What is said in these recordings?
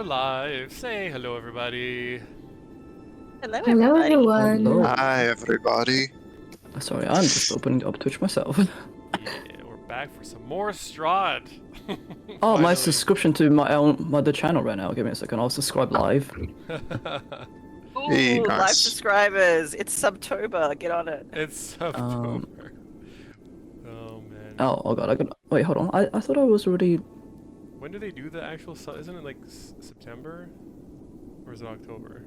live. Say hello, everybody. Hello, Hello, everybody. everyone. Hello. Hi, everybody. Sorry, I'm just opening up Twitch myself. Yeah, we're back for some more Strahd. Oh, my Finally. subscription to my other channel right now. Give me a second. I'll subscribe live. Ooh, Hey, live nice. subscribers. It's Subtober. Get on it. It's October. Oh man. Oh god, I got. Wait, hold on. I thought I was already. When do they do the actual? Isn't it like September, or is it October?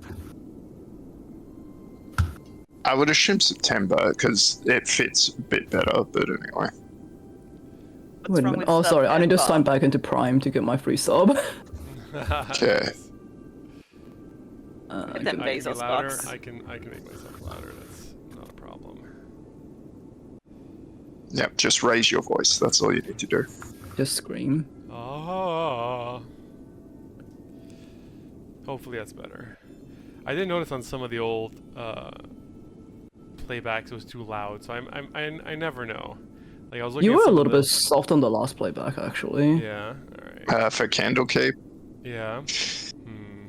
I would assume September because it fits a bit better, but anyway. What's Wait a wrong minute. with Oh, sorry. I need to September? sign back into Prime to get my free sub. Okay. Get them I can be Bezos louder. bucks. I can make myself louder. That's not a problem. Yep, just raise your voice. That's all you need to do. Just scream. Oh. Hopefully that's better. I did notice on some of the old playbacks it was too loud, so I never know. Like I was looking. You at were a some of little the- bit soft on the last playback, actually. Yeah. All right. For Candlekeep, Yeah.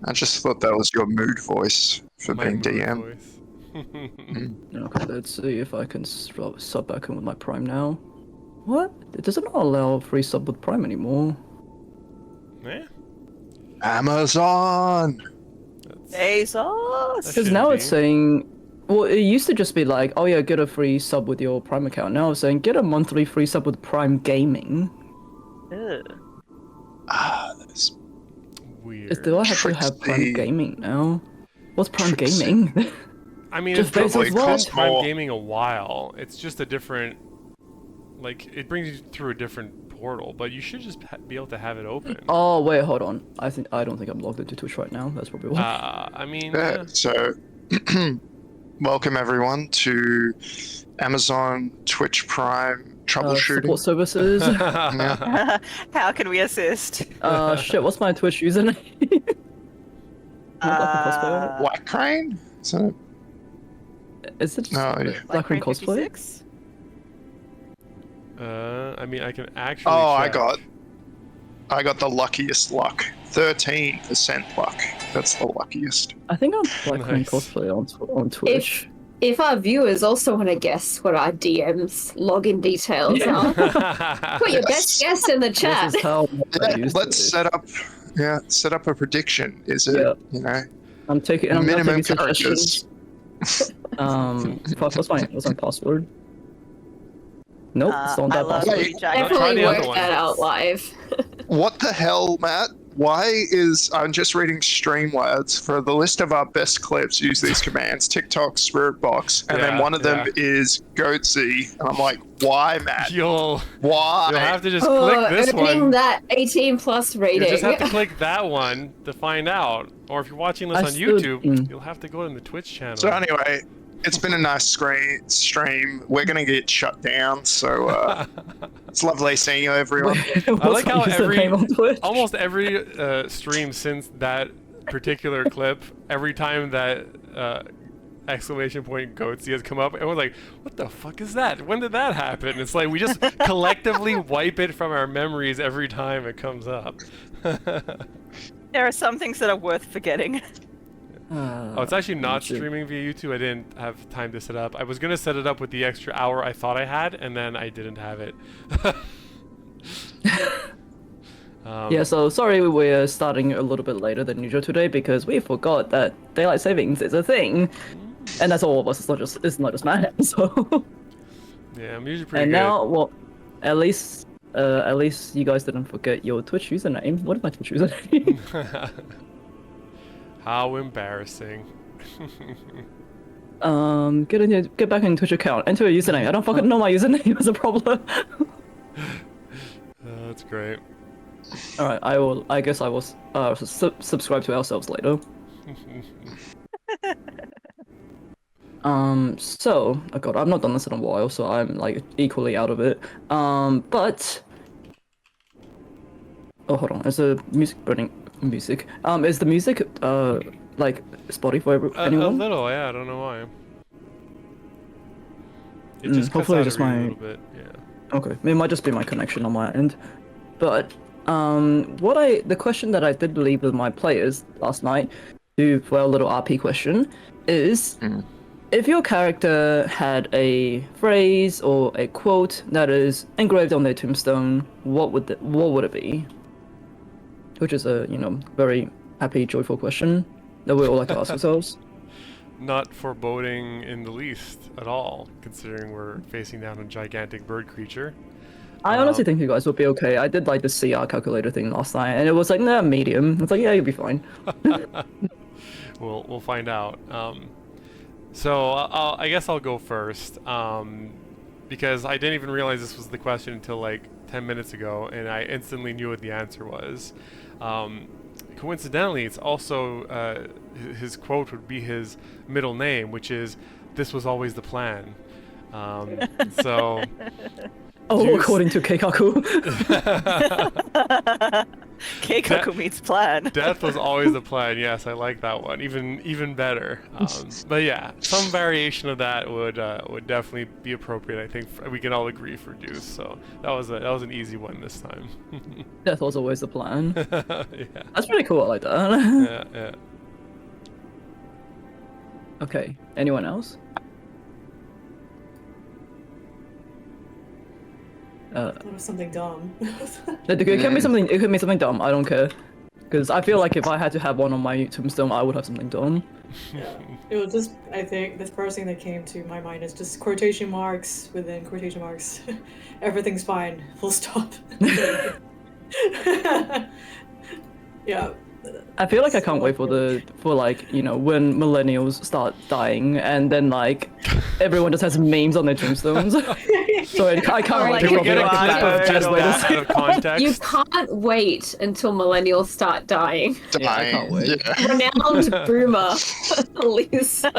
I just thought that was your mood voice for My being mood DM. voice. Okay, let's see if I can sub back in with my Prime now. What? It doesn't allow free sub with Prime anymore. Eh? Amazon! That's- Bezos. That Because now shouldn't it's be. saying, well, it used to just be like, oh yeah, get a free sub with your Prime account. Now it's saying, get a monthly free sub with Prime Gaming. Ugh. That's Weird. Do I have to have Prime Trixie. Gaming now? What's Prime Trixie. Gaming? I mean, Just it's Bezos been what? Prime More. Gaming a while. It's just a different, like, it brings you through a different portal, but you should just be able to have it open. Oh wait, hold on. I don't think I'm logged into Twitch right now. That's probably why. I mean, Yeah, so welcome everyone to Amazon Twitch Prime troubleshooting. Support services. How can we assist? Shit. What's my Twitch username? Black Crane? So, Is it no, Black Ring Cosplay? 56? I mean, I can actually. oh, check. I got the luckiest luck. 13% luck. That's the luckiest. I think I'm Black Ring Nice. Cosplay on Twitch. If our viewers also want to guess what our DM's login details are, put your best guess in the chat. This is how I Yeah, used let's it. set up a prediction. Is it, Yeah. you know, I'm taking. I'm minimum taking characters? suggestions. What's my password? Nope, it's not I that love password. Wait. you, Jack. Try Definitely the other work one. that out live. What the hell, Matt? Why is I'm just reading Streamlabs for the list of our best clips? Use these commands: TikTok, Spirit Box, and then Yeah, one of them is Goatsy, and I'm like, why, Matt? You'll Why? have to just click this earning one. that 18 plus rating. You just have to click that one to find out. Or if you're watching this I on still- YouTube, you'll have to go to the Twitch channel. So anyway, it's been a nice stream. We're gonna get shut down, so it's lovely seeing you, everyone. I like how Twitch? almost every stream since that particular clip, every time that exclamation point Goatsy has come up, everyone's like, what the fuck is that? When did that happen? It's like we just collectively wipe it from our memories every time it comes up. There are some things that are worth forgetting. Oh, it's actually not YouTube. streaming via YouTube. I didn't have time to set up. I was gonna set it up with the extra hour I thought I had, and then I didn't have it. Yeah, so sorry we're starting a little bit later than usual today because we forgot that daylight savings is a thing, and that's all of us. It's not just Matt. So Yeah, I'm usually pretty and good. now, well, at least you guys didn't forget your Twitch username. What is my Twitch username? How embarrassing. Get back in Twitch account. Enter a username. I don't fucking know my username. Is a problem. That's great. All right, I guess I will subscribe to ourselves later. So, oh god, I've not done this in a while, so I'm like equally out of it. But oh, hold on, is the music running? Music. Is the music like Spotify A anyone? little, yeah. I don't know why. It just cuts hopefully out just every my- little bit. Yeah. Okay, it might just be my connection on my end, but The question that I did leave with my players last night, for a little RP question, is if your character had a phrase or a quote that is engraved on their tombstone, what would it be? Which is a very happy, joyful question that we all like to ask ourselves. Not foreboding in the least at all, considering we're facing down a gigantic bird creature. I honestly think you guys will be okay. I did like the CR calculator thing last night, and it was like, nah, medium. It's like, yeah, you'll be fine. We'll find out. So I guess I'll go first, because I didn't even realize this was the question until like 10 minutes ago, and I instantly knew what the answer was. Coincidentally, it's also his quote would be his middle name, which is "This was always the plan." So. According to Keikaku. Keikaku means plan. Death was always the plan. Yes, I like that one. Even better. But yeah, some variation of that would definitely be appropriate. I think we can all agree for Deuce. So that was an easy one this time. Death was always the plan. Yeah. That's pretty cool. I like that. Yeah. Okay. Anyone else? That was something dumb. It can be something. It could be something dumb. I don't care, because I feel like if I had to have one on my tombstone, I would have something dumb. Yeah. It was just, I think, the first thing that came to my mind is just quotation marks within quotation marks. Everything's fine. Full stop. Yeah. I feel like I can't wait for like when millennials start dying and then like everyone just has memes on their tombstones. So I can't Can we get a clip of just that out of context? You can't wait until millennials start dying. Yeah, I can't wait. Yeah. Renowned boomer, Lisa.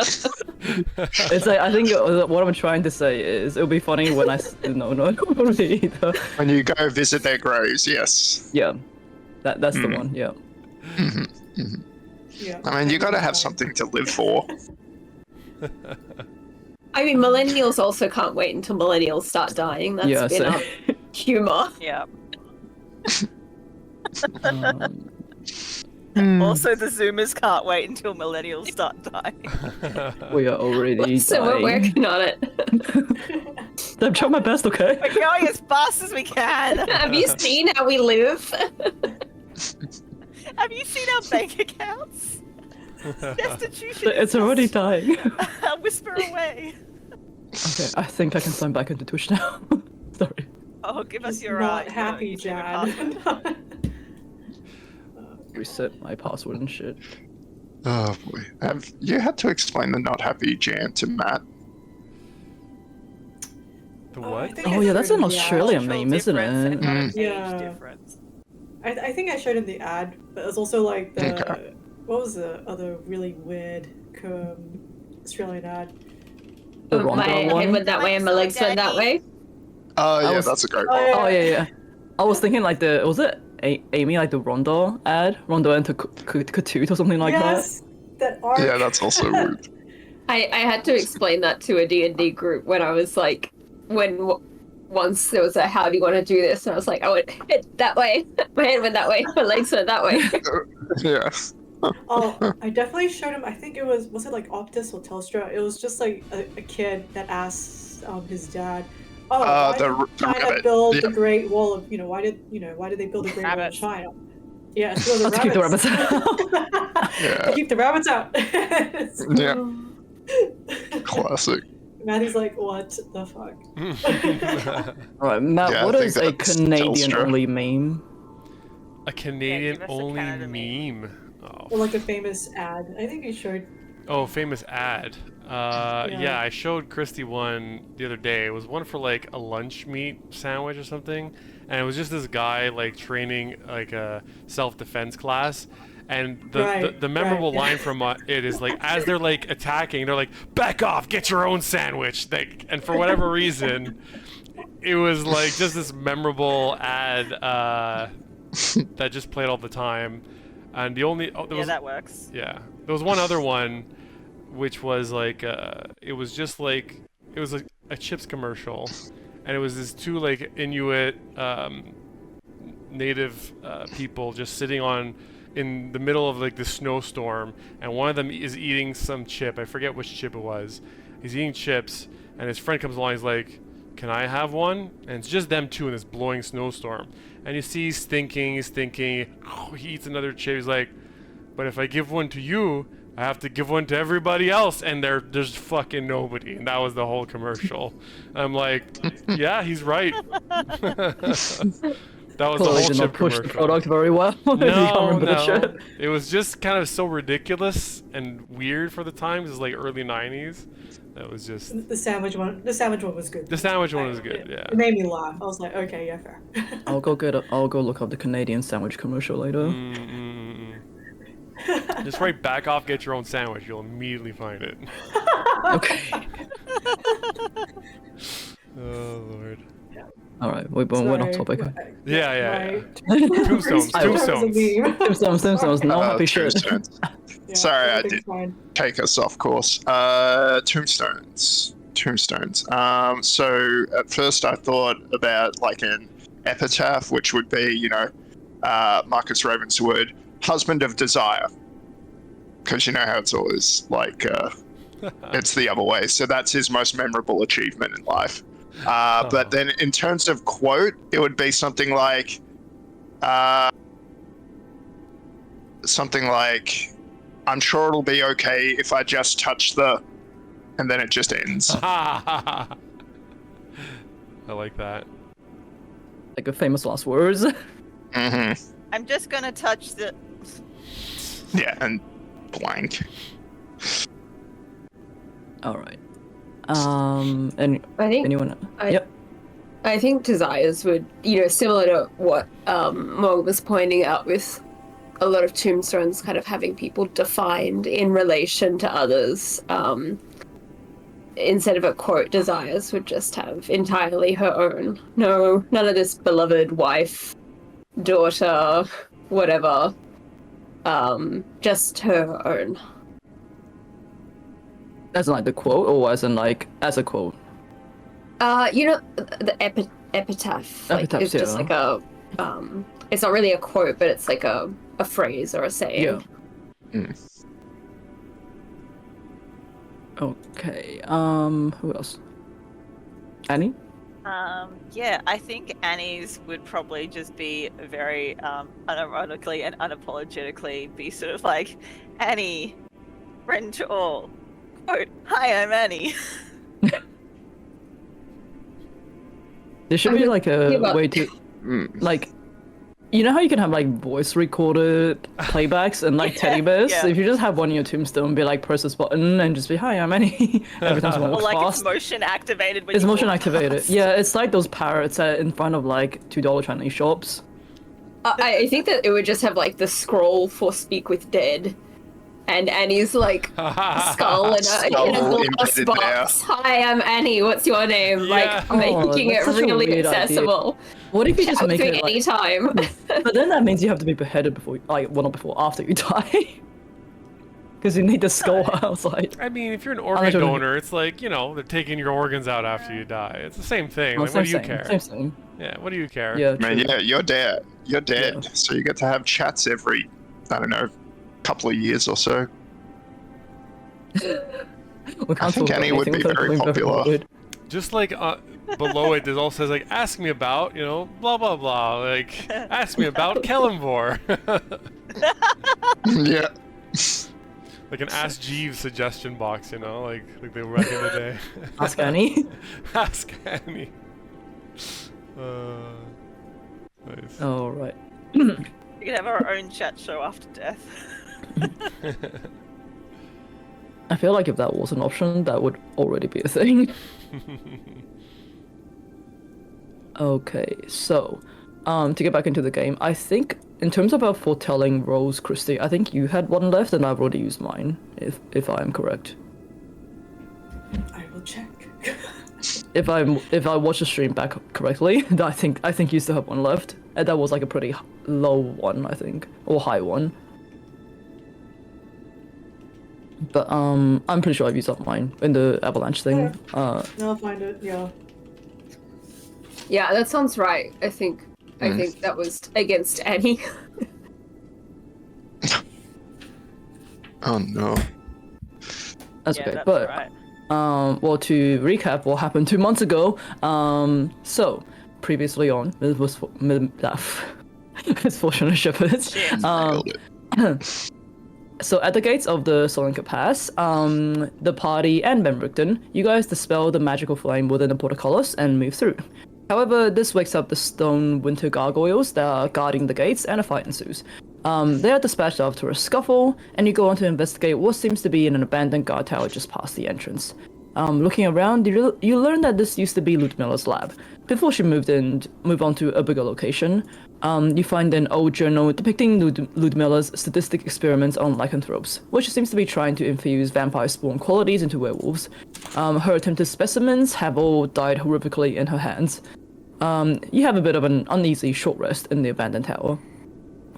It's like, I think what I'm trying to say is it'll be funny when no, it won't be either. When you go visit their graves, yes. Yeah, that's the one. Yeah. Yeah. I mean, you gotta have something to live for. I mean, millennials also can't wait until millennials start dying. That's been our humor. Yeah. Um, Also, the Zoomers can't wait until millennials start dying. we are already So we're dying. working on it. I'm trying my best, okay? We're going as fast as we can. Have you seen how we live? Have you seen our bank accounts? Destitution. It's already dying. Whisper away. Okay, I think I can sign back into Twitch now. Sorry. Oh, give us Just your not your happy, username and password. Jan. Reset my password and shit. Oh boy. Have you had to explain the not happy Jan to Matt? The I what? think I Oh yeah, that's showed an him the ad. Australian Cultural meme, isn't difference and it? not an age Yeah. difference. I think I showed him the ad, but it was also like the Okay. what was the other really weird Australian ad? The My Rondo head one? went that way and my legs went that way. Oh yeah, was- that's a great Oh, one. yeah. Oh yeah. I was thinking like was it Amy like the Rondo ad? Rondo and Katoot or something like Yes, that arc. Yeah, that's also weird. I had to explain that to a D&D group when I was like, once there was a how do you want to do this, and I was like, I went that way, my head went that way, my legs went that way. Yeah. Oh, I definitely showed him. I think it was it like Optus or Telstra? It was just like a kid that asked his dad, "Oh, why the did China rabbit, build yeah. the Great Wall of why did they build the Great Wall of Rabbits. China?" Yeah, so the Let's keep the rabbits Yeah. To keep the rabbits out. Yeah. Classic. Matthew's like, "What the fuck?" that. Alright, Matt, Yeah, I what think is a that's Canadian Telstra. only meme? A Canadian give us a only Canada meme. Or like a famous ad. I think he showed. Oh, famous ad. Yeah, I showed Christy one the other day. It was one for like a lunch meat sandwich or something, and it was just this guy like training like a self-defense class. And the memorable line from it is like, as they're like attacking, they're like, "Back off, get your own sandwich." And for whatever reason, it was like just this memorable ad that just played all the time. And the only That works. yeah, there was one other one, which was like it was just like it was like a chips commercial, and it was this two like Inuit native people just sitting in the middle of like the snowstorm, and one of them is eating some chip. I forget which chip it was. He's eating chips, and his friend comes along. He's like, "Can I have one?" And it's just them two in this blowing snowstorm. And you see he's thinking. He eats another chip. He's like, "But if I give one to you, I have to give one to everybody else," and there's fucking nobody. And that was the whole commercial. I'm like, yeah, he's right. That was Well, the they whole did chip not push the commercial. product very well. If you can't remember the chip. It was just kind of so ridiculous and weird for the time. It was like early 90s. That was just... The sandwich one. The sandwich one was good. The sandwich one was good, yeah. It made me laugh. I was like, okay, yeah, fair. I'll go look up the Canadian sandwich commercial later. Just write "back off, get your own sandwich." You'll immediately find it. Okay. Oh lord. All right, we're off topic. Yeah. My- Tombstones. Tombstones. No happy shit. Tombstones. Yeah, Sorry, I everything's did fine. take us off course. Tombstones. So at first I thought about like an epitaph, which would be, Marcus Ravenswood, husband of desire, because you know how it's always like it's the other way. So that's his most memorable achievement in life. But then in terms of quote, it would be something like I'm sure it'll be okay if I just touch the, and then it just ends. I like that. Like a famous last words. Mm-hmm. I'm just gonna touch the. Yeah, and blank. All right. And I think anyone? I- I think desires would, similar to what Morg was pointing out with a lot of tombstones kind of having people defined in relation to others. Instead of a quote, desires would just have entirely her own. No, none of this beloved wife, daughter, whatever. Just her own. As in like the quote, or as in like as a quote? The epitaph. Like, Epitaphs, it's just yeah. like a, it's not really a quote, but it's like a phrase or a saying. Yeah. Okay. Who else? Annie? Yeah, I think Annie's would probably just be very unironically and unapologetically be sort of like, Annie, friend to all. Quote, hi, I'm Annie. There should be like a but- way to, like, you know how you can have like voice recorded playbacks and like teddy bears? yeah. So if you just have one in your tombstone, be like press this button and just be hi, I'm Annie. Every time someone Or walks like past. it's motion activated when It's you motion walk activated. past. Yeah, it's like those parrots in front of like $2 Chinese shops. I think that it would just have like the scroll for speak with dead. And Annie's like skull in a Skull glass embedded box. Hi, I'm Annie. What's your name? Yeah. Like making that's it such a really weird idea. accessible. What if you just Chat make with me it like, anytime. but then that means you have to be beheaded before, like, well, not before, after you die. Because you need the skull outside. I mean, if you're an I organ don't- donor, it's like, they're taking your organs out after you die. It's the same thing. Well, Like, what do you same care? Same thing. Yeah, what do you care? Yeah, Man, true. yeah, you're dead. You're dead. Yeah. So you get to have chats every, I don't know, couple of years or so. We can't I think talk about Annie would anything be without very going perfectly popular. good. Just like below it, there's also says like, ask me about, blah blah blah. Like, ask me about Kellenvor. Yeah. Like an Ask Jeeves suggestion box, like they were back in the day. Ask Annie. Ask Annie. Nice. Oh, right. We could have our own chat show after death. I feel like if that was an option, that would already be a thing. Okay, so, to get back into the game, I think in terms of our foretelling roles, Christy, I think you had one left, and I've already used mine, if I am correct. I will check. If I watched the stream back correctly, I think you still have one left, and that was like a pretty low one, I think, or high one. But I'm pretty sure I've used up mine in the avalanche thing. No, I'll find it. Yeah. Yeah, that sounds right. I think I think that was against Annie. Oh no. That's Yeah, okay. that's But right. well, to recap what happened 2 months ago. So previously on Mist-Fortunate Shepherds. Shit. Nailed it. So at the gates of the Solinka Pass, the party and Benricton, you guys dispel the magical flame within the portcullis and move through. However, this wakes up the stone winter gargoyles that are guarding the gates, and a fight ensues. They are dispatched after a scuffle, and you go on to investigate what seems to be in an abandoned guard tower just past the entrance. Looking around, you learn that this used to be Ludmilla's lab. Before she moved on to a bigger location, you find an old journal depicting Ludmilla's sadistic experiments on lycanthropes, which seems to be trying to infuse vampire spawn qualities into werewolves. Her attempted specimens have all died horrifically in her hands. You have a bit of an uneasy short rest in the abandoned tower.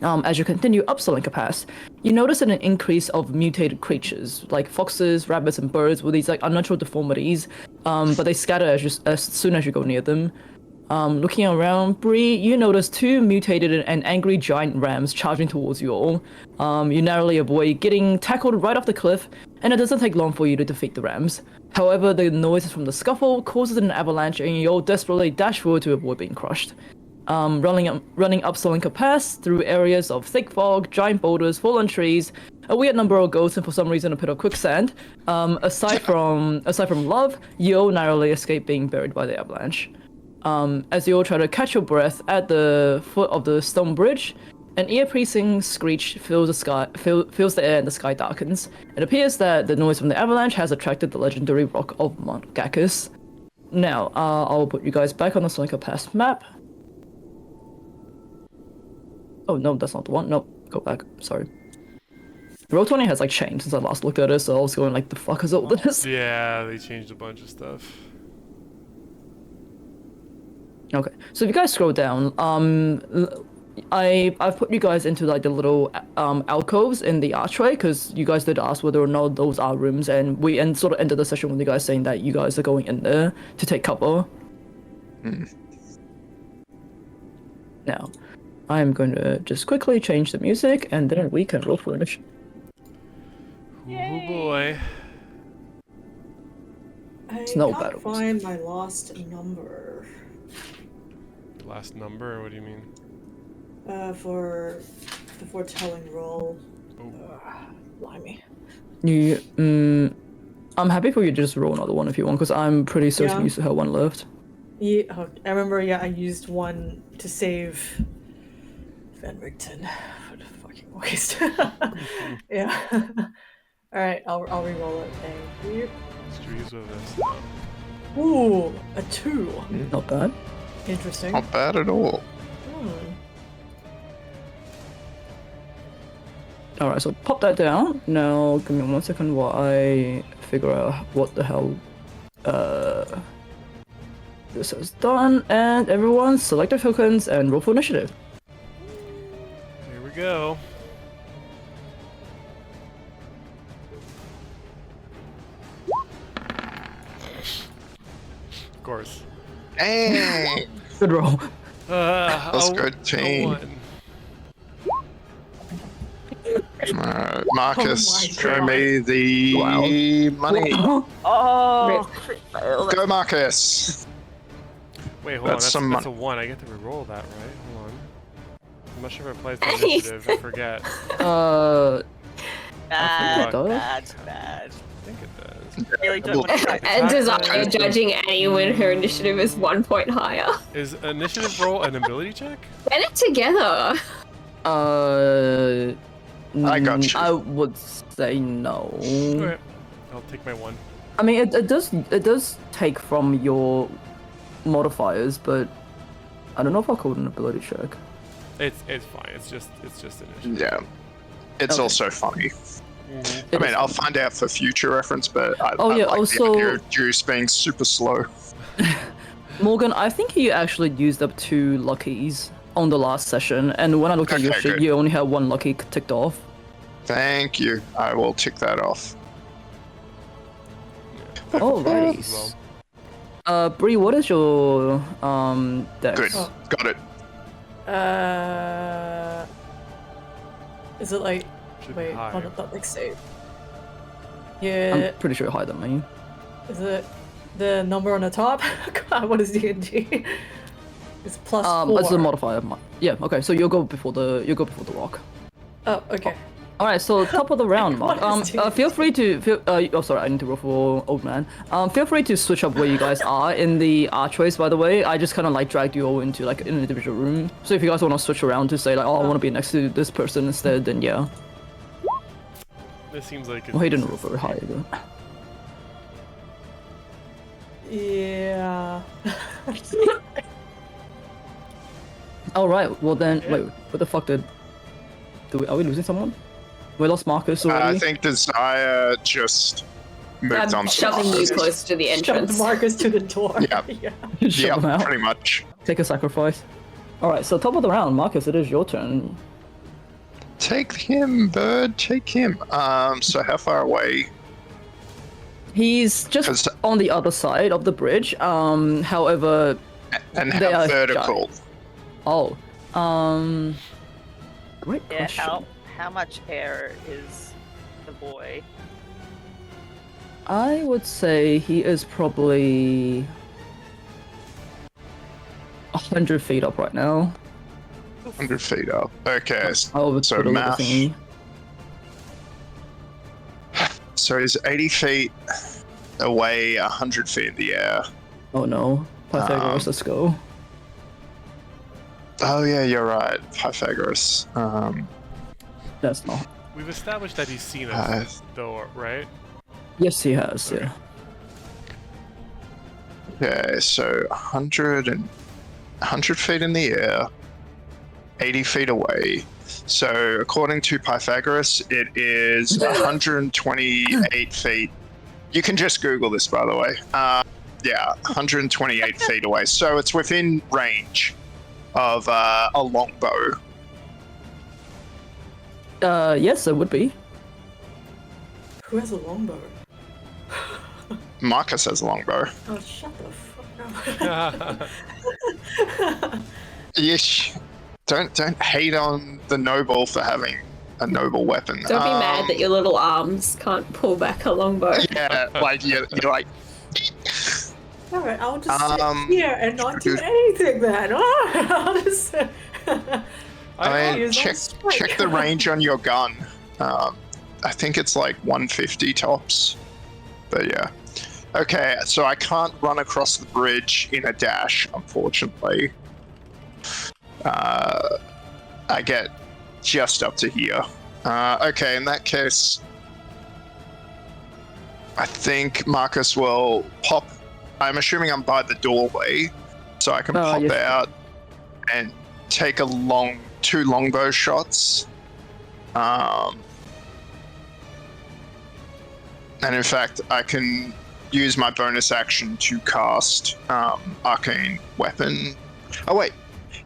As you continue up Solinka Pass, you notice an increase of mutated creatures, like foxes, rabbits, and birds with these like unnatural deformities, but they scatter as soon as you go near them. Looking around, Bree, you notice 2 mutated and angry giant rams charging towards you all. You narrowly avoid getting tackled right off the cliff, and it doesn't take long for you to defeat the rams. However, the noises from the scuffle causes an avalanche, and you all desperately dash forward to avoid being crushed. Running up Solinka Pass through areas of thick fog, giant boulders, fallen trees, a weird number of ghosts, and for some reason a pit of quicksand. Aside from love, you all narrowly escape being buried by the avalanche. As you all try to catch your breath at the foot of the stone bridge, an ear-piercing screech fills the air and the sky darkens. It appears that the noise from the avalanche has attracted the legendary rock of Mount Gacchus. Now, I'll put you guys back on the Solinka Pass map. Oh, no, that's not the one. Nope, go back. Sorry. Roll20 has, like, changed since I last looked at it, so I was going, like, the fuck is all this? Yeah, they changed a bunch of stuff. Okay, so if you guys scroll down, I've put you guys into, like, the little alcoves in the archway, because you guys did ask whether or not those are rooms, and we sort of ended the session with you guys saying that you guys are going in there to take cover. Now, I am going to just quickly change the music, and then we can roll for initiative. Oh boy. I no can't battles. find my last number. Last number? What do you mean? For the foretelling roll. Oh. Blimey. I'm happy for you to just roll another one if you want, because I'm pretty certain Yeah. you still have one left. Yeah, I remember. Yeah, I used one to save Benricton. What a fucking waste. Yeah. All right, I'll re-roll it. Thank you. Streets with this. Ooh, a 2. Not bad. Interesting. Not bad at all. Alright, so pop that down. Now, give me 1 second while I figure out what the hell this has done. And everyone, select their tokens and roll for initiative. Here we go. Of course. Dang! Good roll. That's good, team. Marcus, Oh my show God. me the money. Oh, crit fail. Go, Marcus! Wait, hold on. That's That's, some that's a 1. I get to reroll that, right? Hold on. I'm not sure if it applies to initiative. I forget. Bad, does. bad. I think it does. Really don't want to try And this. Desire judging Annie when her initiative is 1 point higher. Is initiative roll an ability check? Get it together. I got you. I would say no. Okay. I'll take my 1. I mean, it does take from your modifiers, but I don't know if I'll call it an ability check. It's fine. It's just initiative. Yeah. It's Okay. also funny. Mhm. I mean, I'll find out for future reference, but I yeah, like also- the idea of Juice being super slow. Morgan, I think you actually used up 2 luckies on the last session, and when I looked at your Okay, shit, good. you only had 1 lucky ticked off. Thank you. I will tick that off. Alrighty. Well, Bree, what is your dex? Good. Oh. Got it. Is it like? Should be Wait, higher. hold on, not like save. Yeah. I'm pretty sure higher than me. Is it the number on the top? God, what is D&D? It's plus 4. It's a modifier. Yeah. Okay. So you'll go before the rock. Oh, okay. All right. So top of the round, Mark. What is Feel free to. Oh, sorry. I need to roll for old man. Feel free to switch up where you guys are in the archways. By the way, I just kind of like dragged you all into like an individual room. So if you guys want to switch around to say like, oh, I want to be next to this person instead, then yeah. This seems like. Well, he didn't roll very high either. Yeah. All right. Well then, wait. What the fuck did? Are we losing someone? We lost Marcus already. I think Desire just moved on I'm to shoving you Marcus. close to the Shoved entrance. Marcus to the door. Yeah. Yeah. Shove Yeah, him out. pretty much. Take a sacrifice. All right. So top of the round, Marcus. It is your turn. Take him, bird. Take him. So how far away? He's just 'Cause- on the other side of the bridge. However, And They how are vertical? oh, great Yeah, question. how much air is the boy? I would say he is probably 100 feet up right now. 100 feet up. Okay, I would so put a little math. thingy. So he's 80 feet away, 100 feet in the air. Oh no, Pythagoras, let's go. Oh yeah, you're right, Pythagoras. That's not. We've established that he's seen us, though, right? Yes, he has. Yeah. Okay, so 100 feet in the air, 80 feet away. So according to Pythagoras, it is 128 feet. You can just Google this, by the way. Yeah, 128 feet away. So it's within range of a longbow. Yes, it would be. Who has a longbow? Marcus has a longbow. Oh, shut the fuck up. Yes. Don't hate on the noble for having a noble weapon. Don't be mad that your little arms can't pull back a longbow. Yeah, like you're like. Alright, I'll just Um, sit here and not do anything then. I'll just. I mean, use check that strike. check the range on your gun. I think it's like 150 tops. But yeah. Okay, so I can't run across the bridge in a dash, unfortunately. I get just up to here. Okay, in that case, I think Marcus will pop. I'm assuming I'm by the doorway, so I can pop yes. out and take two longbow shots. And in fact, I can use my bonus action to cast Arcane Weapon. Oh wait,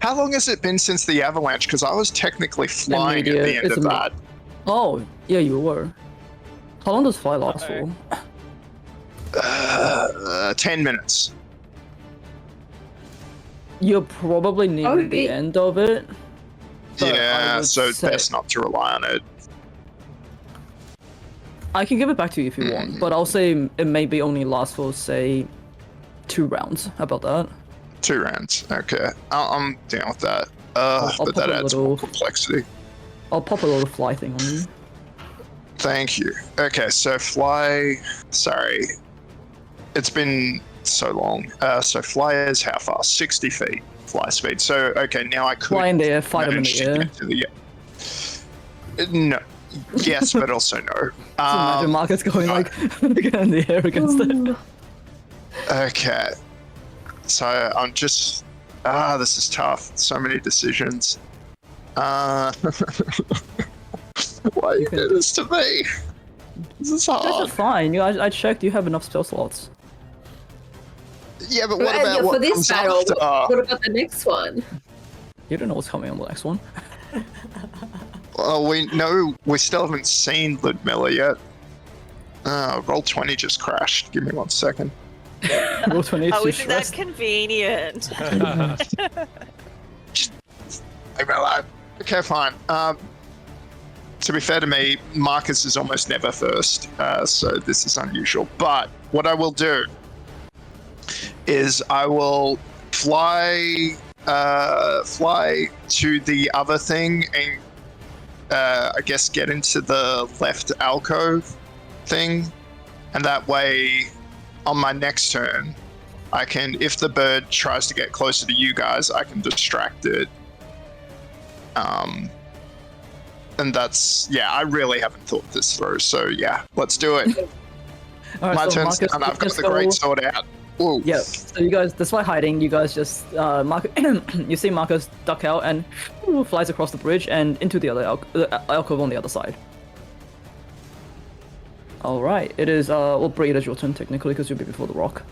how long has it been since the avalanche? Because I was technically flying at the end It's of a- that. Oh, yeah, you were. How long does fly last for? 10 minutes. You're probably near would the be- end of it. but I Yeah, would so say- best not to rely on it. I can give it back to you if you want, but I'll say it maybe only lasts for, say, 2 rounds. How about that? 2 rounds. Okay, I'm down with that. I'll But that put a adds little- more complexity. I'll pop a little fly thing on you. Thank you. Okay, so fly. Sorry, it's been so long. So fly is how far? 60 feet fly speed. So okay, now I could Fly in the air, fight him in manage the to air. get to the no. Yes, but also no. Imagine Marcus going like get in the air against it. Okay. So I'm just this is tough. So many decisions. Why you do this to me? This is This hard. is fine. I checked. You have enough spell slots. Yeah, but what Yeah, about for what this comes battle, after? what about the next one? You don't know what's coming on the next one. Well, we still haven't seen Ludmilla yet. Roll 20 just crashed. Give me 1 second. Roll 20 Oh, too isn't that stressed. convenient? Leave me alone. Okay, fine. To be fair to me, Marcus is almost never first, so this is unusual. But what I will do is I will fly to the other thing and I guess get into the left alcove thing, and that way, on my next turn, I can, if the bird tries to get closer to you guys, I can distract it. And that's, yeah, I really haven't thought this through, so yeah, let's do it. Alright, My so turn's Marcus, done, I've got just the go- great sword out. Whoa. Yeah, so you guys, despite hiding, you guys just, you see Marcus duck out and flies across the bridge and into the other alcove on the other side. Alright, it is, well, Bree, it is your turn technically, because you'll be before the rock.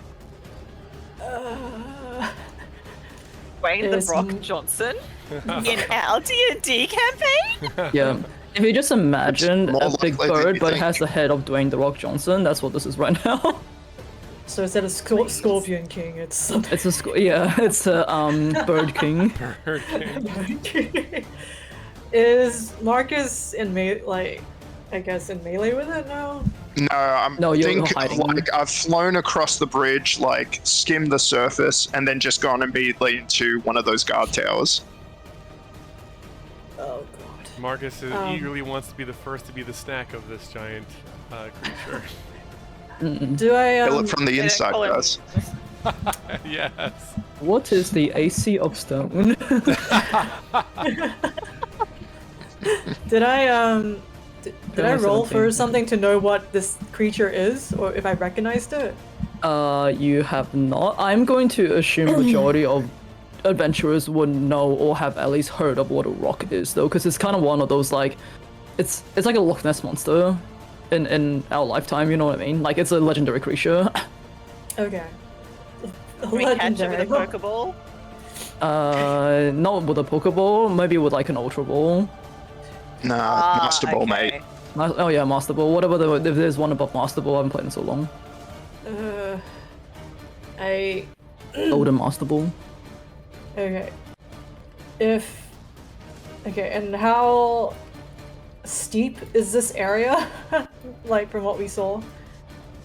Wayne the Is- Rock Johnson in our D&D campaign? Yeah. If you just imagine More a big likely than bird, you but it think. has the head of Dwayne The Rock Johnson, that's what this is right now. So instead of Scorpion King, it's something. It's a, yeah, it's a, Bird King. Is Marcus in I guess in melee with it now? No, you're think hiding. like I've flown across the bridge, like skimmed the surface, and then just gone immediately into one of those guard towers. Oh god. Marcus eagerly wants to be the first to be the snack of this giant creature. Do I Kill it from the They don't inside, call him- guys. Yes. What is the AC of stone? did I did I roll for 17. something to know what this creature is, or if I recognized it? You have not. I'm going to assume majority of adventurers would know or have at least heard of what a rock is, though, because it's kind of one of those like, it's like a Loch Ness monster, in our lifetime. You know what I mean? Like it's a legendary creature. Okay. Can we catch it with a Pokeball? Not with a Pokeball, maybe with like an Ultra Ball. Nah, Master Ball, mate. Oh yeah, Master Ball. Whatever. If there's one above Master Ball, I haven't played in so long. I Golden Master Ball. okay. Okay, and how steep is this area? Like from what we saw?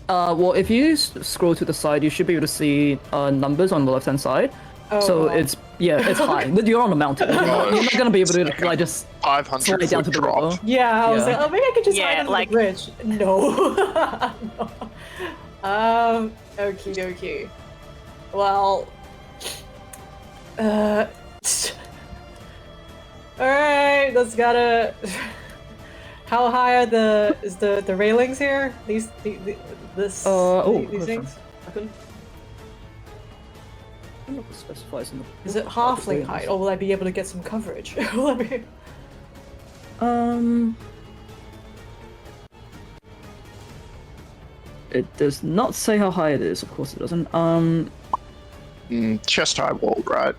Well, if you scroll to the side, you should be able to see numbers on the left-hand side. Oh, So wow. it's it's high. You're on a mountain. You're not gonna be able to like just 500 slide down foot to the drop. river. Yeah, I was Yeah. like, oh, maybe I could just Yeah, hide under like- the bridge. No. No. Okie dokie. Well, alright, that's gotta. How high are the railings here? These these question. things? I don't know if it specifies in the Is it halfling height, or will I be able to get some coverage? Will I be- It does not say how high it is. Of course, it doesn't. Chest high wall, right?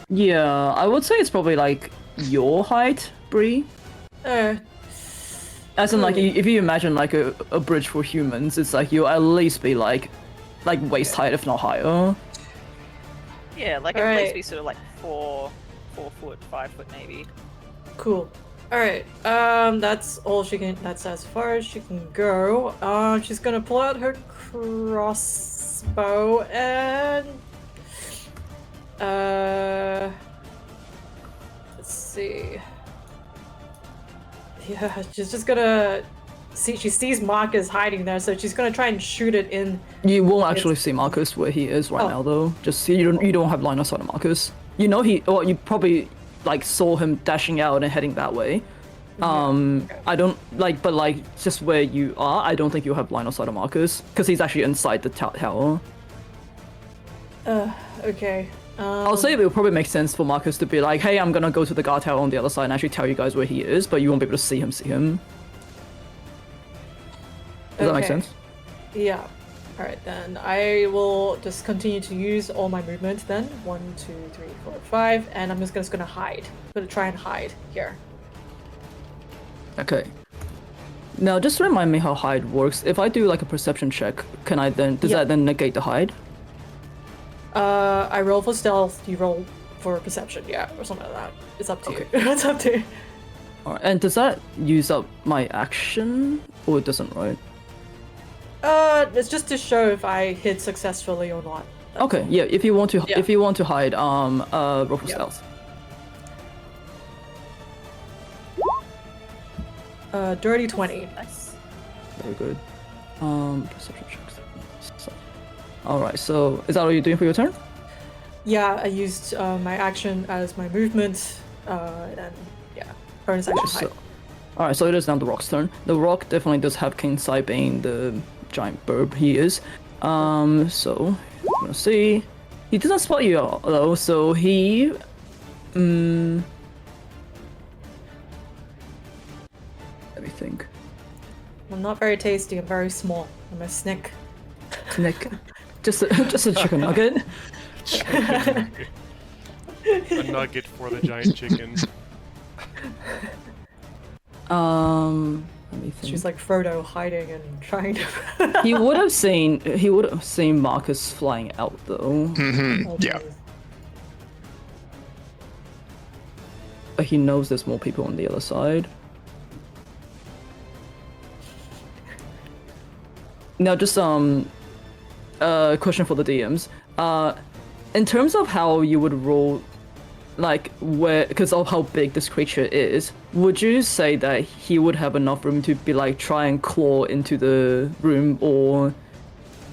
Yeah, I would say it's probably like your height, Bree. As in, like, if you imagine like a bridge for humans, it's like you'll at least be like waist height, if not higher. Yeah, like at Alright. least be sort of like 4 foot, 5 foot maybe. Cool. Alright, that's all she can, that's as far as she can go. She's gonna pull out her crossbow and... let's see... Yeah, she's just gonna... She sees Marcus hiding there, so she's gonna try and shoot it in... You won't actually see Marcus where he is right Oh. now, though. Just see, you don't have line of sight of Marcus. You know you probably like saw him dashing out and heading that way. I don't like, but like just where you are, I don't think you'll have line of sight of Marcus because he's actually inside the tower. Okay. I'll say it will probably make sense for Marcus to be like, hey, I'm gonna go to the guard tower on the other side and actually tell you guys where he is, but you won't be able to see him. Does that make Okay. sense? Yeah. Alright, then I will just continue to use all my movement then. 1, 2, 3, 4, 5, and I'm just gonna hide. I'm gonna try and hide here. Okay. Now, just remind me how hide works. If I do like a perception check, can I then does Yeah. that then negate the hide? I roll for stealth, you roll for perception, yeah, or something like that. It's up to you. Okay. It's up to you. Alright, and does that use up my action, or it doesn't, right? It's just to show if I hit successfully or not. Okay, yeah. If you want to, Yeah. if you want to hide, roll for Yeah. stealth. Dirty 20. Nice. Very good. Perception checks. So, all right. So is that all you're doing for your turn? Yeah, I used my action as my movement, and yeah, bonus action hide. So, all right. So it is now the Rock's turn. The Rock definitely does have King Sai being the giant burb he is. So I'm gonna see. He doesn't spot you though. So he, let me think. I'm not very tasty. I'm very small. I'm a snick. Nick, just a chicken nugget. A nugget for the giant chicken. Let me think. She's like Frodo hiding and trying to. He would have seen Marcus flying out though. Yeah. But he knows there's more people on the other side. Now just question for the DMs. In terms of how you would roll, like where, because of how big this creature is, would you say that he would have enough room to be like try and claw into the room, or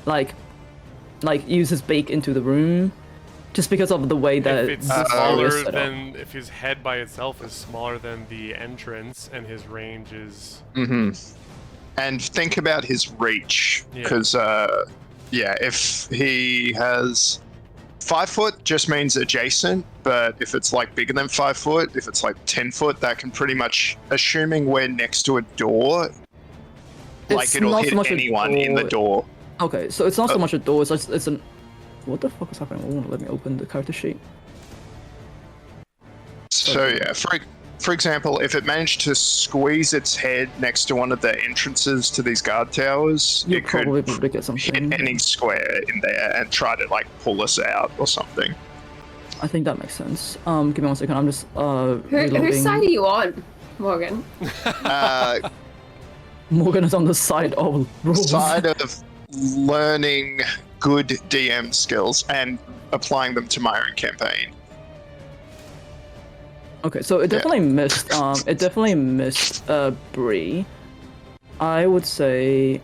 like use his beak into the room, just because of the way that If it's this area is smaller set up? than, if his head by itself is smaller than the entrance and his range is. And think about his reach, Yeah. because if he has 5 foot, just means adjacent. But if it's like bigger than 5 foot, if it's like 10 foot, that can pretty much, assuming we're next to a door, like It's it'll not hit so much a anyone in the door. Okay, so it's not so much a door, it's an... What the fuck is happening? Oh, let me open the character sheet. So yeah, for example, if it managed to squeeze its head next to one of the entrances to these guard towers, You'll it probably could be able to get hit something. any square in there and try to like pull us out or something. I think that makes sense. Give me 1 second, I'm just reloading. Whose side are you on, Morgan? Morgan is on the side of rules. Side of learning good DM skills and applying them to my own campaign. Okay, so it definitely missed. It definitely missed Bree. I would say.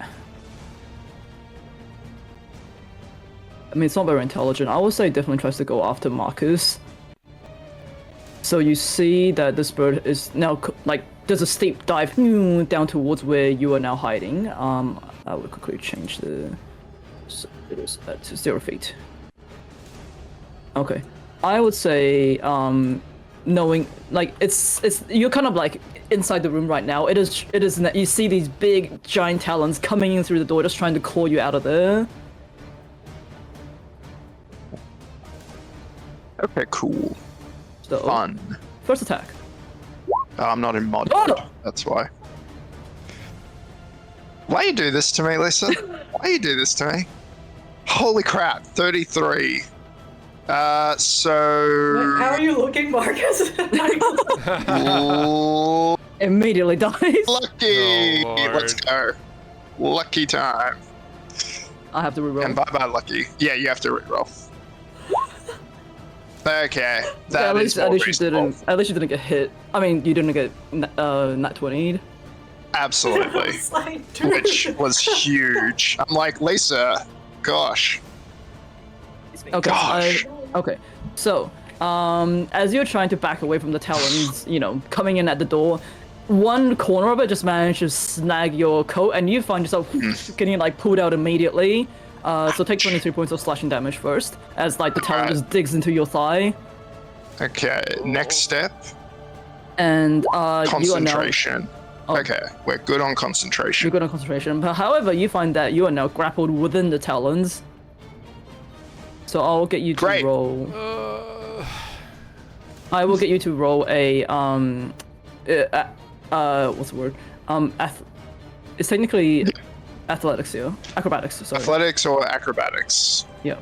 I mean, it's not very intelligent. I would say it definitely tries to go after Marcus. So you see that this bird is now like there's a steep dive down towards where you are now hiding. I would quickly change the. So it is at 0 feet. Okay, I would say knowing like it's you're kind of like inside the room right now. It is you see these big giant talons coming in through the door, just trying to claw you out of there. Okay, cool. So, Fun. first attack. I'm not in mod Oh! mode, that's why. Why you do this to me, Lisa? Why you do this to me? Holy crap, 33. So... How are you looking, Marcus? Immediately dies. Lucky! Oh, Let's go. Lucky time. I have to reroll. And bye-bye, Lucky. Yeah, you have to reroll. Okay, Yeah, that is more reasonable. at least you didn't get hit. I mean, you didn't get nat 20'd. Absolutely. It's like, dude. Which was huge. I'm like, Lisa, gosh. Okay. Gosh. Okay. So, as you're trying to back away from the talons, you know, coming in at the door, one corner of it just managed to snag your coat, and you find yourself getting like pulled out immediately. So take 23 points of slashing damage first, as like the talon just digs into your thigh. Okay, next step, And you are now. concentration. Oh. Okay, we're good on You're concentration. good on concentration, but however, you find that you are now grappled within the talons. So I'll get you to Great. roll. I will get you to roll a what's the word? It's technically athletics here. Acrobatics, sorry. Athletics or acrobatics? Yeah.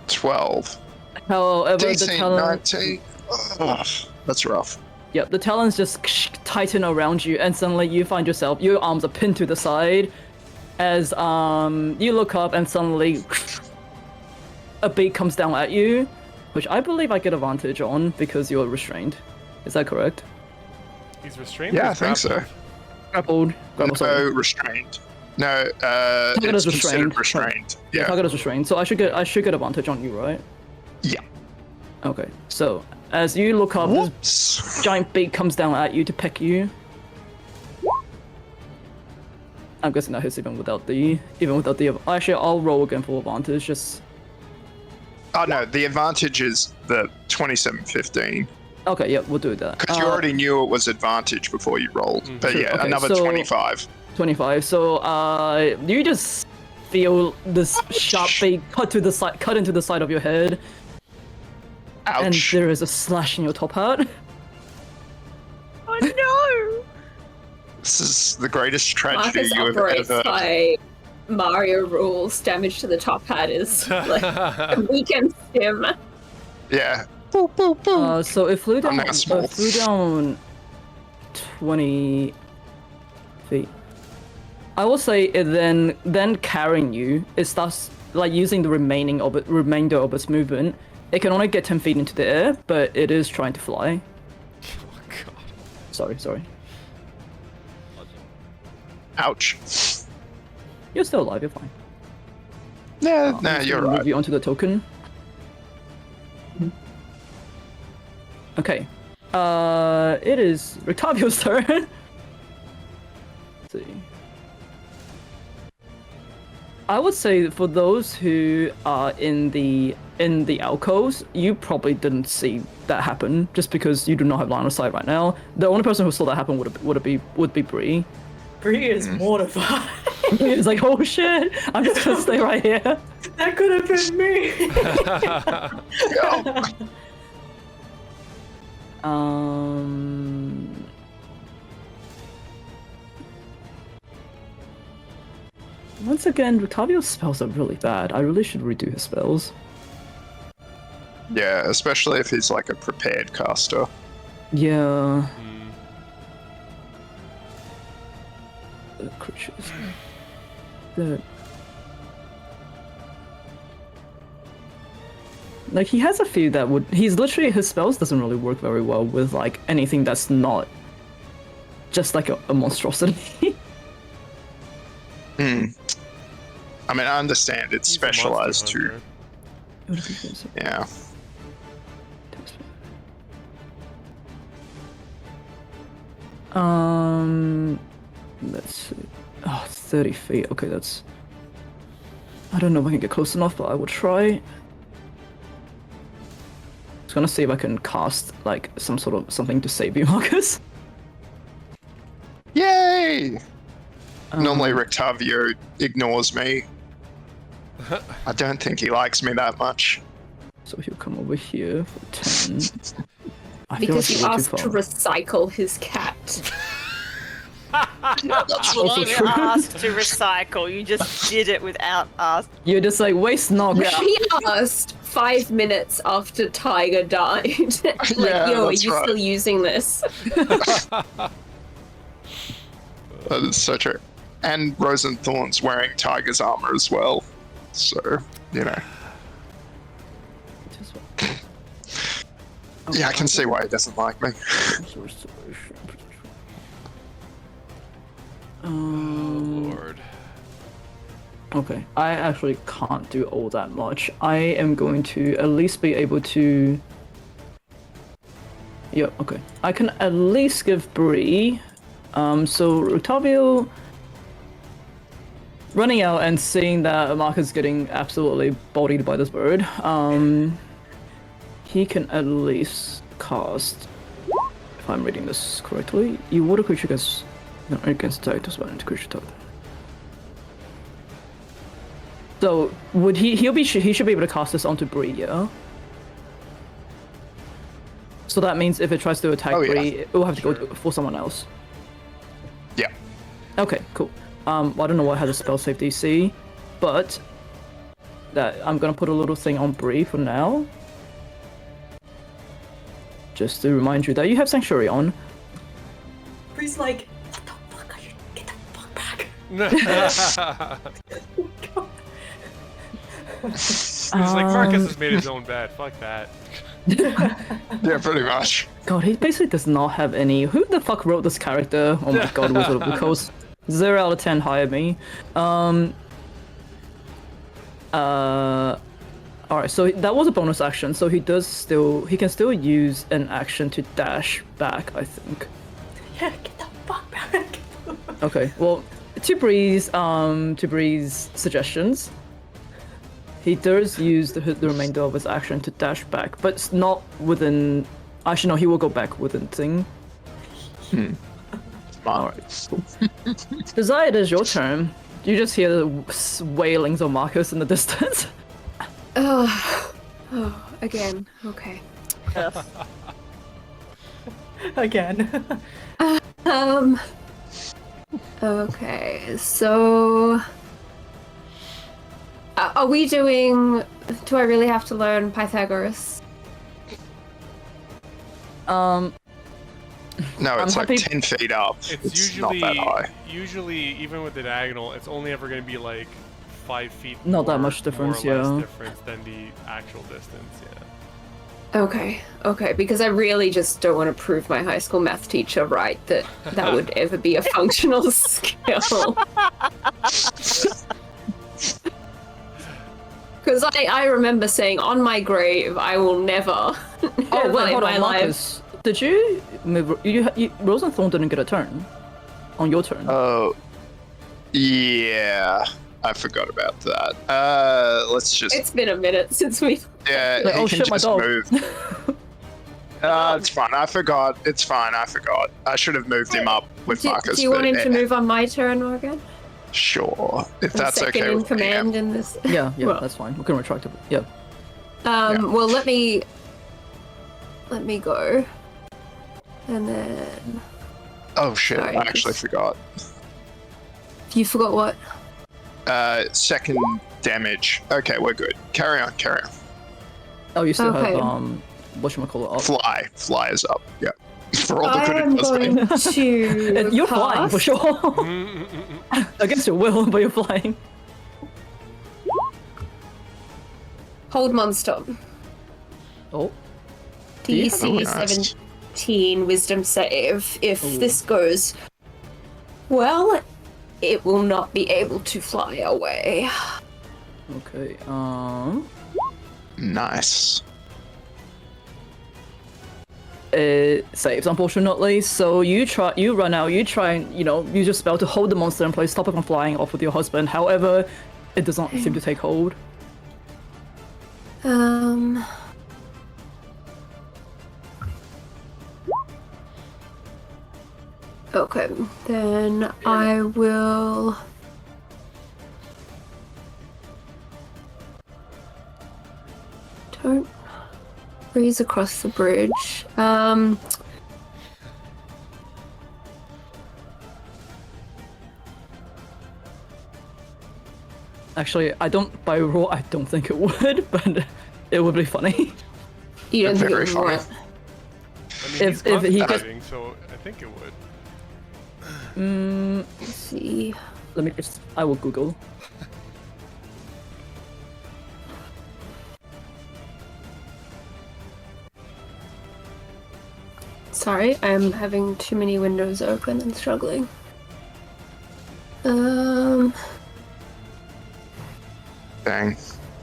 12. However, the DC talon, 19. Ugh, that's rough. yeah, the talons just tighten around you, and suddenly you find yourself, your arms are pinned to the side, as you look up, and suddenly a beak comes down at you, which I believe I get advantage on because you're restrained. Is that correct? He's restrained. Yeah, or I think so. grappled? Grappled. No, Sorry. restrained. No, Target it's is considered restrained. restrained. Yeah, Yeah. target is restrained, so I should get advantage on you, right? Yeah. Okay. So as you look up, this Whoops. giant beak comes down at you to peck you. I'm guessing that hits even without the. Actually, I'll roll again for advantage. Just Oh no, the advantage is the 27-15. okay. Yeah, we'll do that. Because you already knew it was advantage before you rolled. But True, yeah, okay, another so- 25. 25. So you just feel this sharp beak cut into the side of your head, and Ouch. there is a slash in your top hat. Oh no! This is the greatest tragedy Marcus you have operates ever. by Mario rules. Damage to the top hat is like weekend stim. Yeah. Boop, boop, boop. So it flew down. now small. It flew down 20 feet. I will say it then carrying you. It starts like using the remainder of its movement. It can only get 10 feet into the air, but it is trying to fly. Oh god. Sorry. Ouch. You're still alive. You're fine. Yeah, I'm no, just you're gonna right. Move you onto the token. Okay. It is Rictavio's turn. Let's see. I would say for those who are in the alcoves, you probably didn't see that happen, just because you do not have line of sight right now. The only person who saw that happen would be Bree. Bree is mortified. It's like, oh shit! I'm just gonna stay right here. That could have been me. Once again, Rictavio's spells are really bad. I really should redo his spells. Yeah, especially if he's like a prepared caster. Yeah. Creatures. Like, he has a few that would. His spells doesn't really work very well with like anything that's not just like a monstrosity. Hmm. I mean, I understand it's He's a monster specialized too. hunter. Yeah. Let's see. Oh, 30 feet. Okay, that's. I don't know if I can get close enough, but I will try. Just gonna see if I can cast like something to save you, Marcus. Yay! Um, Normally Rictavio ignores me. I don't think he likes me that much. So he'll come over here for 10. I feel Because like you we're too asked to far. recycle his cat. Yeah, that's You what Also didn't true. ask to recycle. You just did it without asking. You're just like, waste not. He asked 5 minutes after Tiger died. Like, Yeah, yo, are that's you right. still using this? That is so true. And Rosenthorn's wearing Tiger's armor as well. So, you know. Yeah, I can see why he doesn't like me. Lord. Okay, I actually can't do all that much. I am going to at least be able to. Yeah, okay. I can at least give Bree. So Rictavio running out and seeing that Marcus is getting absolutely bodied by this bird. He can at least cast. If I'm reading this correctly, you water creature gets against attack as well into creature attack. So would he should be able to cast this onto Bree, yeah? So that means if it tries to attack Oh, yeah. Bree, it will have to go for someone else. Yeah. Okay, cool. I don't know what has a spell save DC, but that I'm gonna put a little thing on Bree for now. just to remind you that you have Sanctuary on. Bree's like, what the fuck are you? Get the fuck back. It's like Marcus has made his own bed. Fuck that. Yeah, pretty much. God, he basically does not have any. Who the fuck wrote this character? Oh my god, Wizard of the Coast. 0 out of 10, hire me. Alright, so that was a bonus action, so he can still use an action to dash back, I think. Yeah, get the fuck back. Okay, well, to Bree's suggestions, he does use the remainder of his action to dash back, but it's not within. Actually, no, he will go back within thing. Alright. Desire, it is your turn. You just hear the wailings of Marcus in the distance. Oh, again. Okay. Again. Okay, so are we doing? Do I really have to learn Pythagoras? No, it's I'm like happy- 10 feet up. It's not that high. usually even with the diagonal, it's only ever going to be like 5 feet. Not that more- much difference, more or less yeah. difference than the actual distance. Yeah. Okay, because I really just don't want to prove my high school math teacher right that would ever be a functional skill. Because I remember saying on my grave, I will never. Oh wait, in hold my on, life. Marcus. Did you move? Rose and Thorn didn't get a turn. On your turn. Oh, yeah. I forgot about that. Let's just. It's been a minute since we. Yeah, Like, he oh can shit, my just dog. move. It's fine. I forgot. It's fine. I forgot. I should have moved him up with Marcus. Do you want but, him to move on my turn, Morgan? Sure, if I'm that's second okay in with command me. in this. Yeah, Well, that's fine. We can retract it. Yeah. Well, let me go, and then Oh shit! Sorry, I actually just- forgot. you forgot what? Second damage. Okay, we're good. Carry on. Oh, you still Okay. have whatchamacallit up. Fly is up. Yeah. For all the I good am it does me. going to. And you're flying for pass. sure. Against your will, but you're flying. Hold monster. Oh. you have- DC Oh, nice. 17 Wisdom save. If Ooh. this goes well, it will not be able to fly away. Okay. Nice. It saves, unfortunately. So you run out, you try and, use your spell to hold the monster in place, stop it from flying off with your husband. However, it does not seem to take hold. Okay, then I will. Don't breeze across the bridge. Actually, I don't think it would, but it would be funny. You don't think it Very would funny. what? I mean, If he's he gets- concentrating, so I think it would. Let's see. I will Google. Sorry, I'm having too many windows open and struggling. Dang.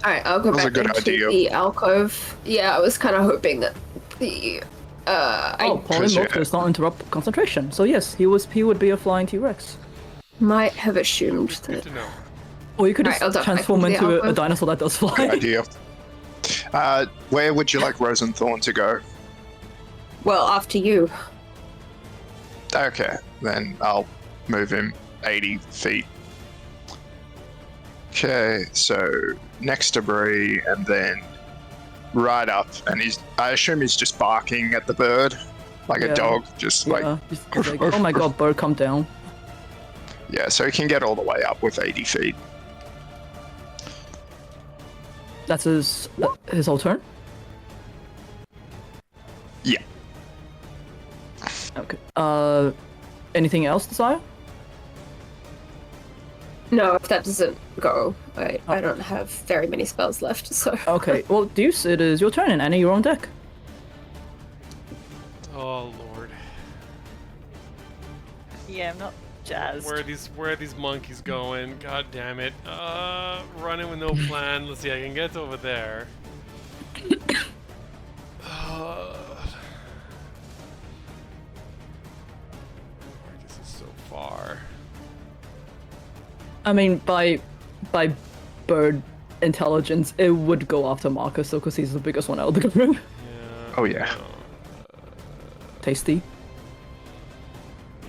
Alright, I'll go That was a back good into idea. the alcove. Yeah, I was kind of hoping that the Oh, Because, polymorph does not interrupt concentration. So yes, he would be a flying T-Rex. might have assumed Good that. to know. Or you could Alright, just I'll duck back transform into the into a alcove. dinosaur that does Good fly. idea. Where would you like Rosenthorn to go? Well, after you. Okay, then I'll move him 80 feet. Okay, so next to Bree, and then right up, and I assume he's just barking at the bird, like Yeah. a dog, just like, Yeah, he's like, oh my god, bird, come down. yeah, so he can get all the way up with 80 feet. That's his whole turn? Yeah. Anything else, Desire? No, if that doesn't go, I don't have very many spells left, so. Okay, well, Deuce, it is your turn, and Annie, you're on deck. Oh lord. Yeah, I'm not jazzed. Where are these monkeys going? God damn it. Running with no plan. Let's see, I can get over there. This is so far. I mean, by bird intelligence, it would go after Marcus, though, because he's the biggest one out of the group. Yeah. Oh, yeah. Tasty.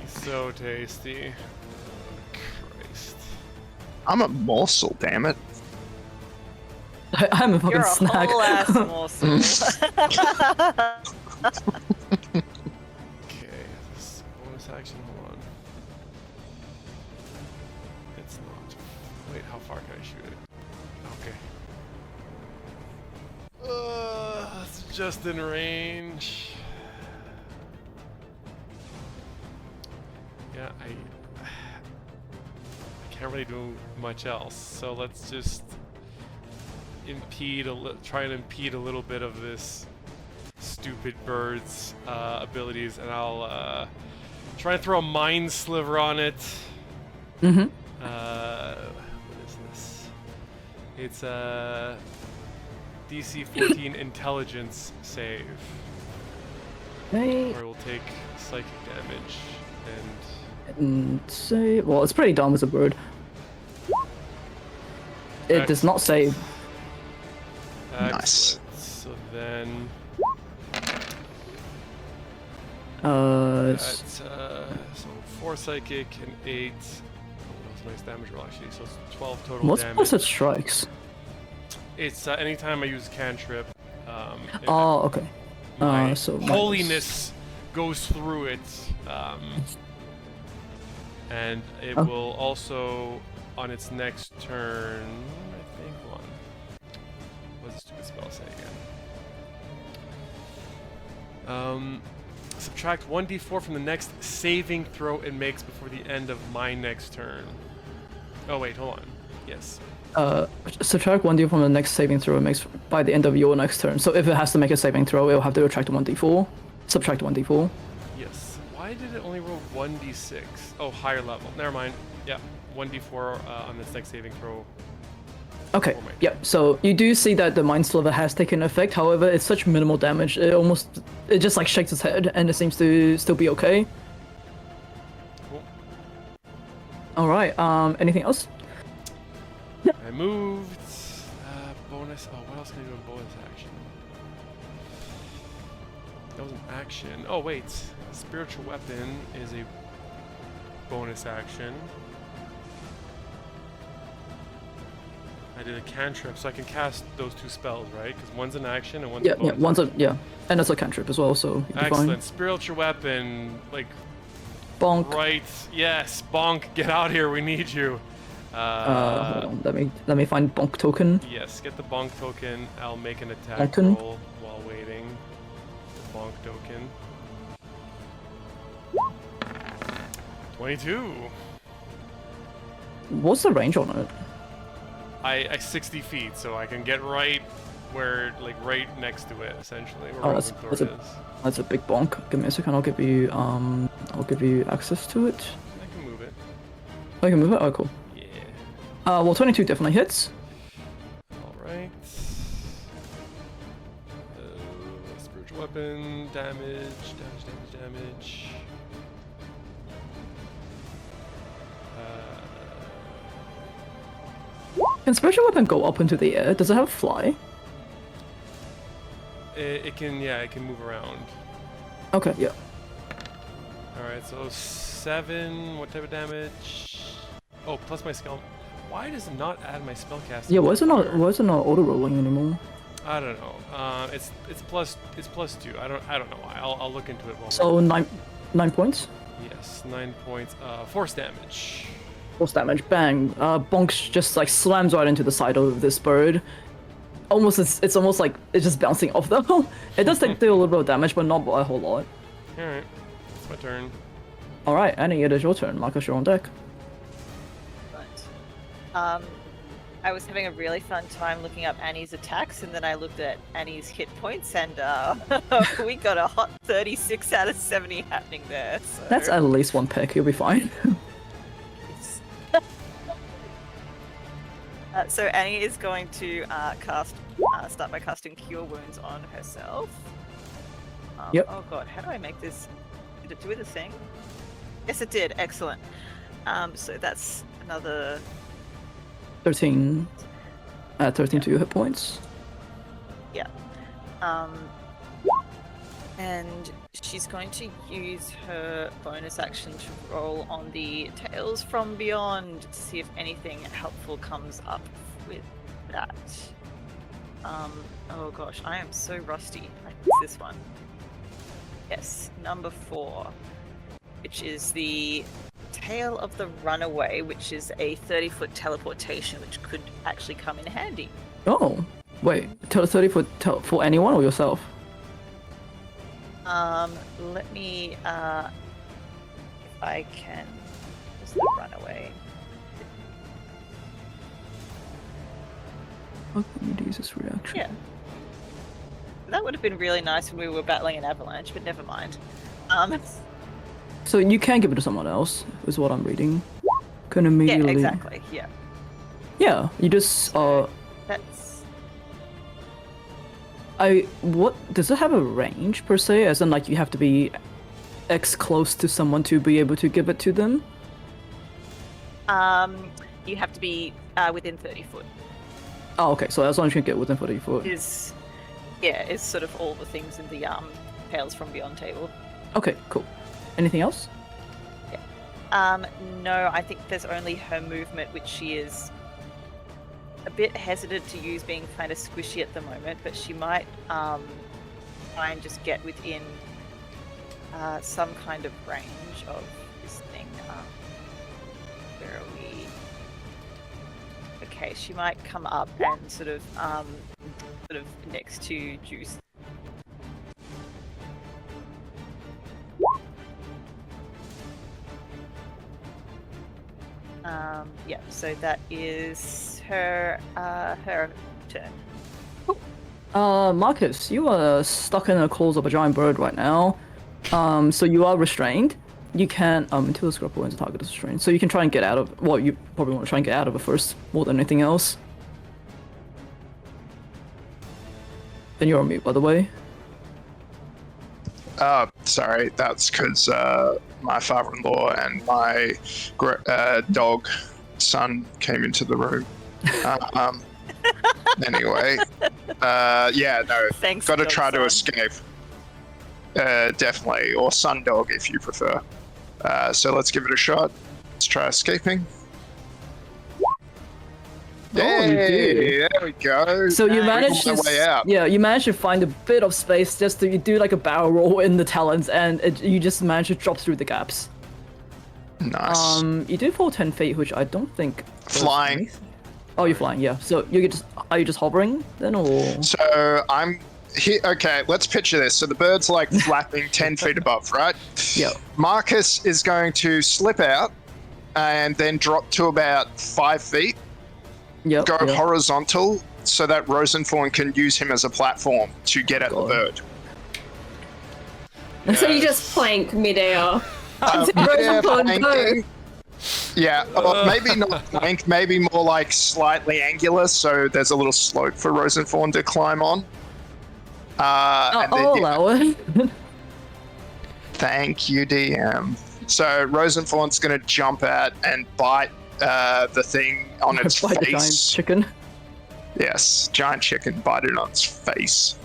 He's so tasty. Oh, Christ. I'm a morsel, damn it. I'm a fucking You're a snack. whole ass morsel. Okay, this bonus action, hold on. It's not. Wait, how far can I shoot it? Okay. It's just in range. Yeah, I can't really do much else, so let's just try and impede a little bit of this stupid bird's abilities, and I'll try and throw a mind sliver on it. Mm-hmm. What is this? It's a DC 14 intelligence save, Okay. where it will take psychic damage, and And say, well, it's pretty dumb as a bird. It does not save. Nice. excellent. So then It's that's so 4 psychic and 8. Oh, that's a nice damage roll actually. So it's 12 total what's damage. plus it strikes? It's anytime I use cantrip. Oh, okay. my so minus- holiness goes through it, and it Oh. will also on its next turn. I think. Hold on. What's the stupid spell say again? Subtract 1d4 from the next saving throw it makes before the end of my next turn. Oh wait, hold on. Yes. Subtract 1d from the next saving throw it makes by the end of your next turn. So if it has to make a saving throw, it'll have to subtract 1d4. Subtract 1d4. Yes. Why did it only roll 1d6? Oh, higher level. Never mind. Yeah, 1d4 on this next saving throw. Okay, Oh my yep. So you do see that the Mind Sliver has taken effect. However, it's such minimal damage. It just like shakes its head, and it seems to still be okay. Cool. All right. Anything else? I moved. Bonus. Oh, what else can I do in bonus action? That was an action. Oh wait, spiritual weapon is a bonus action. I did a cantrip, so I can cast those 2 spells, right? Because one's an action and one's a bonus. And it's a cantrip as well. So you'll be fine. Excellent. Spiritual weapon, like Bonk. right. Yes, Bonk, get out here. We need you. Hold on. Let me find bonk token. Yes, get the bonk token. I'll make an attack Token. roll while waiting. The bonk token. 22. What's the range on it? I 60 feet, so I can get right where, like, right next to it, essentially. Where Oh, that's- Raventhorn that's a- is. That's a big bonk. Give me a second. I'll give you access to it. I can move it. I can move it. Oh, cool. Yeah. Well, 22 definitely hits. All right. Spiritual weapon, damage. Can spiritual weapon go up into the air? Does it have fly? It can, yeah, it can move around. Okay, yeah. All right, so 7. What type of damage? Oh, plus my skill. Why does it not add my spellcasting? Yeah, why is it modifier? not auto rolling anymore? I don't know. It's plus 2. I don't know why. I'll look into it. While So we're- 9 points. yes, 9 points. Force damage. Force damage. Bang. Bonk just like slams right into the side of this bird. It's almost like it's just bouncing off though. It does do a little bit of damage, but not by a whole lot. All right, it's my turn. All right, Annie, it is your turn. Marcus, you're on deck. But, I was having a really fun time looking up Annie's attacks, and then I looked at Annie's hit points, and we got a hot 36 out of 70 happening there. So. That's at least one pick. You'll be fine. So Annie is going to start by casting Cure Wounds on herself. Yep. Oh god, how do I make this? Did it do the thing? Yes, it did. Excellent. So that's another 13. Add 13 to your hit points. Yeah. And she's going to use her bonus action to roll on the Tales from Beyond to see if anything helpful comes up with that. Oh gosh, I am so rusty. I think it's this one. Yes, number 4, which is the Tale of the Runaway, which is a 30-foot teleportation, which could actually come in handy. Oh, wait. 30 for anyone or yourself? Let me, if I can, just the Runaway. How can you use this reaction? Yeah. That would have been really nice when we were battling an avalanche, but never mind. So you can give it to someone else, is what I'm reading. Can immediately. Yeah, exactly. Yeah. Yeah, you just That's. What does it have a range per se? As in, like, you have to be X close to someone to be able to give it to them? You have to be within 30 foot. Oh, okay. So as long as you can get within 30 foot. Is sort of all the things in the Tales from Beyond table. Okay, cool. Anything else? No, I think there's only her movement, which she is a bit hesitant to use, being kind of squishy at the moment, but she might try and just get within some kind of range of this thing. Where are we? Okay, she might come up and sort of next to Juice. Yeah, so that is her turn. Marcus, you are stuck in the claws of a giant bird right now. So you are restrained. You can until the grapple ends, the target is restrained. So you can try and get out of. Well, you probably want to try and get out of it first, more than anything else. And you're on mute, by the way. Sorry, that's because my father-in-law and my dog son came into the room. Anyway, yeah, no, Thanks, got to dog try to son. escape. Definitely, or sun dog if you prefer. So let's give it a shot. Let's try escaping. Oh, you Hey, did. there we go. So you Nice. managed to On the way out. yeah, you managed to find a bit of space just to you do like a barrel roll in the talons, and you just managed to drop through the gaps. Nice. You do fall 10 feet, which I don't think. does Flying. anything. Oh, you're flying, yeah. So are you just hovering then, or? So I'm here. Okay, let's picture this. So the bird's like flapping 10 feet above, right? Yeah. Marcus is going to slip out and then drop to about 5 feet, Yep. go yep. horizontal so that Rosenthorn can use him as a platform to get at the God. bird. So you just plank midair. Yeah, Rosenthorn, go. planking. Yeah, or maybe not plank, maybe more like slightly angular, so there's a little slope for Rosenthorn to climb on. And then, I'll yeah, allow it. thank you, DM. So Rosenthorn's going to jump at and bite the thing on its Bite the giant face. chicken. Yes, giant chicken, bite it on its face.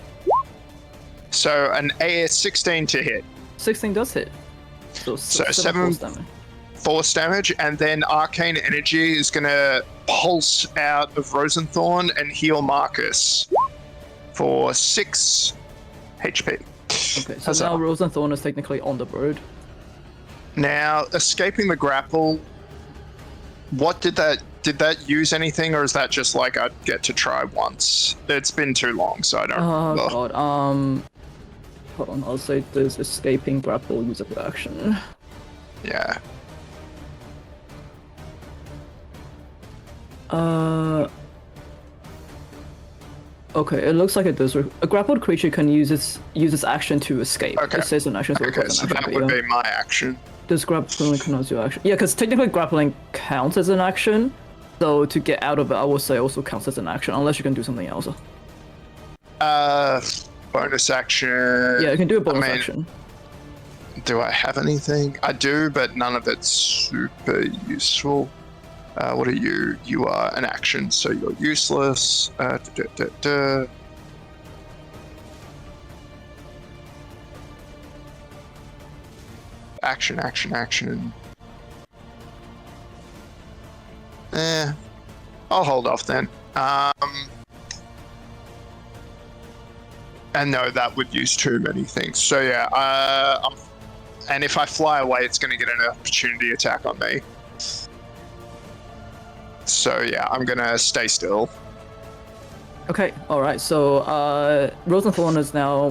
So an AS16 to hit. 16 does hit. So seven- force damage. Force damage, and then Arcane Energy is going to pulse out of Rosenthorn and heal Marcus for 6 HP. Okay, so Huzzah. now Rosenthorn is technically on the bird. Now, escaping the grapple, what did that use anything, or is that just like I'd get to try once? It's been too long, so I don't Oh remember. god, hold on, I'll say there's escaping grapple use of action. Yeah. Okay, it looks like it does. A grappled creature can use its action to escape. Okay. It says an action, so it Okay, requires so an action. that but would yeah. be my action. Does grappling count as your action? Yeah, because technically grappling counts as an action. So to get out of it, I would say also counts as an action, unless you can do something else. Bonus action. Yeah, you can do a bonus I mean, action. Do I have anything? I do, but none of it's super useful. What are you? You are an action, so you're useless. Action, action, action. I'll hold off then. And no, that would use too many things. So yeah, and if I fly away, it's going to get an opportunity attack on me. So yeah, I'm going to stay still. Okay, alright, so Rosenthorn is now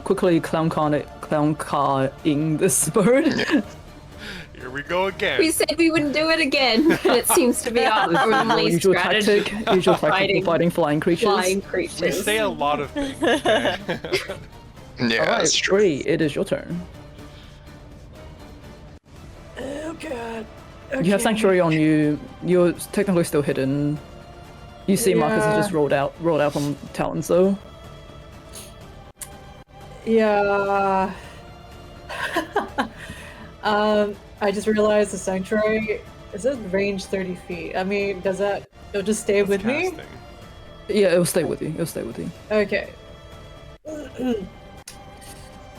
quickly clown carring this bird. Yeah. Here we go again. We said we wouldn't do it again, and it seems to be our only usual strategy. tactic, usual tactic for fighting flying creatures. Flying creatures. We say a lot of things. Okay? Yeah, Alright, that's true. Bree, it is your turn. Oh god. You have Sanctuary on you. You're technically still hidden. You see Marcus has just rolled out from Talon, so... Yeah. I just realized the sanctuary is it range 30 feet. I mean, does that it'll just stay with me? Casting. Yeah, it'll stay with you. It'll stay with you. Okay.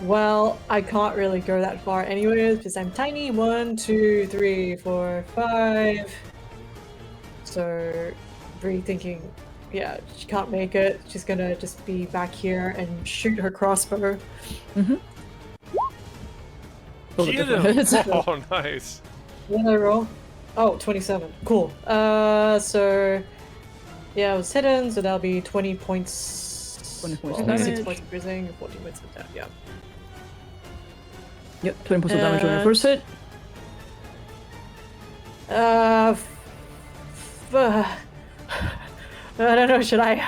Well, I can't really go that far anyways because I'm tiny. 1, 2, 3, 4, 5. So, Bree thinking, yeah, she can't make it. She's gonna just be back here and shoot her crossbow. Mm-hmm. Roll the Get different him! hits. Oh, nice. What did I roll? Oh, 27. Cool. So yeah, it was hidden, so that'll be 20 points. 20 points well, of 6 damage. points of bruising, 14 points of damage. Yeah. Yep, 20 points of damage on your first hit. I don't know, should I?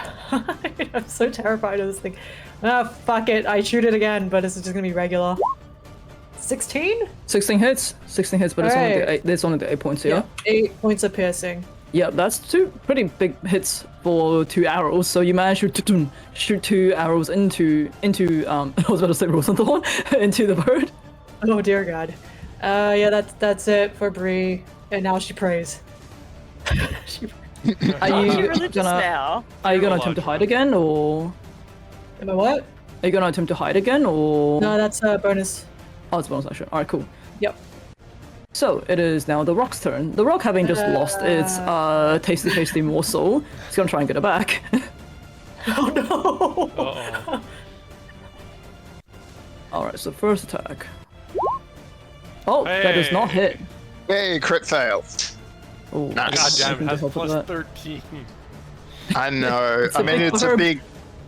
I'm so terrified of this thing. Fuck it, I shoot it again, but this is just gonna be regular. 16? 16 hits. 16 hits, but it's only the 8 points here. Yeah, 8 points of piercing. Yeah, that's 2 pretty big hits for 2 arrows. So you managed to shoot 2 arrows into I was about to say Rosenthorn, into the bird. Oh dear god. Yeah, that's it for Bree, and now she prays. Are Are you you religious gonna now? attempt to hide again, or Am I what? are you gonna attempt to hide again, or? No, that's a bonus. Oh, it's bonus action. All right, cool. Yep. So it is now the rock's turn. The rock, having just lost its tasty morsel, it's gonna try and get it back. Oh no! Uh-oh. All right, so first attack. Oh, that does not hit. Hey, crit fail. Oh, Nice. God damn it, to has help with plus that. 13. I know. I mean, it's a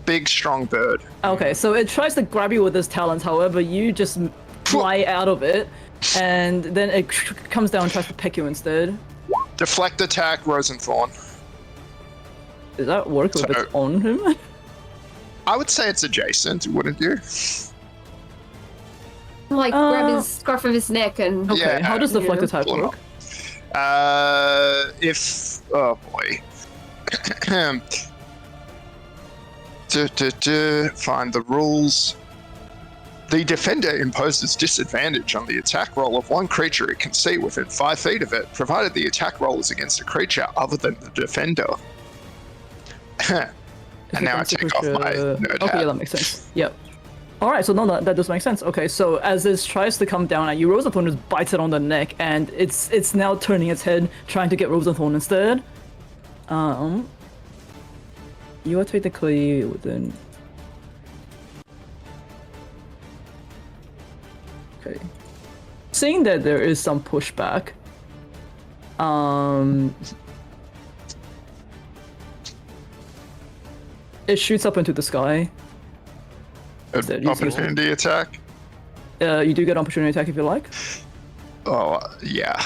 big, strong bird. Okay, so it tries to grab you with its talons. However, you just fly out of it, and then it comes down and tries to peck you instead. Deflect attack, Rosenthorn. Does that work if So- it's on him? I would say it's adjacent, wouldn't you? Like, grab his scruff of his neck and... Okay, Yeah. how does the deflect attack Pull him work? Oh boy. Find the rules. The defender imposes disadvantage on the attack roll of one creature it can see within 5 feet of it, provided the attack roll is against a creature other than the defender. And now I take off my nerd Okay, hat. yeah, that makes sense. Yep. Alright, so no, that does make sense. Okay, so as this tries to come down at you, Rosenthorn just bites it on the neck, and it's now turning its head, trying to get Rosenthorn instead. You are technically within... Okay. Seeing that there is some pushback, it shoots up into the sky. Instead, use Opportunity attack. You do get opportunity attack if you like. Oh, yeah.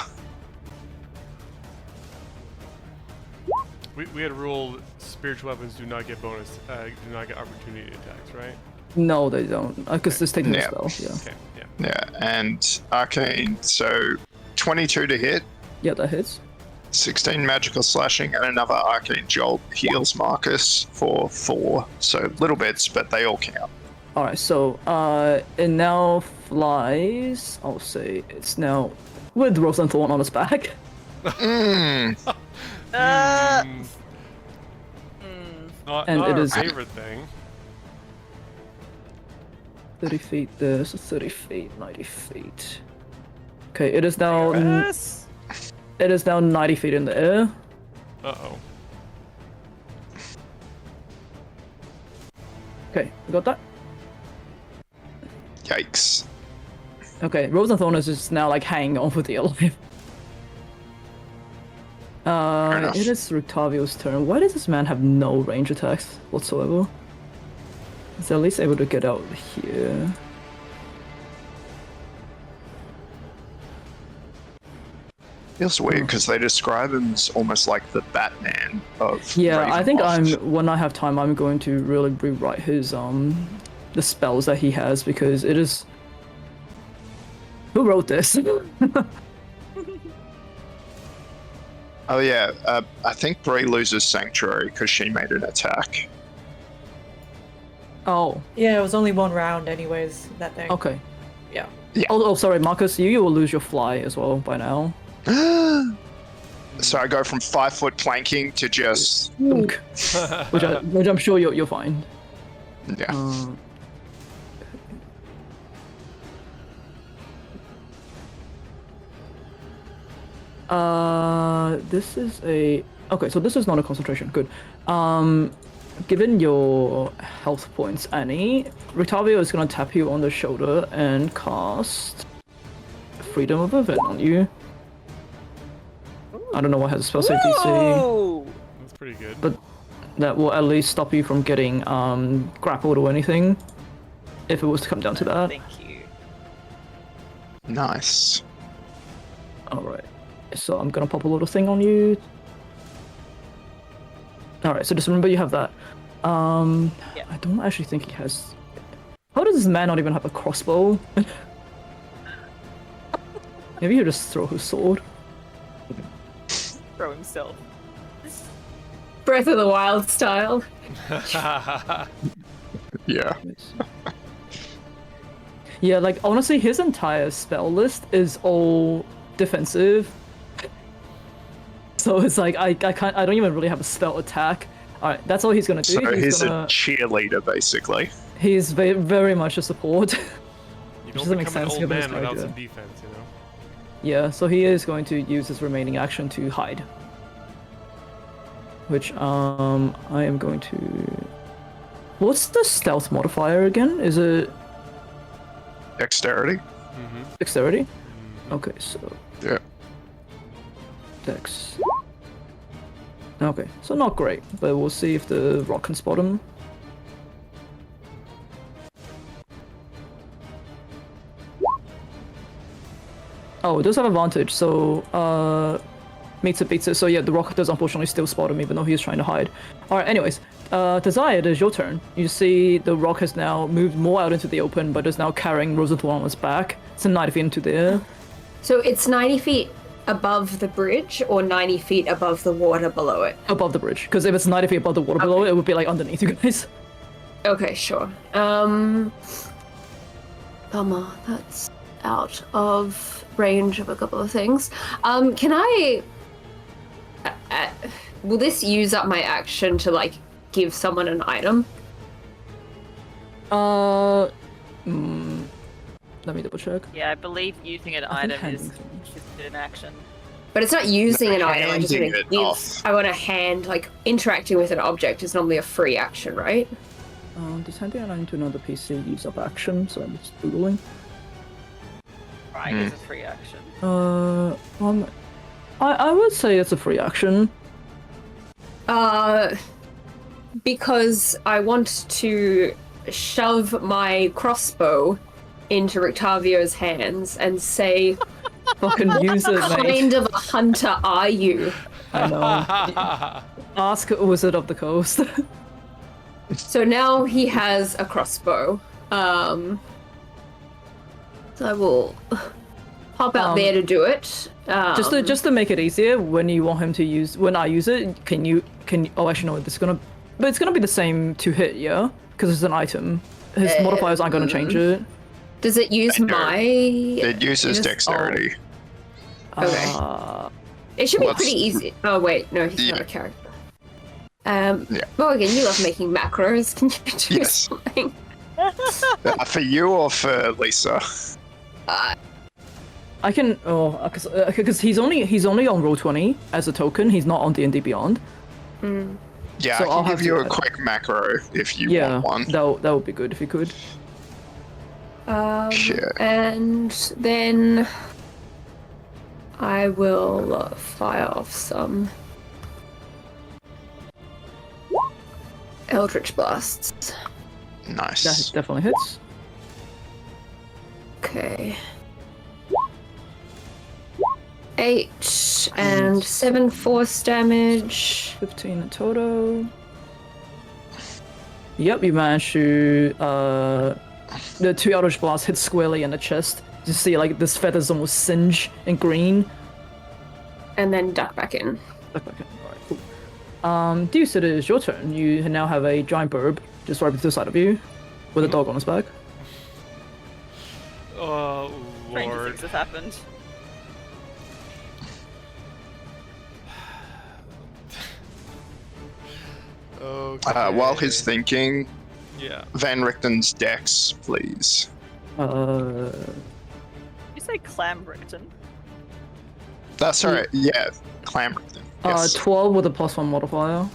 We had ruled spiritual weapons do not get bonus, do not get opportunity attacks, right? No, they don't. Because this takes a Yeah. spell. Yeah. Okay, yeah. Yeah, and arcane, so 22 to hit, Yeah, that hits. 16 magical slashing, and another arcane jolt heals Marcus for 4. So little bits, but they all count. All right. So it now flies. I'll say it's now with Rose and Thorn on its back. Mm. Mm, not And not it our is- favorite thing. 30 feet there, so 30 feet, 90 feet. Okay, it is now. Yes. It is now 90 feet in the air. Uh-oh. Okay, you got that? Yikes. Okay, Rose and Thorn is just now like hanging on for dear life. enough. It is Rictavio's turn. Why does this man have no range attacks whatsoever? He's at least able to get out here. Feels weird because they describe him as almost like the Batman of Yeah, I think Ravenloft. when I have time, I'm going to really rewrite his the spells that he has because it is. Who wrote this? Oh yeah, I think Bree loses Sanctuary because she made an attack. Oh, Yeah, it was only one round, anyways. That thing. okay. Yeah. Yeah. Oh, sorry, Marcus, you will lose your fly as well by now. So I go from 5 foot planking to just Dunk. which I'm sure you'll find. yeah. This is a okay. So this is not a concentration. Good. Given your health points, Annie, Rictavio is gonna tap you on the shoulder and cast Freedom of Event on you. I don't know what has a spell save DC, Whoa! That's pretty good. but that will at least stop you from getting grappled or anything. If it was to come down to that. Thank you. Nice. Alright, so I'm gonna pop a little thing on you. Alright, so just remember you have that. Yeah. I don't actually think he has... How does this man not even have a crossbow? Maybe he'll just throw his sword. Throw himself. Breath of the Wild style. Yeah. Yeah, like honestly, his entire spell list is all defensive. So it's like I don't even really have a spell attack. Alright, that's all he's gonna do. So he's gonna, a cheerleader basically. He's very much a support. You doesn't don't make become an sense old given his man without character. some defense, you know? Yeah, so he is going to use his remaining action to hide. Which I am going to... What's the stealth modifier again? Is it Dexterity. Mm-hmm. dexterity? Okay, so Yeah. dex. Okay, so not great, but we'll see if the rock can spot him. Oh, it does have advantage, so meets it, beats it. So yeah, the rock does unfortunately still spot him even though he's trying to hide. Alright, anyways, Desire, it is your turn. You see the rock has now moved more out into the open, but is now carrying Rosenthorn on its back. It's 90 feet into the air. So it's 90 feet above the bridge or 90 feet above the water below it? Above the bridge, because if it's 90 feet above the water below it would be like underneath you guys. Okay, sure. Bummer, that's out of range of a couple of things. Can I... will this use up my action to, like, give someone an item? Let me double check. Yeah, I believe using an I think item is handing things. just an action. But it's not using an item, I just handing want it to give... off. I want to hand, like, interacting with an object is normally a free action, right? Does handing an item to another PC use up action? So I'm just googling. Right, it's a free action. I would say it's a free action. Because I want to shove my crossbow into Rictavio's hands and say, Fucking use it, What mate. kind of a hunter are you? I know. Ask a wizard of the coast. So now he has a crossbow. So I will hop out there to do it. Just to make it easier, when you want him to use, when I use it, can you? Oh, actually, no. It's gonna be the same to hit, yeah, because it's an item. His modifiers aren't gonna change it. Does it use my? It uses dexterity. Okay. It should be pretty easy. Oh wait, no, he's not a character. Morgan, you love making macros. Can you do something? For you or for Lisa? I can. Oh, because he's only on Roll20 as a token. He's not on D&D Beyond. Yeah, So I I'll can have give you to a add quick macro if you Yeah, want one. that would be good if you could. Sure. And then I will fire off some Eldritch Blasts. Nice. That definitely hits. Okay. 8 and 7 force damage. 15 in total. Yep, you managed to. The 2 Eldritch Blasts hit squarely in the chest. You see, like, this feathers almost singe in green. And then duck back in. Okay, alright, cool. Deuce, it is your turn. You now have a giant burb just right to the side of you, with a dog on his back. Oh, Stranger Lord. things have happened. Okay. While he's thinking, Yeah. Van Richten's dex, please. You say Clambrickton? That's alright. Yeah, Clamberton. Yes. 12 with a +1 modifier.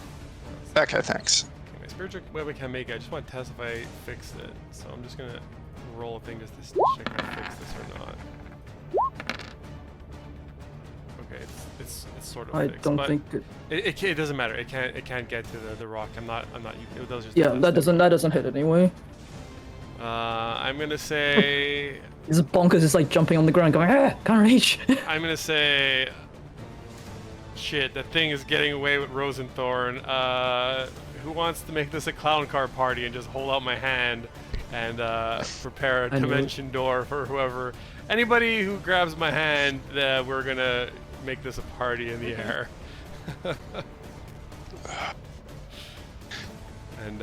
Okay, thanks. Okay, my spiritual weapon can make it. I just want to test if I fixed it. So I'm just gonna roll a thing just to check if I fixed this or not. Okay, it's sort of I fixed, don't but think. it doesn't matter. It can't get to the rock. I'm not. It was just Yeah, that doesn't hit anyway. I'm gonna say. This bonkers is like jumping on the ground, going, can't reach. I'm gonna say. Shit, that thing is getting away with Rosenthorn. Who wants to make this a clown car party and just hold out my hand and prepare a I knew it. dimension door for whoever. Anybody who grabs my hand, we're gonna make this a party in the air. And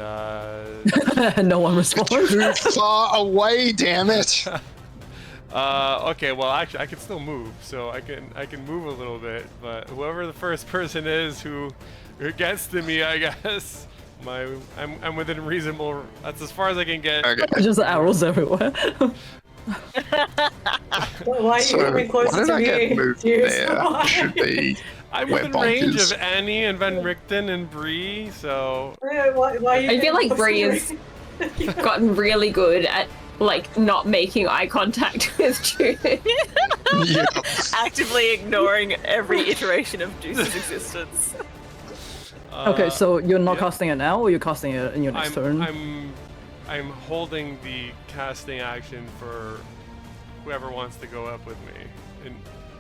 No one responds. Too far away, damn it! okay, well actually I can still move, so I can move a little bit, but whoever the first person is who gets to me, I guess I'm within reasonable. That's as far as I can get. Okay. Just arrows everywhere. Why are you So, coming why closer did to I me? get moved Dear there? Sly? Should be I'm where within range bonkers. of Annie and Van Richten and Bree, so Why are you I feel like getting Bree closer has to me? gotten really good at like not making eye contact with Judith. Yeah. Actively ignoring every iteration of Deuce's existence. Okay, so you're not yeah. casting it now, or you're casting it in your next turn? I'm holding the casting action for whoever wants to go up with me, and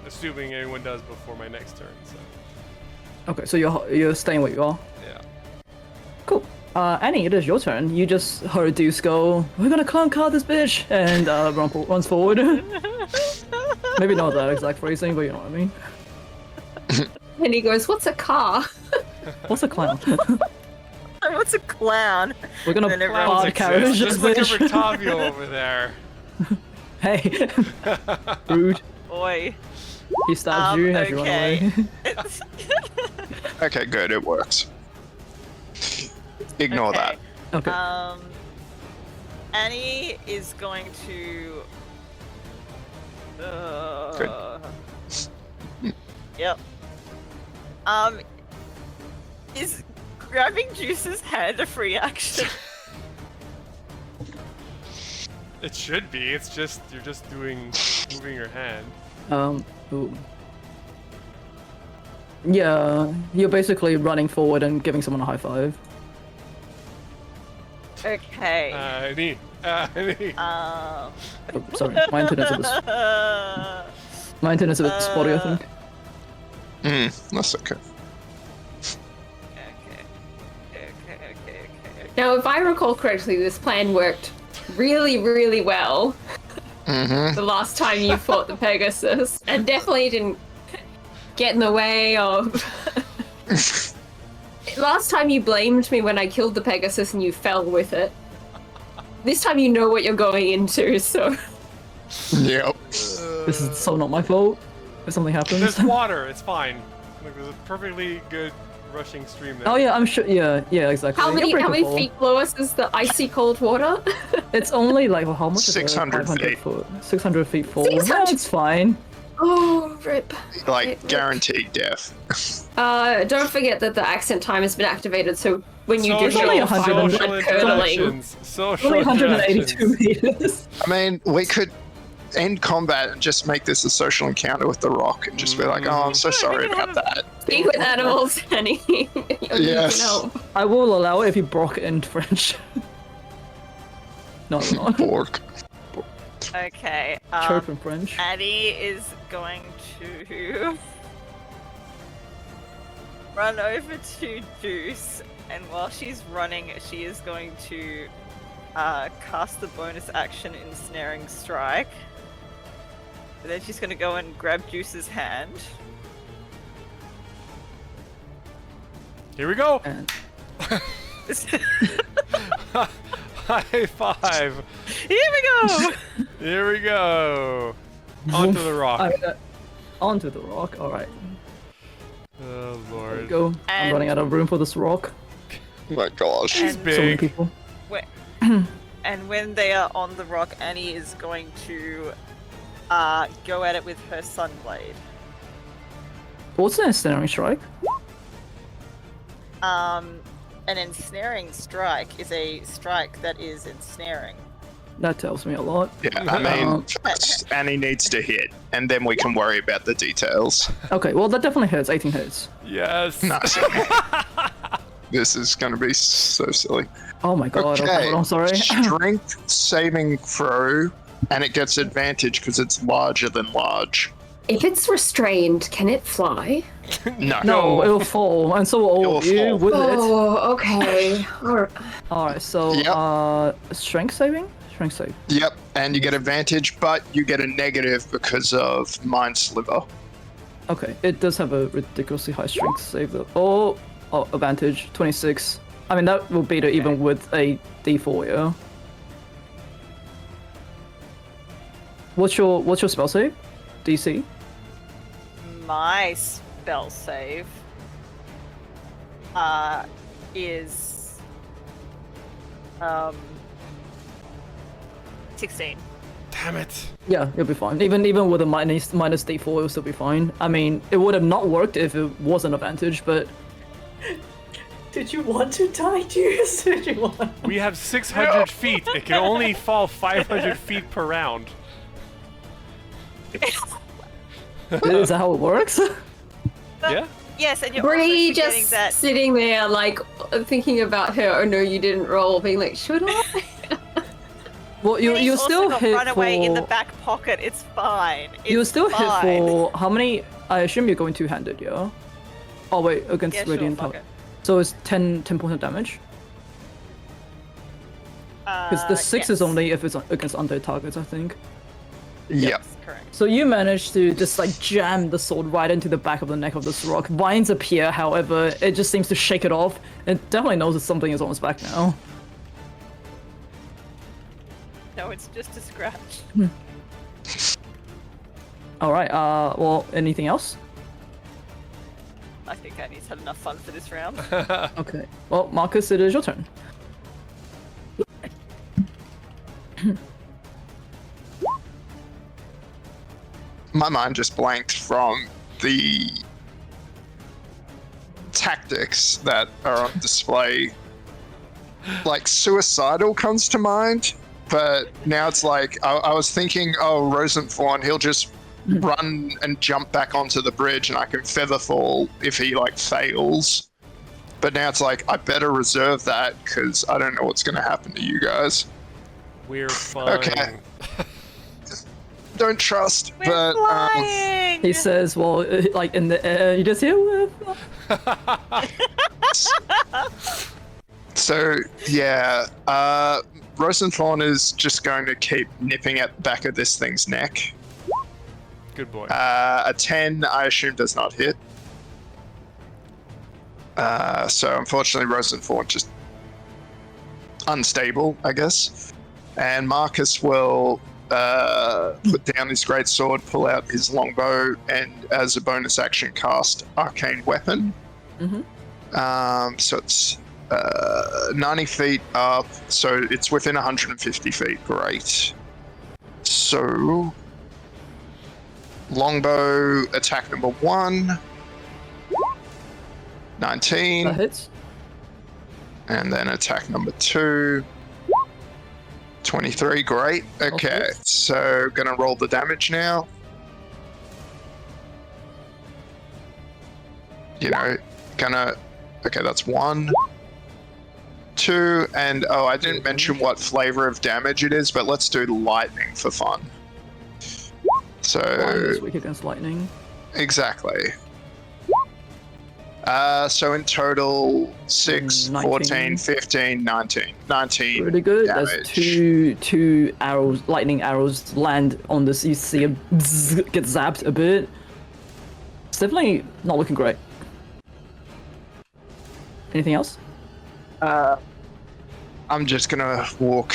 assuming anyone does before my next turn. So Okay, so you're staying where you are. yeah. Cool. Annie, it is your turn. You just heard Deuce go, "We're gonna clown car this bitch," and runs forward. Maybe not that exact phrasing, but you know what I mean. And he goes, "What's a car?" What's a clown? What's a clown? We're gonna And then everyone's bar like, carriage this Just look at bitch. Rictavio over there. Hey, rude. Boy. He stabs you as you run okay. away. Okay, good. It works. Ignore Okay. Okay. Annie is going to. Yep. Is grabbing Juice's hand a free action? It should be. It's just you're just moving your hand. Ooh. Yeah, you're basically running forward and giving someone a high five. Okay. Annie. Oh, sorry, my internet's a bit. My internet's a bit spotty, I think. That's okay. Okay. Now, if I recall correctly, this plan worked really, really well Mm-hmm. the last time you fought the Pegasus, and definitely didn't get in the way of. Last time you blamed me when I killed the Pegasus and you fell with it. This time you know what you're going into, so. Yep. This is so not my fault. If something happens. There's water. It's fine. Like, there's a perfectly good rushing stream there. Oh yeah, I'm sure. Yeah, exactly. How You're many breakable. feet below us is the icy cold water? It's only like how much? 600 is it? 500 feet. foot. 600 feet full. 600 Yeah, it's fine. Oh, rip. Like Rip. guaranteed death. Don't forget that the accent time has been activated, so when you do Social- only your 100 blood curdling. interactions. Social Only 182 interactions. meters. I mean, we could end combat and just make this a social encounter with the rock and just be like, oh, I'm so sorry about that. Speak with animals, Annie. You'll need Yes. help. I will allow it if you broke it in French. No, not. Bork. Okay. Chirp in French. Annie is going to run over to Deuce, and while she's running, she is going to cast the bonus action Ensnaring Strike. And then she's going to go and grab Deuce's hand. Here we go. And High five. Here we go! Here we go. Onto the rock. Onto the rock. All right. Oh There we lord. go. I'm And- running out of room for this rock. Oh my gosh. She's And- So many big. people. And when they are on the rock, Annie is going to go at it with her Sunblade. What's an ensnaring strike? An ensnaring strike is a strike that is ensnaring. That tells me a lot. Yeah, I mean, first Annie needs to hit, and then we can worry about the details. Okay, well that definitely hits. 18 hits. Yes. Nice. This is going to be so silly. Oh my god. Okay, I'm sorry. Strength saving throw, and it gets advantage because it's larger than large. If it's restrained, can it fly? No. No, it'll fall, and so will all of It'll you fall. with it. Oh, okay. Alright. Alright, so Yep. strength saving? Strength save. Yep, and you get advantage, but you get a negative because of Mind Sliver. Okay, it does have a ridiculously high strength save though. Oh, advantage, 26. I mean that will beat it even with a D4, yeah. What's your spell save? DC? My spell save is 16. Damn it. Yeah, you'll be fine. Even with a minus D4, it'll still be fine. I mean, it would have not worked if it was an advantage, but Did you want to die, Juice? Did you want? We have 600 feet. It can only fall 500 feet per round. is that how it works? Yeah? Yes, and you're Bree also forgetting just that. sitting there, like, thinking about her, oh no, you didn't roll, being like, should I? Well, you Annie's also still got hit runaway for. in the back pocket. It's fine. You still It's hit fine. for how many? I assume you're going two-handed, yeah. Oh wait, against Yeah, sure, radiant fuck power. it. So it's 10 points of damage. Because the 6 is yes. only if it's against undead targets, I think. Yep. Correct. So you manage to just like jam the sword right into the back of the neck of this rock. Vines appear, however, it just seems to shake it off. It definitely knows that something is on its back now. No, it's just a scratch. Alright, well, anything else? I think Annie's had enough fun for this round. Okay. Well, Marcus, it is your turn. My mind just blanked from the tactics that are on display. Like, suicidal comes to mind, but now it's like, I was thinking, oh, Rosenthorn, he'll just run and jump back onto the bridge and I can feather fall if he, like, fails. But now it's like, I better reserve that because I don't know what's going to happen to you guys. We're fine. Okay. don't trust. We're But flying. He says, well, like in the air, you just hear. so yeah, Rosenthorn is just going to keep nipping at the back of this thing's neck. Good boy. A 10, I assume, does not hit. So unfortunately, Rosenthorn just unstable, I guess. And Marcus will put down his greatsword, pull out his longbow, and as a bonus action, cast Arcane Weapon. So it's 90 feet up, so it's within 150 feet. Great. So longbow attack number 1. 19. That hits. And then attack number 2. 23, great. Okay, so gonna roll the damage now. Okay, that's 1, 2, and I didn't mention what flavor of damage it is, but let's do lightning for fun. So, Lightning is weak against lightning. exactly. So in total, 6, 19. 14, 15, 19. 19 Pretty good. damage. There's two arrows, lightning arrows land on this. You see him get zapped a bit. It's definitely not looking great. Anything else? I'm just gonna walk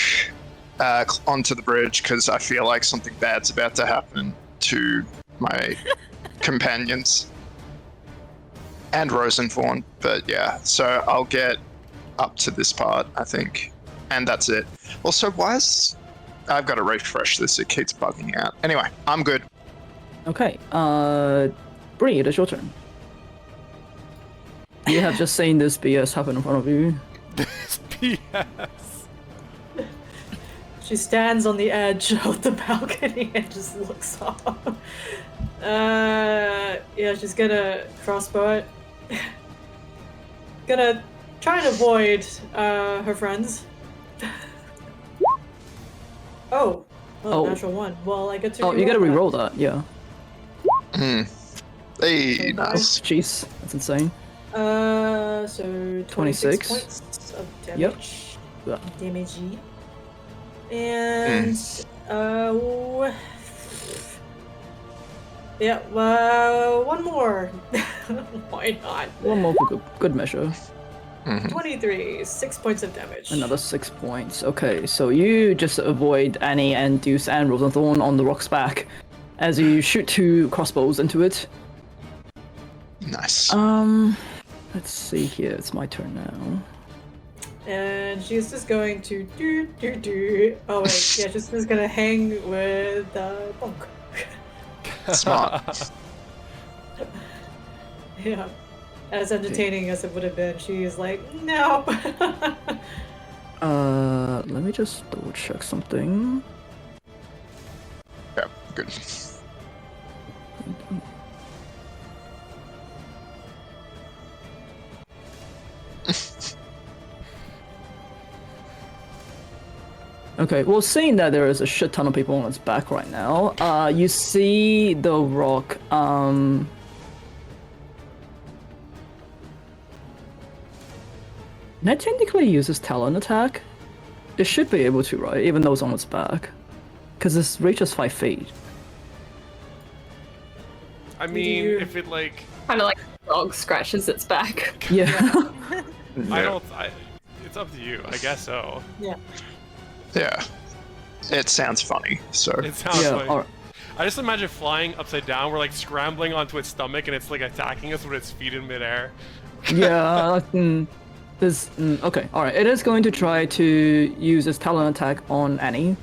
onto the bridge because I feel like something bad's about to happen to my companions. And Rosenthorn, but yeah, so I'll get up to this part, I think. And that's it. Also, I've got to refresh this, it keeps bugging out. Anyway, I'm good. Okay, Bree, it is your turn. You have just seen this BS happen in front of you. This BS. She stands on the edge of the balcony and just looks off. Yeah, she's gonna crossbow it. Gonna try and avoid her friends. Oh, natural 1. Well, I get to. Oh, you gotta re-roll that, yeah. Hey, nice. Jeez, that's insane. So 26 26. points of Yep. damage. Yeah. Damagey. And yeah, one more. Why not? One more for good measure. 23, 6 points of damage. Another 6 points. Okay, so you just avoid Annie and Deuce and Rosenthorn on the rock's back as you shoot 2 crossbows into it. Nice. Let's see here. It's my turn now. And she's just going to do. Oh wait, yeah, she's just gonna hang with Bonk. Smart. Yeah. As entertaining as it would have been, she is like, no. Let me just double check something. Yeah, good. Okay, well, seeing that there is a shit ton of people on its back right now, you see the rock, That technically uses talon attack. It should be able to, right? Even though it's on its back. Because this reaches 5 feet. I mean, if it like... Kind of like a dog scratches its back. Yeah. It's up to you. I guess so. Yeah. Yeah. It sounds funny, so. It sounds Yeah, like... alright. I just imagine flying upside down. We're like scrambling onto its stomach and it's like attacking us with its feet in midair. Yeah, okay, alright. It is going to try to use its talon attack on Annie.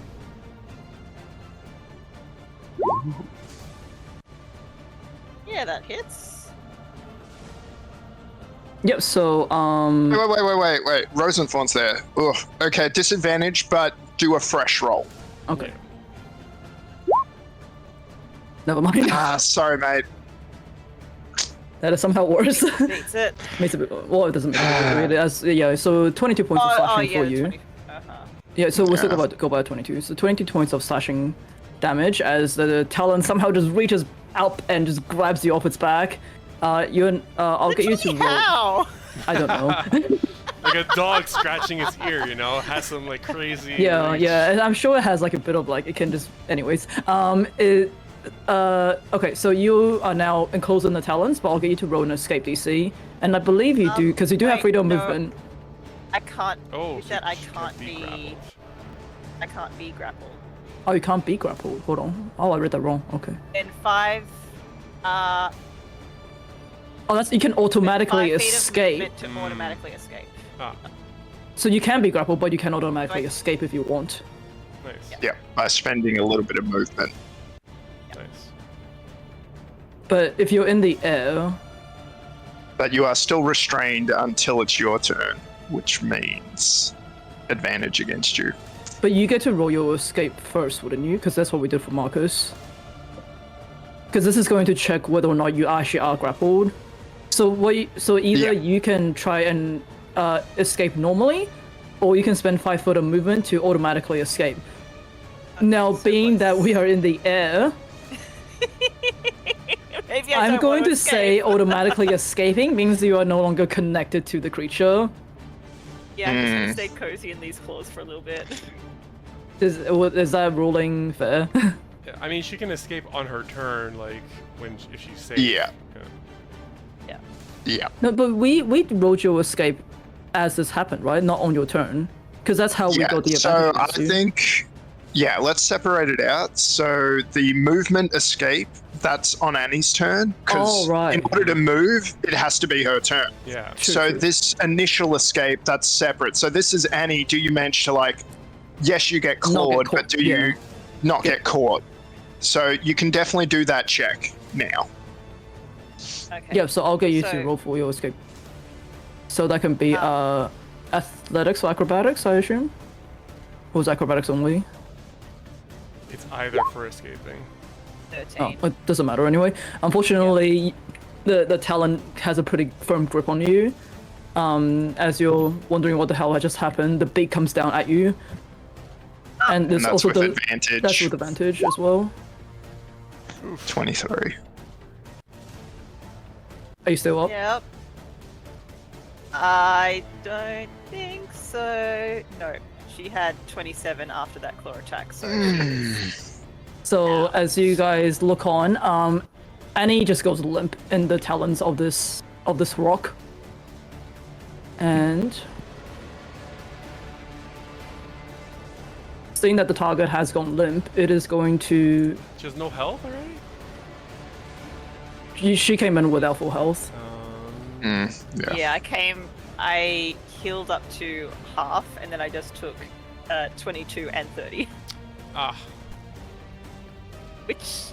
Yeah, that hits. Yep, so, Wait. Rosenthorn's there. Ugh. Okay, disadvantage, but do a fresh roll. Okay. Never mind. Sorry, mate. That is somehow worse. Beats it. Makes it a bit, well, it doesn't make it as, yeah, so 22 points of slashing for you. Uh-huh. Yeah, so we'll still go by 22. So 22 points of slashing damage as the talon somehow just reaches out and just grabs you off its back. I'll get you to roll. How? I don't know. Like a dog scratching its ear, you know, has some like crazy. Yeah, reach. yeah, and I'm sure it has like a bit of like it can just. Anyways, okay, so you are now enclosed in the talons, but I'll get you to roll an escape DC, and I believe you do because you do have wait, freedom no. movement. I can't. Oh, You so said I she can't could be. grappled. I can't be grappled. Oh, you can't be grappled. Hold on. Oh, I read that wrong. Okay. In 5. Oh, that's you can automatically 5 feet of escape. movement to automatically escape. Ah, So you can be grappled, but you can automatically Right. escape if you want. nice, Yeah, by spending a little bit of movement. nice. But if you're in the air, But you are still restrained until it's your turn, which means advantage against you. but you get to roll your escape first, wouldn't you? Because that's what we did for Marcus. Because this is going to check whether or not you actually are grappled. So either Yeah. you can try and escape normally, or you can spend 5 foot of movement to automatically escape. Now, so being let's- that we are in the air, Maybe I I'm don't going want to say escape. automatically escaping means you are no longer connected to the creature. Yeah, I'm just gonna stay cozy in these claws for a little bit. Is that ruling fair? Yeah, I mean, she can escape on her turn, like if she's safe. Yeah. Yeah. Yeah. No, but we rolled your escape as this happened, right? Not on your turn, because that's how we Yeah, got the so advantage. I against you. think, yeah, let's separate it out. So the movement escape, that's on Annie's turn, because Oh, right. in order to move, it has to be her turn. Yeah. True, So true. this initial escape, that's separate. So this is Annie. Do you manage to yes, you get Not get clawed, caught, but do yeah. you not get caught? So you can definitely do that check now. Okay. Yeah, so I'll get you to So- roll for your escape. So that can be athletics or acrobatics, I assume? Or was acrobatics only? It's either for escaping. 13. Oh, it doesn't matter anyway. Unfortunately, the talent has a pretty firm grip on you. As you're wondering what the hell had just happened, the beak comes down at you. And there's And that's also with the advantage. that's with advantage as well. 23. Are you still up? Yep. I don't think so. No, she had 27 after that claw attack, so So as you guys look on, Annie just goes limp in the talons of this rock. And seeing that the target has gone limp, it is going to. She has no health already? She came in without full health. Yeah. yeah, I healed up to half, and then I just took 22 and 30, Ah, which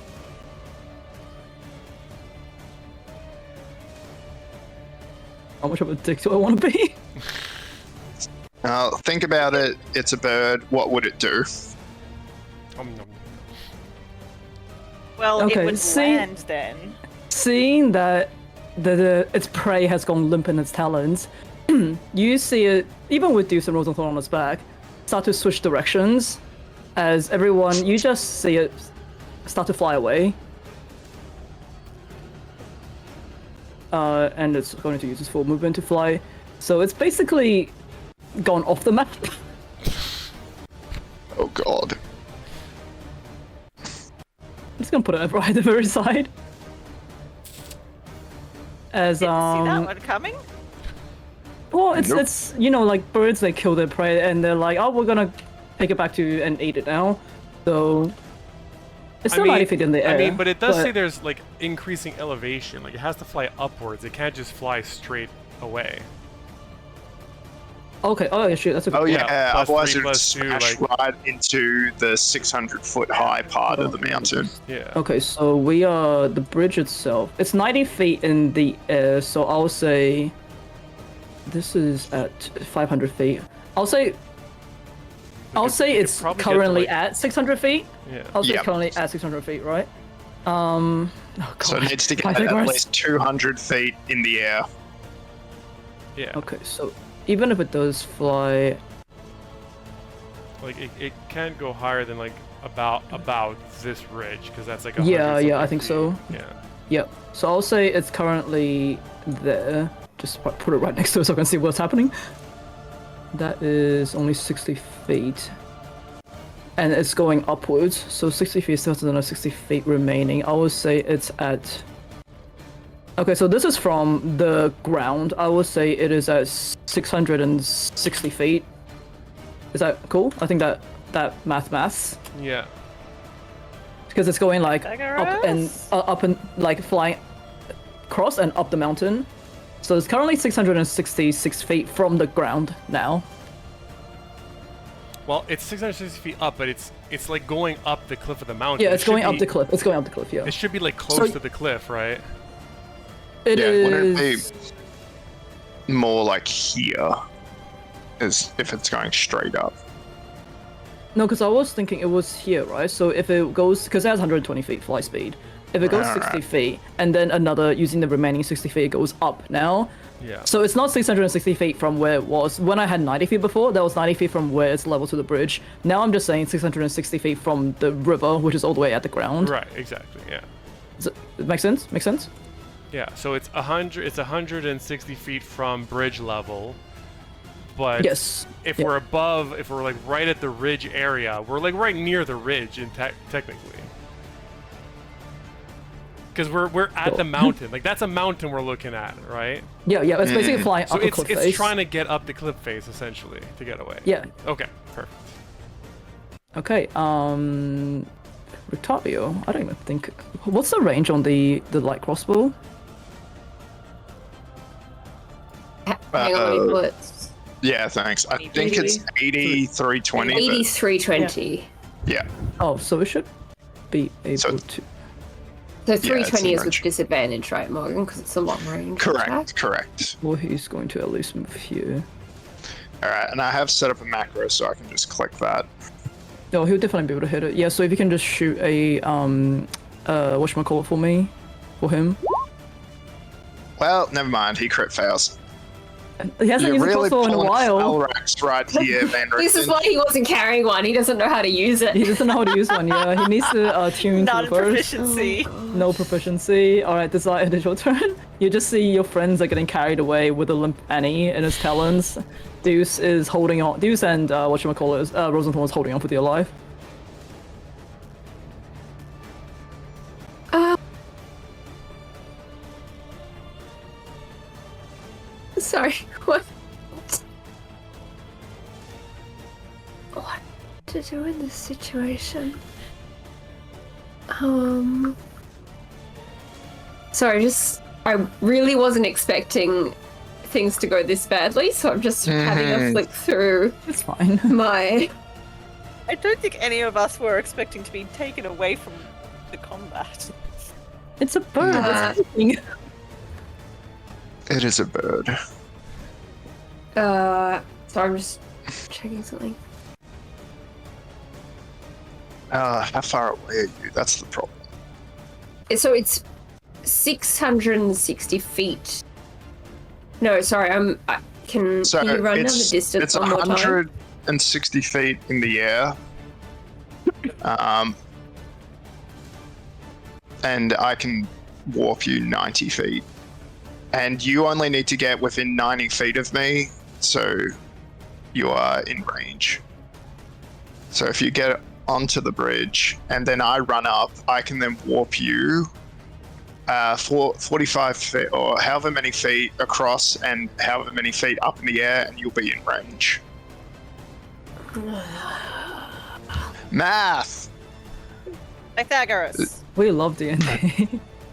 How much of a dick do I want to be? Think about it. It's a bird. What would it do? nom, nom. well, Okay, it would see- land then. Seeing that its prey has gone limp in its talons, you see it, even with Deuce and Rosenthal on its back, start to switch directions. As everyone, you just see it start to fly away. And it's going to use its full movement to fly. So it's basically gone off the map. Oh god. I'm just gonna put it right at the very side. As Didn't see that one coming. well, it's Nope. it's like birds, they kill their prey and they're like, oh, we're gonna take it back to and eat it now. So it's still 90 feet in the air. I mean, but it does say there's like increasing elevation. Like it has to fly upwards. It can't just fly straight away. Okay. Oh yeah, shoot, that's a good Oh point. yeah. plus Otherwise, 3, it would plus 2, smash like- right into the 600-foot high part of the mountain. Yeah. Okay, so we are the bridge itself. It's 90 feet in the air, so I'll say this is at 500 feet. I'll say it's probably get to, currently like- at 600 feet. Yeah. I'll say Yep. it's currently at 600 feet, right? Oh god. So it needs to get I at digress. least 200 feet in the air. Yeah. Okay, so even if it does fly, Like it can't go higher than like about this ridge because that's like Yeah, 100 I think something so. feet. Yeah. Yep. So I'll say it's currently there. Just put it right next to it so I can see what's happening. That is only 60 feet. And it's going upwards. So 60 feet still has another 60 feet remaining. I would say it's at... Okay, so this is from the ground. I would say it is at 660 feet. Is that cool? I think that maths. Yeah. Because it's going like up and like flying across and up the mountain. So it's currently 666 feet from the ground now. Well, it's 660 feet up, but it's like going up the cliff of the mountain. Yeah, it's going up the cliff. It's going up the cliff, yeah. It should be like close to the cliff, right? It is... Wouldn't it be more like here, as if it's going straight up? No, because I was thinking it was here, right? So if it goes... Because it has 120 feet fly speed. If it goes 60 feet, and then another, using the remaining 60 feet, it goes up now. Yeah. So it's not 660 feet from where it was. When I had 90 feet before, that was 90 feet from where it's level to the bridge. Now I'm just saying 660 feet from the river, which is all the way at the ground. Right, exactly, yeah. Does it make sense? Make sense? Yeah, so it's 160 feet from bridge level. But Yes. if we're above, if we're like right at the ridge area, we're like right near the ridge technically. Because we're at the mountain. Like that's a mountain we're looking at, right? Yeah, it's basically flying So up a cliff face. it's trying to get up the cliff face essentially to get away. Yeah. Okay, perfect. Okay, Rictario, I don't even think... What's the range on the light crossbow? Hang on, let me pull it. Yeah, thanks. I think it's 8320. 8320. Yeah. Oh, so it should be able to... So it's 320 in is with range. disadvantage, right, Morgan? Because it's a long range. Correct. Well, he's going to at least move here. Alright, and I have set up a macro so I can just click that. No, he'll definitely be able to hit it. Yeah, so if you can just shoot a, whatchamacallit for me, for him. Well, never mind, he crit fails. He hasn't used a crossbow in a while. Elrax right here, Van This is Richten. why he wasn't carrying one. He doesn't know how to use it. He doesn't know how to use one, yeah. He needs to tune to the first. Non-proficiency. No proficiency. Alright, Desire, it is your turn. You just see your friends are getting carried away with a limp Annie in his talons. Deuce is holding on. Deuce and whatchamacallit, Rosenthorn is holding on for dear life. Sorry, what? What to do in this situation? Sorry, I really wasn't expecting things to go this badly, so I'm just having a flick through It's fine. my... I don't think any of us were expecting to be taken away from the combat. It's a bird. Uh, It's flying. It is a bird. So I'm just checking something. How far away are you? That's the problem. So it's 660 feet. No, sorry, can you run down the distance it's one more time? 160 feet in the air. And I can warp you 90 feet. And you only need to get within 90 feet of me, so you are in range. So if you get onto the bridge and then I run up, I can then warp you 45 feet or however many feet across and however many feet up in the air, and you'll be in range. Math! Pythagoras. We love D&D.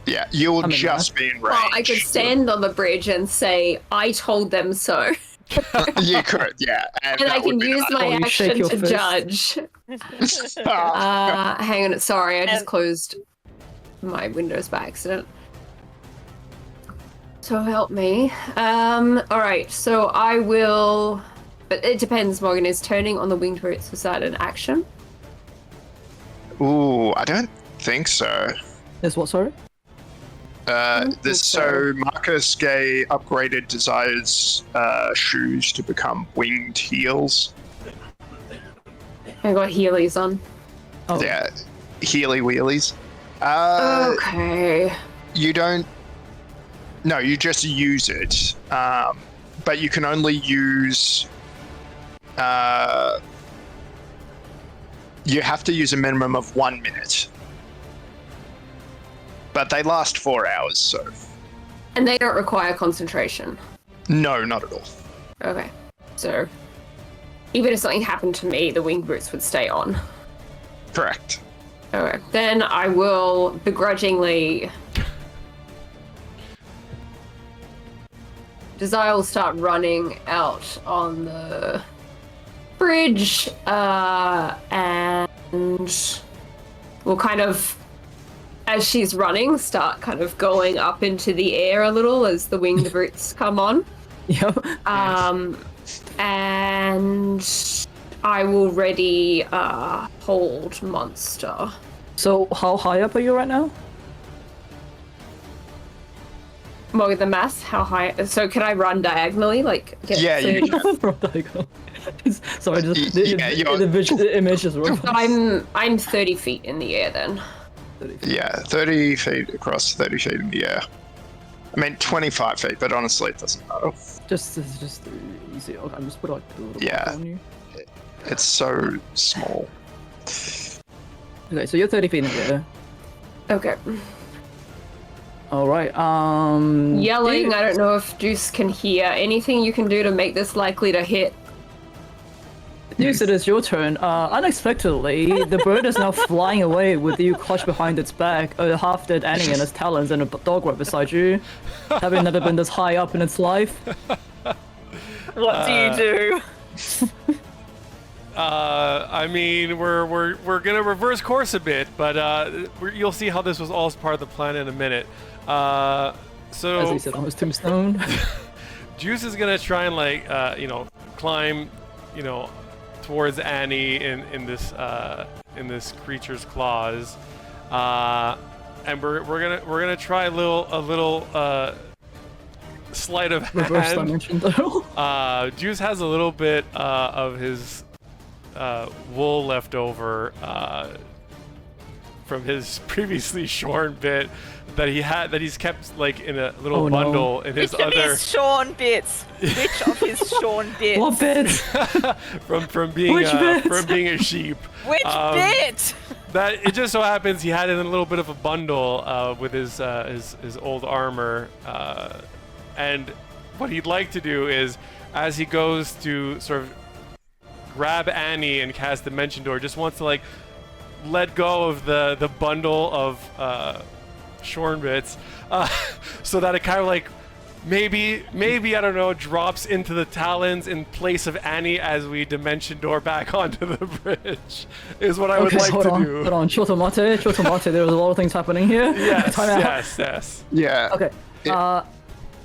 Yeah, you'll I'm in just be in range. Well, I could stand on the bridge and say, I told them so. You could, yeah. And that I would can be use nice. my you shake action your to fist. judge. Hang on, sorry, I just closed my windows by accident. So help me. Alright, so I will... But it depends, Morgan. Is turning on the winged roots, was that an action? Ooh, I don't think so. Is what, sorry? So Marcus Gay upgraded Desire's shoes to become winged heels. I got Heelys on. Oh, Yeah, Healy wheelies. Okay. You don't. No, you just use it. But you can only use. You have to use a minimum of 1 minute. But they last 4 hours, so. And they don't require concentration. No, not at all. Okay. So, even if something happened to me, the wing boots would stay on. Correct. Okay. Then I will begrudgingly. Desire will start running out on the bridge, and we'll kind of, as she's running, start kind of going up into the air a little as the winged boots come on. Yep. And I will ready hold monster. So how high up are you right now? Well, with the math, how high? So can I run diagonally, like? Get Yeah, you 30? can. Sorry, just Yeah, the image is wrong. I'm 30 feet in the air then. Yeah, 30 feet across, 30 feet in the air. I mean, 25 feet, but honestly, it doesn't matter. Just easy. Okay, I'm just put like a little Yeah. mark on you. It's so small. Okay, so you're 30 feet in the air. Okay. All right. Yelling. I don't know if Juice can hear. Anything you can do to make this likely to hit? Deuce, it is your turn. Unexpectedly, the bird is now flying away with you clutched behind its back, a half-dead Annie in its talons, and a dog right beside you, having never been this high up in its life. What do you do? I mean, we're gonna reverse course a bit, but you'll see how this was all part of the plan in a minute. As So he said on his tombstone. Juice is gonna try and climb, towards Annie in this creature's claws, and we're gonna try a little sleight of Reverse hand. dimension though. Juice has a little bit of his wool left over from his previously shorn bit that he's kept like in a little Oh, no. bundle in his Which of other his shorn bits? Which of his shorn bits? What bit? from being Which bit? from being a sheep. Which bit? That it just so happens he had it in a little bit of a bundle with his old armor, and what he'd like to do is, as he goes to sort of grab Annie and cast Dimension Door, just wants to like let go of the bundle of shorn bits, so that it kind of like maybe I don't know, drops into the talons in place of Annie as we Dimension Door back onto the bridge. Is what I would like hold to on, do. Hold on, Chotomate, there's a lot of things happening here. Yes, Time out. yes. Yeah. Okay.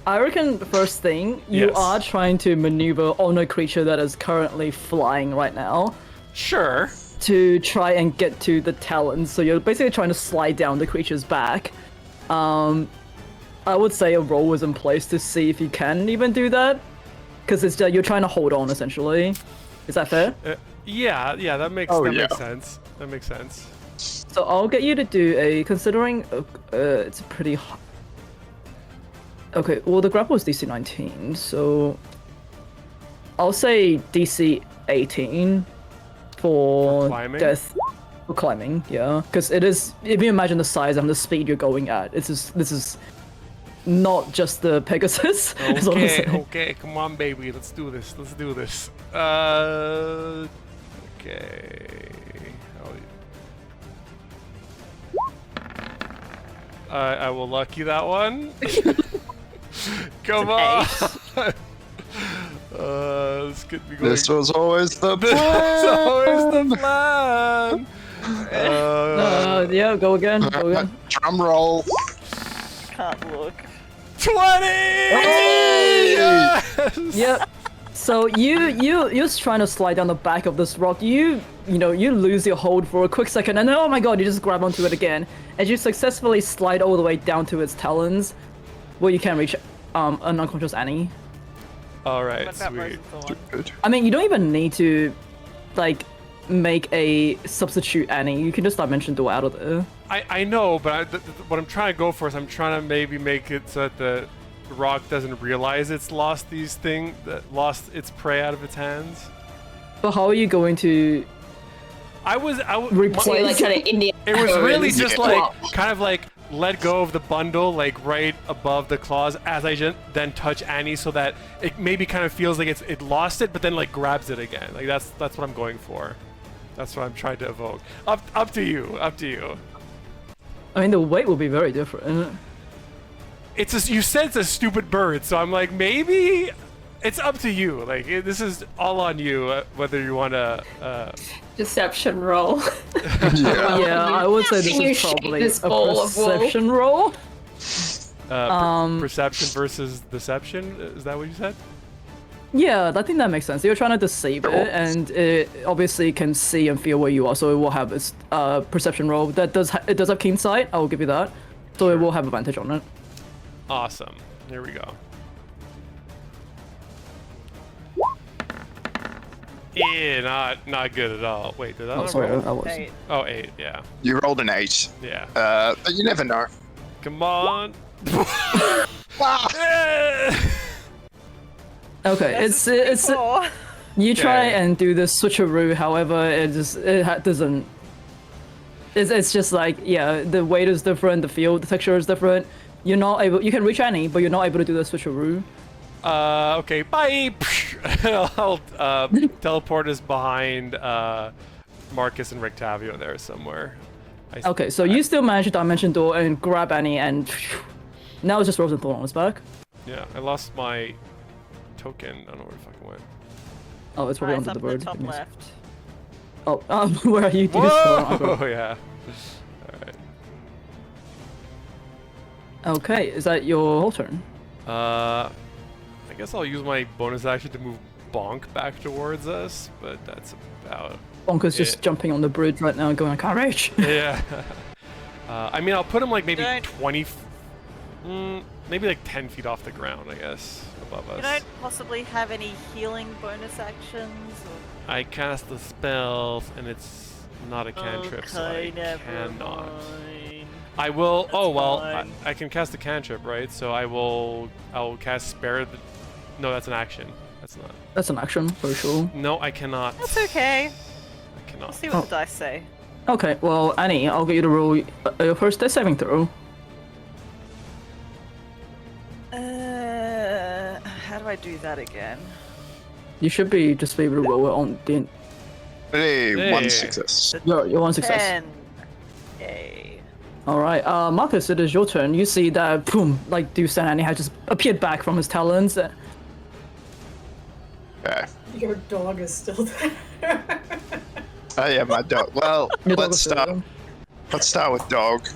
I reckon the first thing, you Yes. are trying to maneuver on a creature that is currently flying right now Sure. to try and get to the talons. So you're basically trying to slide down the creature's back. I would say a roll was in place to see if you can even do that, because it's you're trying to hold on essentially. Is that fair? Yeah, that makes Oh, that yeah. makes sense. That makes sense. So I'll get you to do a, considering it's a pretty okay, well the grapple is DC 19, so I'll say DC 18 for climbing? death. For climbing, yeah, because it is, if you imagine the size and the speed you're going at, this is not just the Pegasus. is what I'm saying. Okay, come on, baby, let's do this. Okay. I will lucky that one. Come on. This could be going. This was always the This plan. was always the plan. Yeah, go again. Drum roll. Can't look. 20! Hey! Yes! Yep. So you're trying to slide down the back of this rock. You lose your hold for a quick second, and then oh my god, you just grab onto it again, as you successfully slide all the way down to its talons, where you can reach an unconscious Annie. All right, What about sweet. Rosenthorn? Good. I mean, you don't even need to, like, make a substitute Annie. You can just dimension door out of there. I know, but what I'm trying to go for is I'm trying to maybe make it so that the rock doesn't realize it's lost lost its prey out of its hands. But how are you going to I was replace? So you're like trying to Indiana It was really Jones just swap. like kind of like let go of the bundle like right above the claws as I then touch Annie so that it maybe kind of feels like it lost it, but then like grabs it again. Like that's what I'm going for. That's what I'm trying to evoke. Up to you. Up to you. I mean, the weight will be very different. You said it's a stupid bird, so I'm like maybe it's up to you. Like this is all on you whether you want to. Deception roll. Yeah, I would say Can you this is shake probably this a ball of wool? perception roll. Perception versus deception. Is that what you said? Yeah, I think that makes sense. You're trying to deceive it, and it obviously can see and feel where you are, so it will have its perception roll. It does have keen sight. I will give you that, so it will have advantage on it. Awesome. Here we go. Yeah, not good at all. Wait, did that? Oh, sorry, I was. 8. Oh, 8. Yeah. You rolled an 8. Yeah. But you never know. Come on. Okay, it's you try Okay. and do the switcheroo. However, it doesn't. It's just like, yeah, the weight is different, the feel, the texture is different. You're not able. You can reach Annie, but you're not able to do the switcheroo. Okay, bye. I'll teleport us behind Marcus and Rectavio there somewhere. Okay, so you still manage to dimension door and grab Annie, and now it's just Rosenthorn on his back. Yeah, I lost my token. I don't know where it fucking went. Oh, it's probably Right, under up the in bird. the top Goodness. left. Oh, where are you? Whoa! Yeah. Alright. Okay, is that your whole turn? I guess I'll use my bonus action to move Bonk back towards us, but that's about. Bonker's just Yeah. jumping on the bridge right now and going, I can't reach. Yeah. I mean, I'll put him like maybe Don't- 20, maybe like 10 feet off the ground, I guess, above us. You don't possibly have any healing bonus actions? Or... I cast the spells, and it's not a cantrip, so I never cannot. mind. I will. That's Oh well, fine. I can cast a cantrip, right? So I will cast spare. No, that's an action. That's not. That's an action, for sure. No, I cannot. That's okay. I cannot. Let's see what the dice say. Okay, well, Annie, I'll get you to roll your first death saving throw. How do I do that again? You should be just be able to roll it on the. Hey, one Hey. success. Your one success. 10. Yay. All right, Marcus, it is your turn. You see that, boom, like Deuce and Annie had just appeared back from his talons. Okay. Your dog is still there. Oh yeah, my dog. Well, Your dog let's is still start. there. Let's start with dog.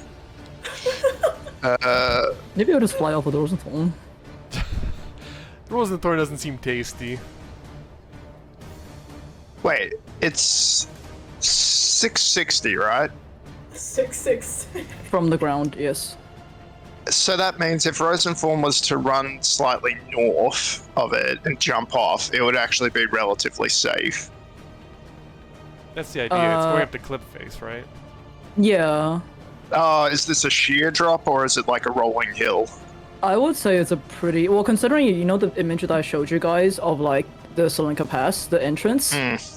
Maybe I'll just fly off with the Rosenthorn. Rosenthorn doesn't seem tasty. Wait, it's 660, right? 666. From the ground, yes. So that means if Rosenthorn was to run slightly north of it and jump off, it would actually be relatively safe. That's the idea. It's going up the cliff face, right? Yeah. Is this a sheer drop or is it like a rolling hill? I would say it's a pretty well, considering you know the image that I showed you guys of like the Solinka Pass, the entrance.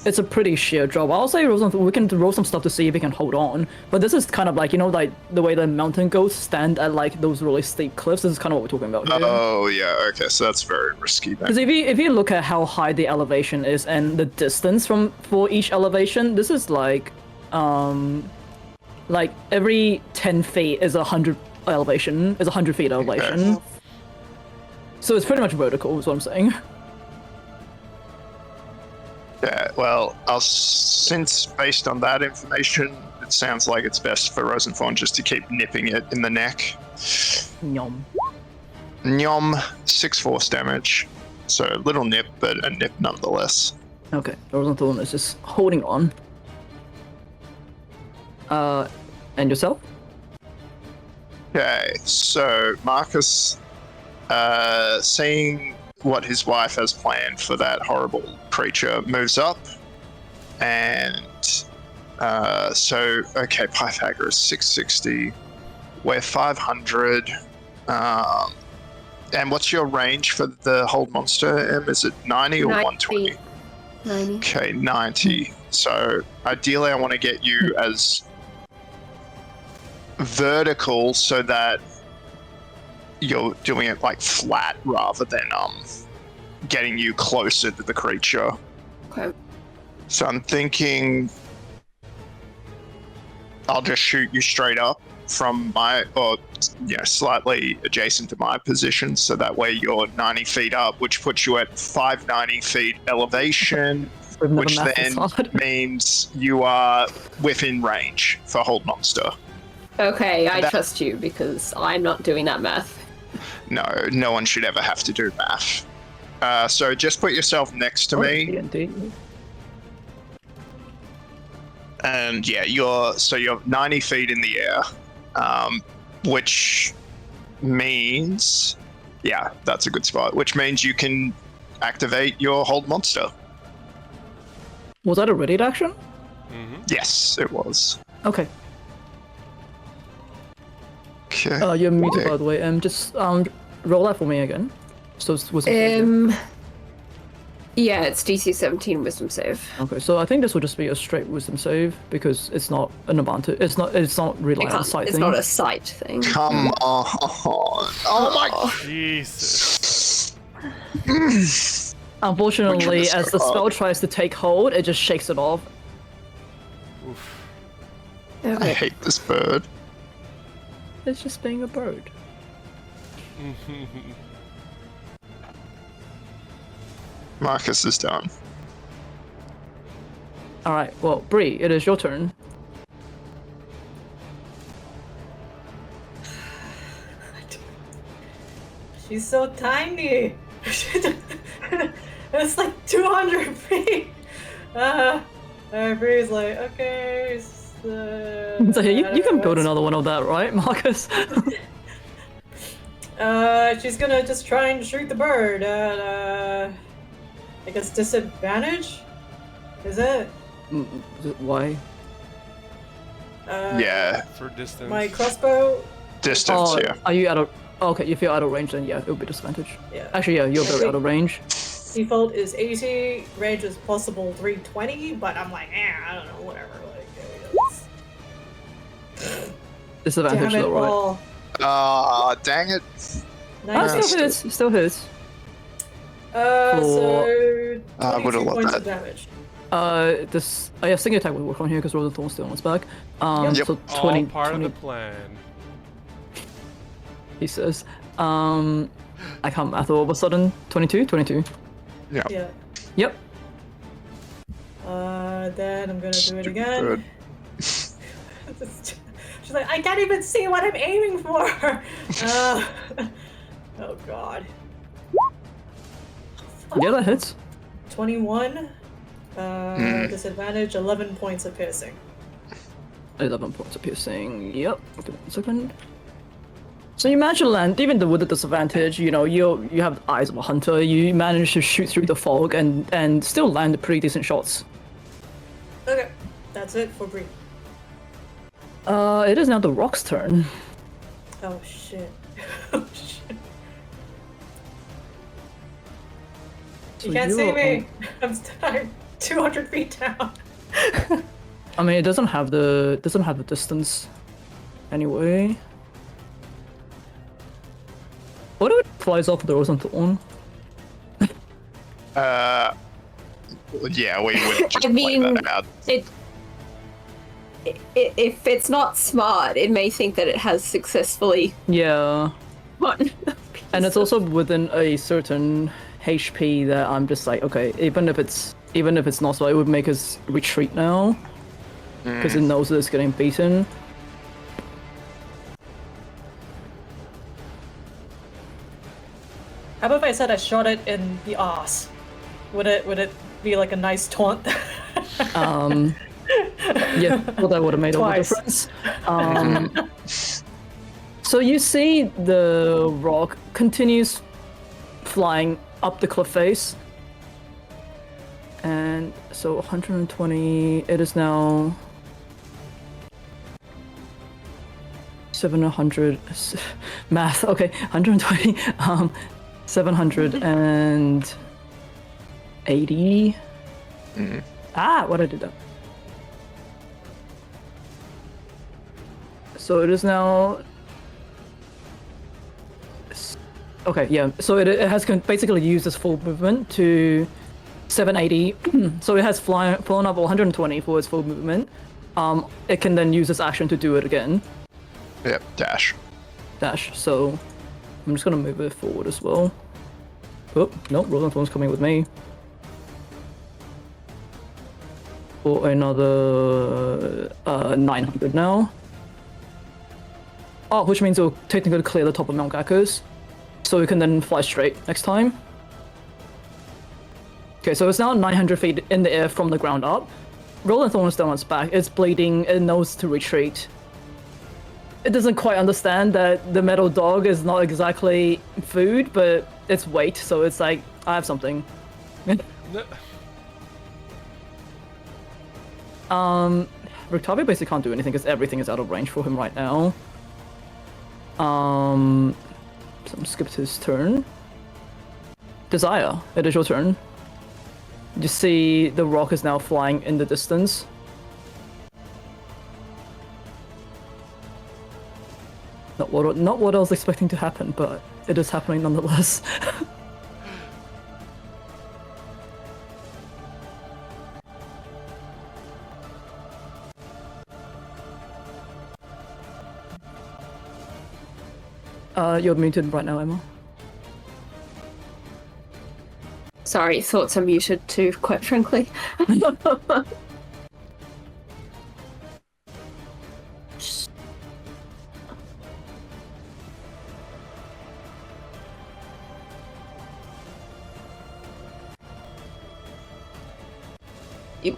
It's a pretty sheer drop. I'll say we can roll some stuff to see if we can hold on. But this is kind of like, you know, like the way the mountain goats stand at like those really steep cliffs. This is kind of what we're talking about here. Oh yeah, okay, so that's very risky then. Because if you look at how high the elevation is and the distance for each elevation, this is like every 10 feet is 100 elevation, is 100 feet elevation. So it's pretty much vertical, is what I'm saying. Yeah, well, since based on that information, it sounds like it's best for Rosenthorn just to keep nipping it in the neck. Yum. Nyom, 6 force damage. So a little nip, but a nip nonetheless. Okay, Rosenthorn is just holding on. And yourself? Okay, so Marcus, seeing what his wife has planned for that horrible creature, moves up And okay, Pythagoras 660. We're 500. And what's your range for the hold monster, Em? Is it 90 or 120? 90. Okay, 90. So ideally I want to get you as vertical so that you're doing it like flat rather than getting you closer to the creature. Okay. So I'm thinking I'll just shoot you straight up from my, or slightly adjacent to my position, so that way you're 90 feet up, which puts you at 590 feet elevation, which then means you are within range for hold monster. Okay, I trust you because I'm not doing that math. No one should ever have to do math. So just put yourself next to me. D&D. And yeah, you're 90 feet in the air, which means, yeah, that's a good spot. Which means you can activate your hold monster. Was that a readied action? Mm-hmm. Yes, it was. Okay. Okay. You're muted, by the way. Just roll that for me again. So was it? Yeah, it's DC 17 Wisdom save. Okay, so I think this will just be a straight Wisdom save because it's not an advantage. It's not really like a sight It's thing. not a sight thing. Come on. Oh my. Jesus. Unfortunately, Which as the spell tries to take hold, it just shakes it off. Oof. I Okay. hate this bird. It's just being a bird. Marcus is done. All right. Well, Bree, it is your turn. She's so tiny. It's like 200 feet. Bree's like, okay. So you can build another one of that, right, Marcus? She's gonna just try and shoot the bird at, I guess disadvantage? Is it? Why? Yeah, For distance. My crossbow? distance, yeah. Are you out of? Okay, if you're out of range, then yeah, it'll be disadvantage. Yeah. Actually, yeah, you're very out of range. Default is 80, range is possible 320, but I'm like, I don't know, whatever. Disadvantage, Damn it, though, right? Paul. Dang it. Still hits. So I 22 would've loved points that. of damage. Yeah, single attack will work on here because Roll the Thorn's still on its back. Yep. So All 20, part 20 of the plan. he says. I can't math all of a sudden. 22? Yeah. Yeah. Yep. Then I'm gonna do it Stupid again. bird. She's like, I can't even see what I'm aiming for. Oh god. Yeah, that hits. 21. Disadvantage, 11 points of piercing. 11 points of piercing. Yep. Okay, 1 second. So you manage to land, even with the disadvantage, you have the eyes of a hunter, you manage to shoot through the fog and still land pretty decent shots. Okay, that's it for Bree. It is now the rock's turn. Oh shit. Oh shit. You can't see me. I'm 200 feet down. I mean, it doesn't have the distance anyway. What if it flies off the Rose and Thorn? Yeah, we would just I mean, play that out. If it's not smart, it may think that it has successfully Yeah. won. And it's also within a certain HP that I'm just like, okay, even if it's not smart, it would make us retreat now. Because it knows that it's getting beaten. How about if I said I shot it in the ass? Would it be like a nice taunt? Yeah, well, that would have made all the Twice. difference. So you see the rock continues flying up the cliff face, And so 120, it is now 700, math, okay, 120, 780. What did I do that? So it is now, okay, yeah, so it has basically used its full movement to 780, so it has flown up 120 for its full movement. It can then use its action to do it again. Yep, dash. So I'm just gonna move it forward as well. Oh, no, Rolling Thorn's coming with me. For another 900 now. Oh, which means it'll technically clear the top of Mount Gakos. So it can then fly straight next time. Okay, so it's now 900 feet in the air from the ground up. Rolling Thorn is down on its back. It's bleeding. It knows to retreat. It doesn't quite understand that the metal dog is not exactly food, but it's weight, so it's like, I have something. Rictavio basically can't do anything because everything is out of range for him right now. So I'm skip to his turn. Desire, it is your turn. You see the rock is now flying in the distance. Not what I was expecting to happen, but it is happening nonetheless. You're muted right now, Emma. Sorry, thoughts are muted too, quite frankly.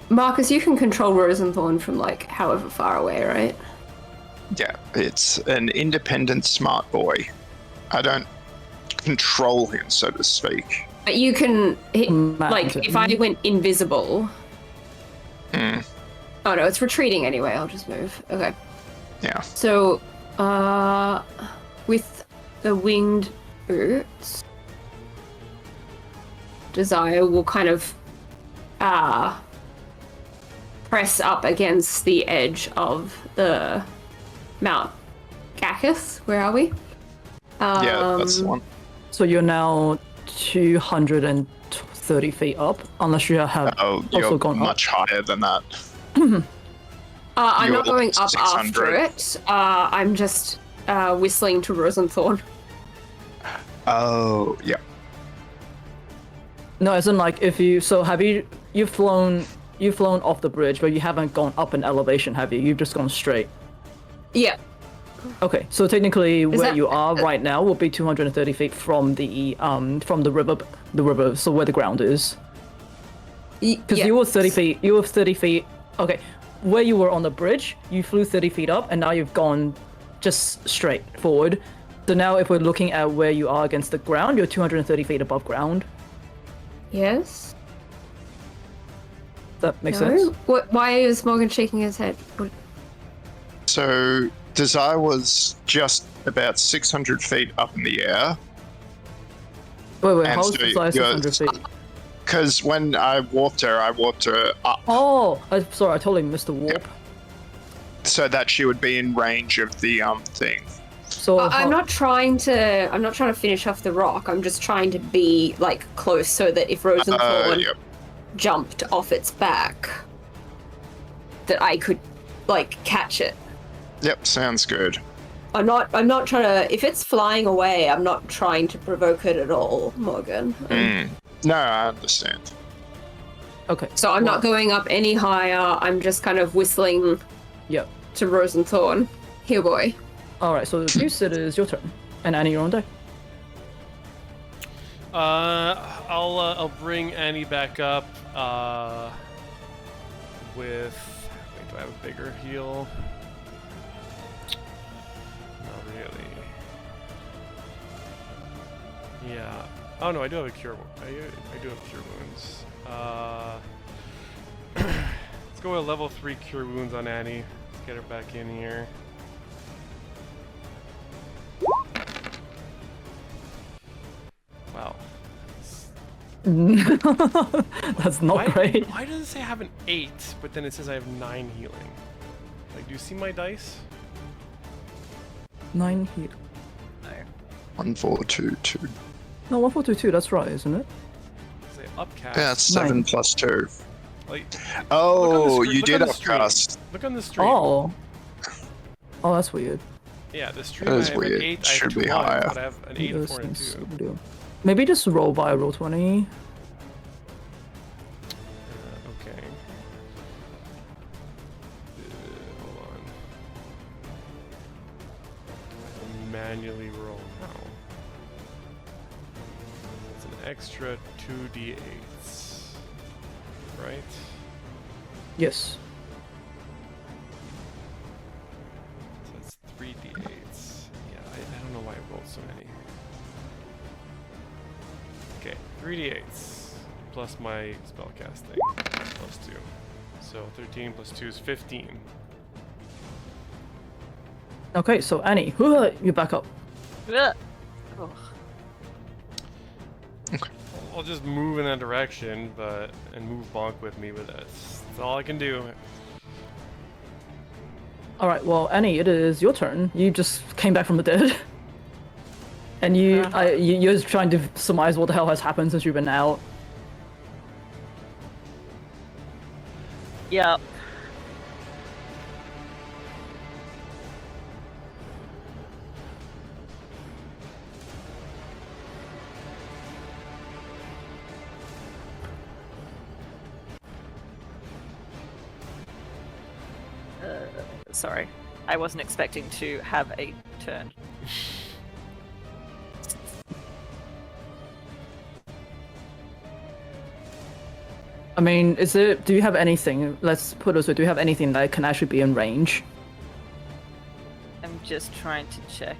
Marcus, you can control Rosenthorn from like however far away, right? Yeah, it's an independent smart boy. I don't control him, so to speak. But you can, like, if I went invisible. Oh no, it's retreating anyway. I'll just move. Okay. Yeah. So, with the winged boots, Desire will kind of press up against the edge of the Mount Gakos. Where are we? Yeah, that's the one. So you're now 230 feet up, unless you have also gone much higher than that. I'm You're not going up 600. after it. I'm just whistling to Rosenthorn. Oh, yeah. No, as in like if you you've flown off the bridge, but you haven't gone up in elevation, have you? You've just gone straight. Yeah. Okay, so technically where that- you are right now will be 230 feet from the river, so where the ground is. Because you were 30 feet. You were 30 feet. Okay, where you were on the bridge, you flew 30 feet up, and now you've gone just straight forward. So now, if we're looking at where you are against the ground, you're 230 feet above ground. Yes. That makes sense. Why is Morgan shaking his head? So, Desire was just about 600 feet up in the air. Wait, And how's so the size you're- 600 feet? Because when I warped her up. Oh, sorry, I totally missed the warp. Yep. So that she would be in range of the thing. So I'm not trying to finish off the rock. I'm just trying to be like close so that if Rosenthorn Yep. jumped off its back, that I could like catch it. Yep, sounds good. I'm not trying to. If it's flying away, I'm not trying to provoke it at all, Morgan. No, I understand. Okay. So I'm not going up any higher. I'm just kind of whistling Yep. to Rosenthorn. Here, boy. All right. So it is your turn, and Annie, you're on deck. I'll bring Annie back up. Wait, do I have a bigger heal? Not really. Yeah. Oh no, I do have a cure. I do have cure wounds. Let's go with level 3 cure wounds on Annie. Let's get her back in here. Wow. That's not great. Why does it say I have an 8, but then it says I have 9 healing? Like, do you see my dice? 9 heal. No. 1, 4, 2, 2. No, 1, 4, 2, 2. That's right, isn't it? Say upcast. Yeah, it's 7 9. plus 2. Like, Oh, look on the you look did on the stream. upcast. Look on the stream. Oh. Oh, that's weird. Yeah, the stream That I is have weird. an 8, I have Should 2 be 1s, higher. but I have an 8, a 4, and a 2. Maybe just roll by roll 20. Okay. Hold on. I'll manually roll now. It's an extra 2d8s. Right? Yes. So it's 3d8s. Yeah, I don't know why I rolled so many. Okay, 3d8s plus my spellcasting plus 2. So 13 plus 2 is 15. Okay, so Annie, you back up. Ugh. Oh. I'll just move in that direction, and move Bonk with me, but that's all I can do. Alright, well, Annie, it is your turn. You just came back from the dead. And you're trying to surmise what the hell has happened since you've been out. Yep. Sorry, I wasn't expecting to have a turn. I mean, do you have anything, let's put it this way, do you have anything that can actually be in range? I'm just trying to check.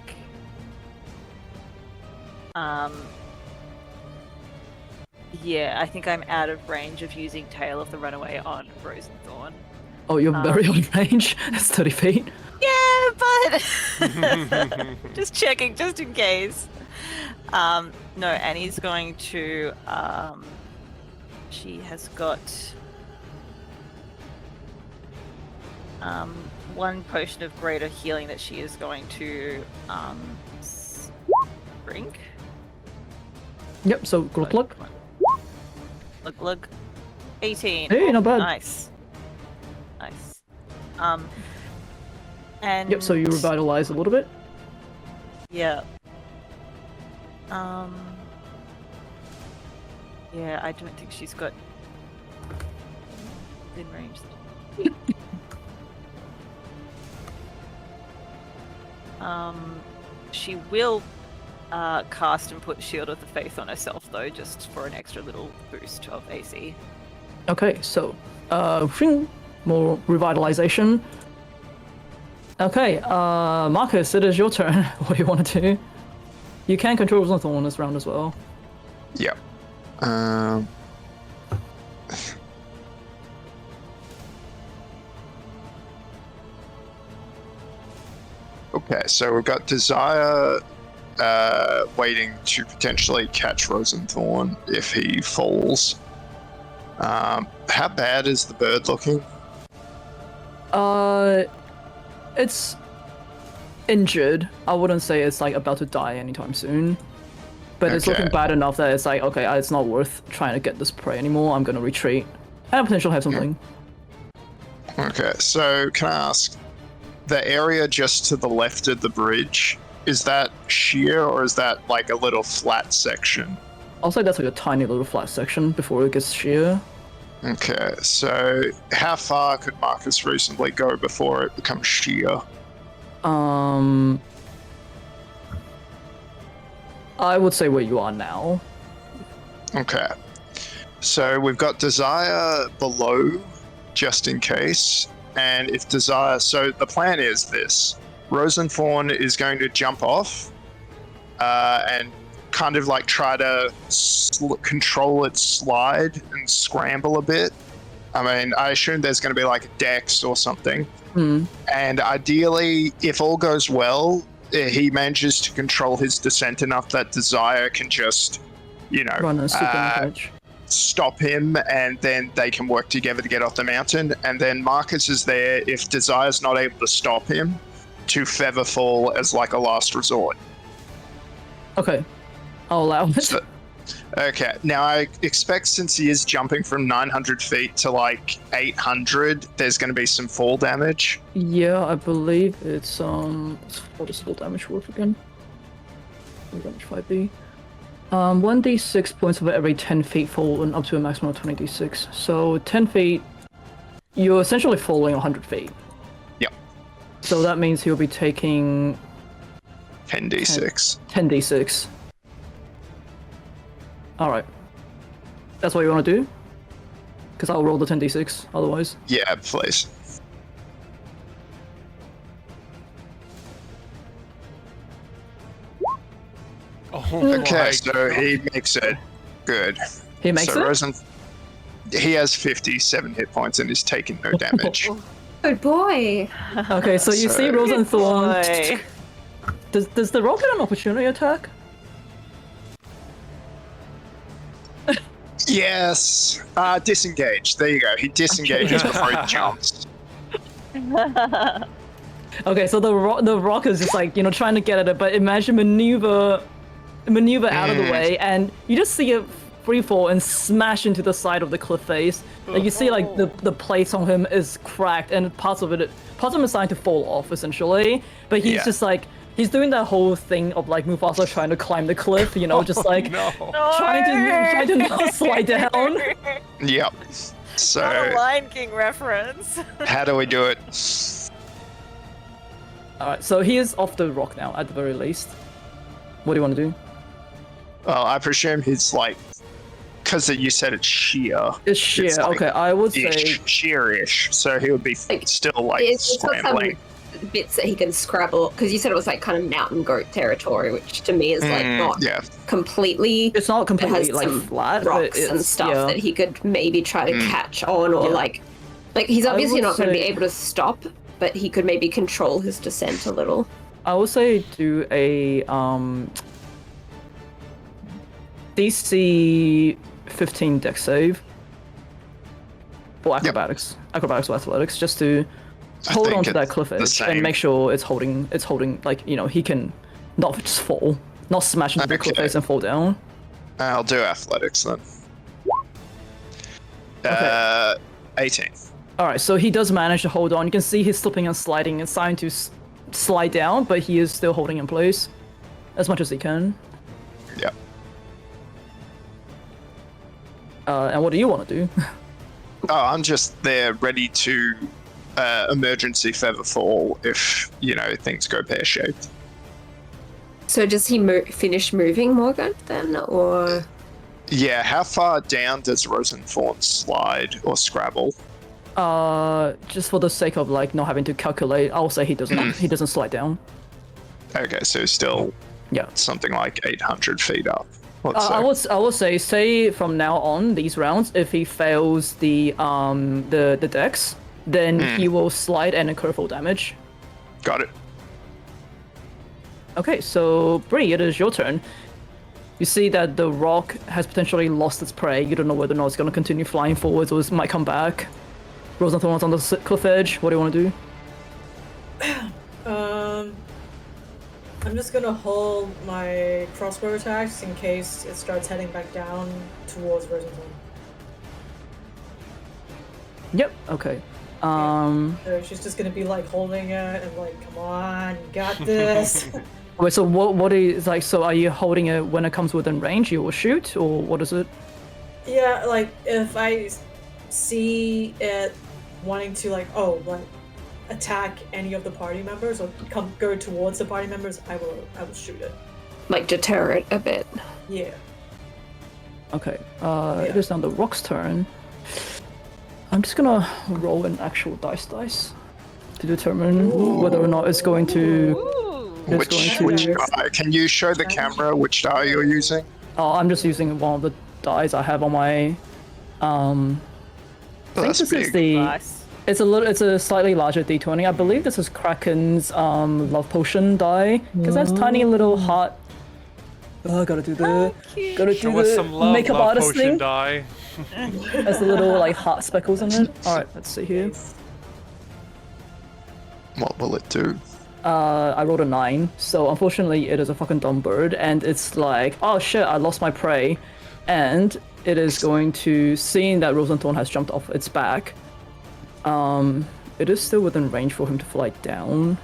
Yeah, I think I'm out of range of using Tale of the Runaway on Rosenthorn. Oh, you're very on range. That's 30 feet. Yeah, but just checking, just in case. No, Annie's going to. She has got 1 potion of greater healing that she is going to drink. Yep, so glug glug. Look, look. 18. Hey, not bad. Nice. Nice. And Yep, so you revitalize a little bit. yeah. Yeah, I don't think she's got in range. She will cast and put Shield of the Faith on herself though, just for an extra little boost of AC. Okay, so more revitalization. Okay, Marcus, it is your turn. What do you want to do? You can control Rosenthorn this round as well. Yep. Okay, so we've got Desire waiting to potentially catch Rosenthorn if he falls. How bad is the bird looking? It's injured. I wouldn't say it's like about to die anytime soon. But it's Okay. looking bad enough that it's like, okay, it's not worth trying to get this prey anymore. I'm gonna retreat. And potentially have something. Okay, so can I ask, the area just to the left of the bridge, is that sheer or is that like a little flat section? I'll say that's like a tiny little flat section before it gets sheer. Okay, so how far could Marcus reasonably go before it becomes sheer? I would say where you are now. Okay. So we've got Desire below, just in case. And if Desire... So the plan is this. Rosenthorn is going to jump off and kind of like try to control its slide and scramble a bit. I mean, I assume there's going to be like a dex or something. And ideally, if all goes well, he manages to control his descent enough that Desire can just, you know, Run a super approach. stop him, and then they can work together to get off the mountain. And then Marcus is there if Desire's not able to stop him, to feather fall as like a last resort. Okay, I'll allow it. So, okay, now I expect since he is jumping from 900 feet to like 800, there's going to be some fall damage. Yeah, I believe it's what is full damage worth again? Full damage 5d. 1d6 points for every 10 feet fall and up to a maximum of 20d6. So 10 feet, you're essentially falling 100 feet. Yep. So that means he'll be taking 10d6. 10d6. Alright. That's what you want to do? Because I'll roll the 10d6 otherwise. Yeah, please. Oh Okay, my so God. he makes it. Good. He makes So it? Rosen, he has 57 hit points and is taking no damage. Good boy. Okay, so you see So- Rosenthorn. Boy. Does the rock get an opportunity attack? Yes. Disengage. There you go. He disengages before he jumps. Okay, so the rock is just like, you know, trying to get at it, but imagine maneuver out of the way, and you just see it free fall and smash into the side of the cliff face. Like you see, like the plates on him is cracked, and parts of him is starting to fall off essentially. But he's Yeah. just like he's doing that whole thing of like Mufasa trying to climb the cliff, you know, just like No. trying to not slide down. Yep. Not a So, Lion King reference. how do we do it? All right, so he is off the rock now at the very least. What do you want to do? Well, I presume he's like, because you said it's sheer. It's sheer. It's like Okay, I would say sheer-ish. So he would be Like, still like It's got some scrambling. bits that he can scrabble, because you said it was like kind of mountain goat territory, which to me is like not Yeah. completely. it's not It completely has like some flat, but rocks it's, and stuff yeah. that he could maybe try to catch on, or Yeah. like he's I obviously would not going to be say- able to stop, but he could maybe control his descent a little. I would say do a DC 15 dex save for acrobatics, acrobatics or athletics, just to I hold think on to that it's cliff the edge and same. make sure it's holding like, you know, he can not just fall, not smash into the cliff Okay. face and fall down. I'll do athletics then. 18. All right, so he does manage to hold on. You can see he's slipping and sliding and starting to slide down, but he is still holding in place as much as he can. Yep. And what do you want to do? Oh, I'm just there ready to emergency feather fall if, you know, things go pear-shaped. So does he finish moving, Morgan, then, or? Yeah, how far down does Rosenthorn slide or scrabble? Just for the sake of like not having to calculate, I'll say he doesn't slide down. Okay, so still Yeah. something like 800 feet up. Let's say. I will say from now on these rounds, if he fails the dex, then he will slide and incur full damage. Got it. Okay, so Bree, it is your turn. You see that the rock has potentially lost its prey. You don't know whether or not it's going to continue flying forwards or it might come back. Rosenthorn's on the cliff edge. What do you want to do? I'm just gonna hold my crossbow attacks in case it starts heading back down towards Rosenthorn. Yep. Okay. So she's just gonna be like holding it and like, come on, you got this. Wait. So what is like? So are you holding it when it comes within range? You will shoot, or what is it? Yeah, like if I see it wanting to like attack any of the party members or go towards the party members, I will shoot it. Like deter it a bit. Yeah. Okay. It is now the rock's turn. I'm just gonna roll an actual dice to determine whether or not it's going to It's going Which to. die? Can you show the camera which die you're using? Oh, I'm just using one of the dice I have on my. I think That's this is big. the. Nice. It's a slightly larger D20. I believe this is Kraken's love potion die because that's tiny little heart. Oh, gotta do the cute. gotta Show do us the some love, makeup love artist potion thing. die. There's the little like heart speckles in it. All right, let's see here. What will it do? I rolled a 9, so unfortunately it is a fucking dumb bird, and it's like, oh shit, I lost my prey, and it is going to, seeing that Rosenthorn has jumped off its back, it is still within range for him to fly down.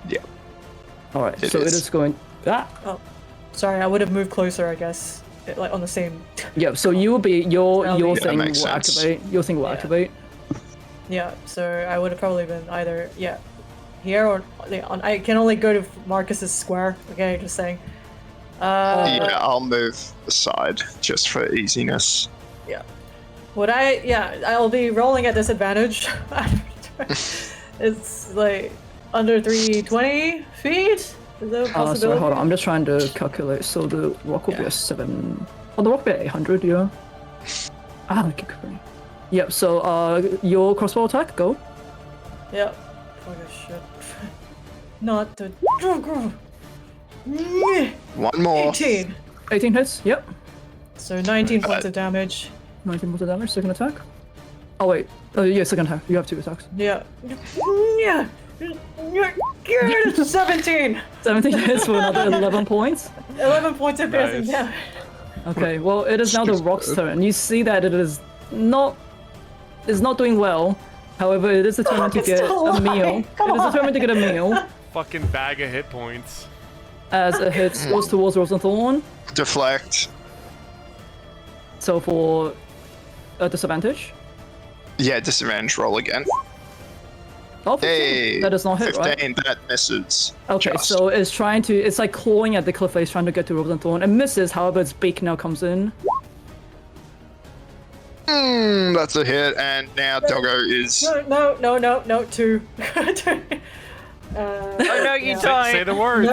Yeah. Alright, It so it is. is going, Oh, sorry, I would have moved closer, I guess. Like on the same. yeah, so you will be, your Yeah, thing will makes sense. activate, your thing will Yeah. activate. Yeah, so I would have probably been either here or on. I can only go to Marcus's square. Okay, just saying. Yeah, I'll move aside just for easiness. Would I? Yeah, I'll be rolling at disadvantage. It's like under 320 feet. Is that a possibility? Sorry, hold on, I'm just trying to calculate, so the rock will be a 7, oh, the rock will be 800, yeah. Ah, okay, great. Yep, so, your crossbow attack, go. Yep. Fuck this shit. Not the. One more. 18. 18 hits, yep. So 19 points of damage. 19 points of damage, second attack. Oh wait, yeah, second attack. You have 2 attacks. Yeah. Yeah. 17. 17 hits for another 11 points. 11 points of piercing Nice. damage. Okay, well, it is now the rock's turn. You see that it is not doing well. However, it is determined to It's get still a meal. alive. Come It is on. determined to get a meal Fucking bag of hit points. as it hits goes towards Rosenthorn. Deflect. So for a disadvantage. Yeah, disadvantage roll again. Oh, 15. Hey, That does not hit, 15, right? that misses. Okay, Just. so it's like clawing at the cliff face, trying to get to Rosenthorn. It misses, however, its beak now comes in. That's a hit, and now Doggo is. No, 2. Oh no, you yeah. don't. Say the words.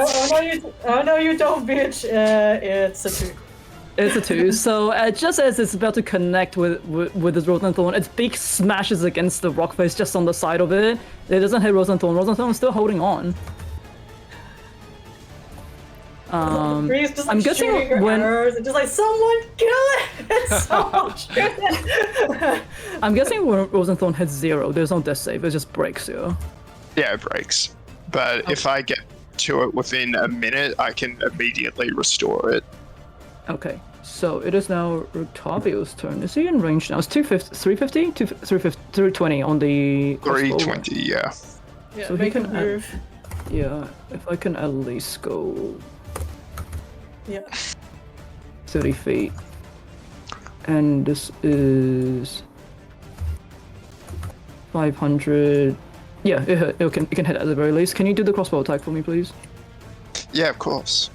No, you don't, bitch. It's a 2. It's a 2. So just as it's about to connect with this Rosenthorn, its beak smashes against the rock face just on the side of it. It doesn't hit Rosenthorn. Rosenthorn is still holding on. Bree's just I'm like guessing shooting her when- arrows and just like, someone kill it! Someone shoot it! I'm guessing when Rosenthorn hits 0, there's no death save. It just breaks 0. Yeah, it breaks. But if I get to it within a minute, I can immediately restore it. Okay, so it is now Octavio's turn. Is he in range now? It's 350? 320 on the crossbow. 320, yeah. Yeah, So he make a can move. Yeah, if I can at least go Yeah. 30 feet. And this is 500. Yeah, it can hit at the very least. Can you do the crossbow attack for me, please? Yeah, of course.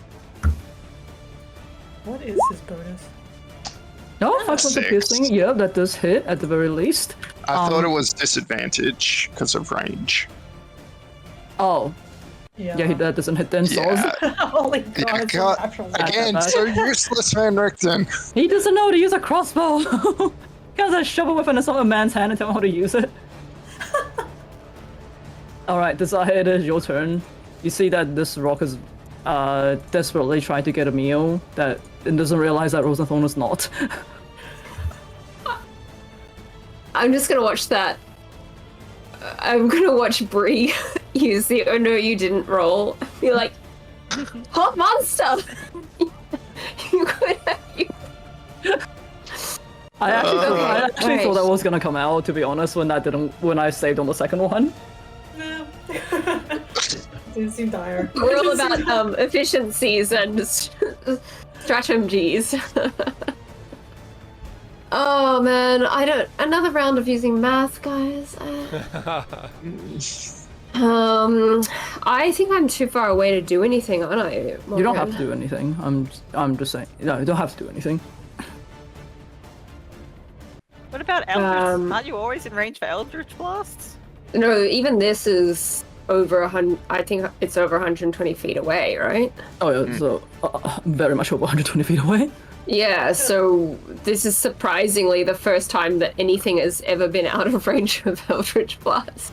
What is his bonus? No, 5 points of 6. piercing. Yeah, that does hit at the very least. I thought it was disadvantage because of range. Oh, Yeah. yeah, that doesn't hit then. So Yeah. Holy god, Yeah, it's God, an actual again, bad. so useless, Van Richten. he doesn't know how to use a crossbow. He has a shovel weapon in some man's hand and tell him how to use it. Alright, Desire, it is your turn. You see that this rock is desperately trying to get a meal that it doesn't realize that Rosenthorn is not. I'm just gonna watch that. I'm gonna watch Bree use the "oh no, you didn't" roll. Be like, hot monster. You could have. I actually Right. thought that was gonna come out, to be honest, when I saved on the second one. Didn't seem dire. We're all about efficiencies and strategies. Oh man, I don't. Another round of using math, guys. I think I'm too far away to do anything, aren't I? You don't Morgan? have to do anything. I'm just saying. No, you don't have to do anything. What about Eldritch? Um, Aren't you always in range for Eldritch blasts? No, even this is over 100. I think it's over 120 feet away, right? Oh yeah, so very much over 120 feet away. Yeah, so this is surprisingly the first time that anything has ever been out of range of Eldritch Blast.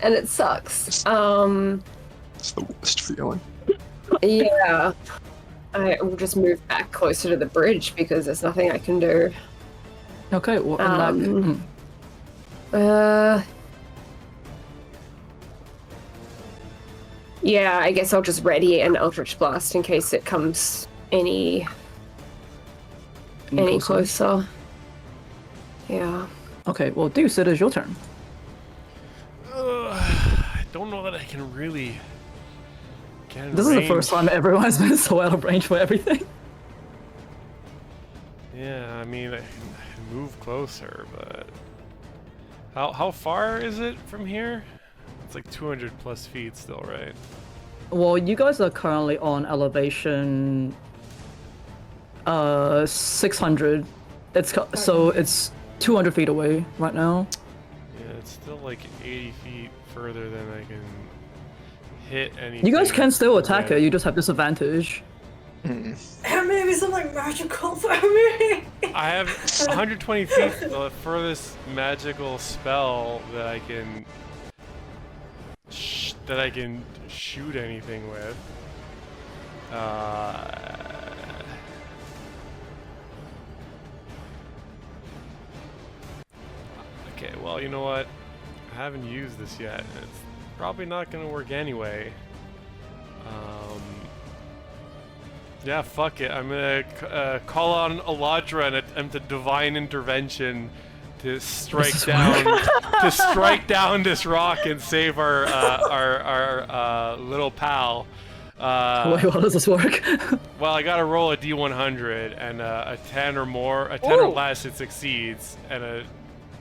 And it sucks. It's the worst feeling. Yeah. I will just move back closer to the bridge because there's nothing I can do. Okay, well, in Yeah, I guess I'll just ready an Eldritch Blast in case it comes any closer. Yeah. Okay, well, Deuce, it is your turn. I don't know that I can really get in This is the range. first time everyone's been so out of range for everything. Yeah, I mean, I can move closer, but how far is it from here? It's like 200 plus feet still, right? Well, you guys are currently on elevation 600. So it's 200 feet away right now. Yeah, it's still like 80 feet further than I can hit anything. You guys can still attack Yeah. it, you just have disadvantage. Maybe something magical for me. I have 120 feet, the furthest magical spell that I can shoot anything with. Okay, well, you know what? I haven't used this yet. And it's probably not gonna work anyway. Yeah, fuck it. I'm gonna call on Eladra and attempt a divine intervention to strike down this rock and save our little pal. Wait, how does this work? Well, I gotta roll a d100 and a 10 or more, a 10 or less it succeeds, and a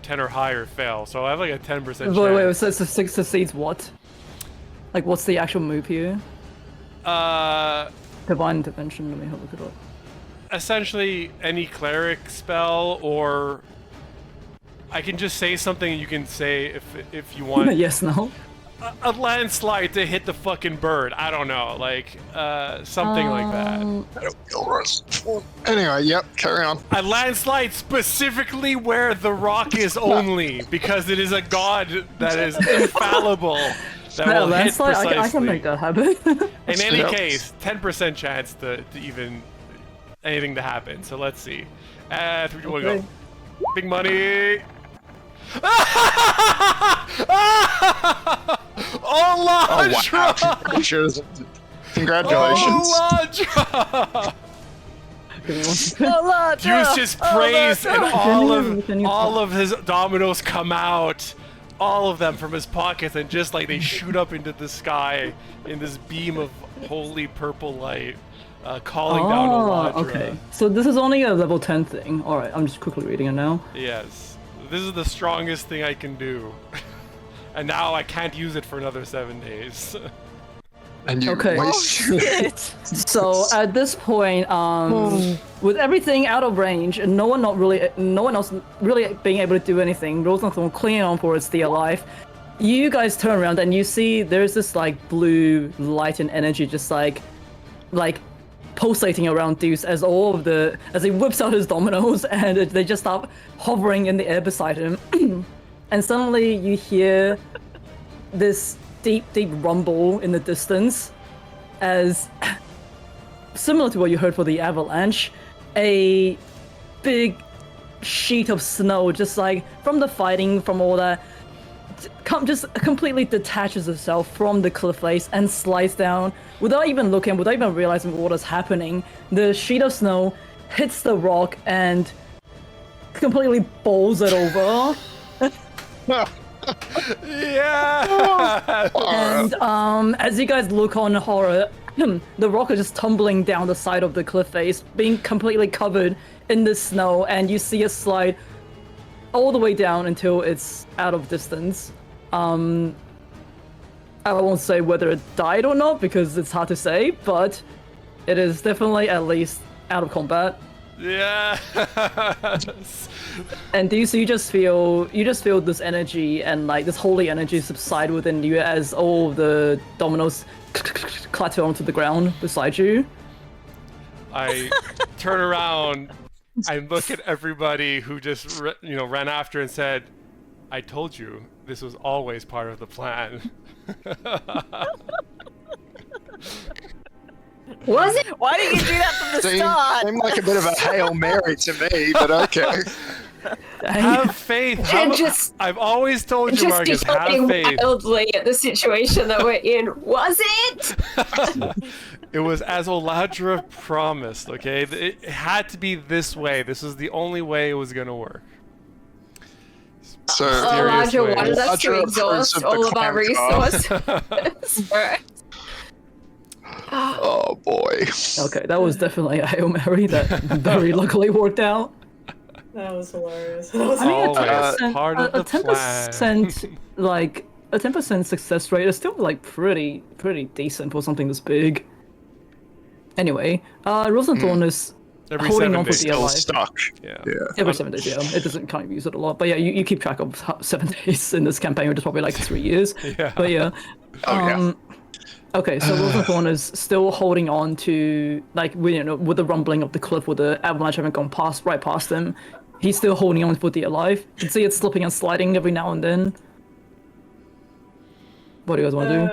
10 or higher fails. So I have like a 10% chance. Wait, so 6 succeeds what? Like, what's the actual move here? Divine intervention, let me have a look it up. Essentially, any cleric spell, or I can just say something and you can say if you want. Yes, no? A landslide to hit the fucking bird. I don't know, like something like that. Anyway, yep, carry on. A landslide specifically where the rock is only, because it is a god that is infallible. That will hit landslide, precisely. I can make that happen. In any case, 10% chance to even anything to happen. So let's see. 3, 2, 1, go. Big money. Eladra! Congratulations. Eladra! Eladra! Deuce just praised, and Eladra! all of his dominoes come out. All of them from his pockets, and just like they shoot up into the sky in this beam of holy purple light, calling down Eladra. Okay. So this is only a level 10 thing. Alright, I'm just quickly reading it now. Yes. This is the strongest thing I can do. And now I can't use it for another 7 days. And you Okay. waste So at this point, with everything out of range and no one else really being able to do anything, Rosenthorn clinging on for its dear life, you guys turn around and you see there's this like blue light and energy just like pulsating around Deuce as he whips out his dominoes and they just start hovering in the air beside him. And suddenly you hear this deep rumble in the distance as, similar to what you heard for the avalanche, a big sheet of snow just like from the fighting, from all that, just completely detaches itself from the cliff face and slides down without even looking, without even realizing what is happening. The sheet of snow hits the rock and completely bowls it over. Yeah! And as you guys look on horror, the rock is just tumbling down the side of the cliff face, being completely covered in the snow, and you see it slide all the way down until it's out of distance. I won't say whether it died or not because it's hard to say, but it is definitely at least out of combat. Yes! And so you just feel this energy and like this holy energy subside within you as all the dominoes clatter onto the ground beside you. I turn around, I look at everybody who just ran after and said, "I told you this was always part of the plan." Was it? Why didn't you do that from the start? Seemed like a bit of a Hail Mary to me, but okay. Have faith. I've always told you, Just Marcus, have deciding faith. wildly at the situation that we're in. Was it? It was as Oladra promised, okay? It had to be this way. This was the only way it was going to work. So, Mysterious Elijah ways. wanted us to Elijah exhaust approves of the all of our clan resources. Alright. oh boy. Okay, that was definitely a Hail Mary that very luckily worked out. That was hilarious. That was I mean, Always a 10%, part of a the 10% like a 10% success rate is still like pretty decent for something this big. Anyway, Rosenthorn is Every holding 7 on for days. dear Still life. stuck. Yeah. Every 7 days, yeah. It doesn't kind of use it a lot, but yeah, you keep track of 7 days in this campaign, which is probably like 3 years. Yeah. But yeah. Oh, yeah. Okay, so Rosenthorn is still holding on to like with the rumbling of the cliff, with the avalanche having gone right past him. He's still holding on for dear life. You can see it slipping and sliding every now and then. What do you guys want to do?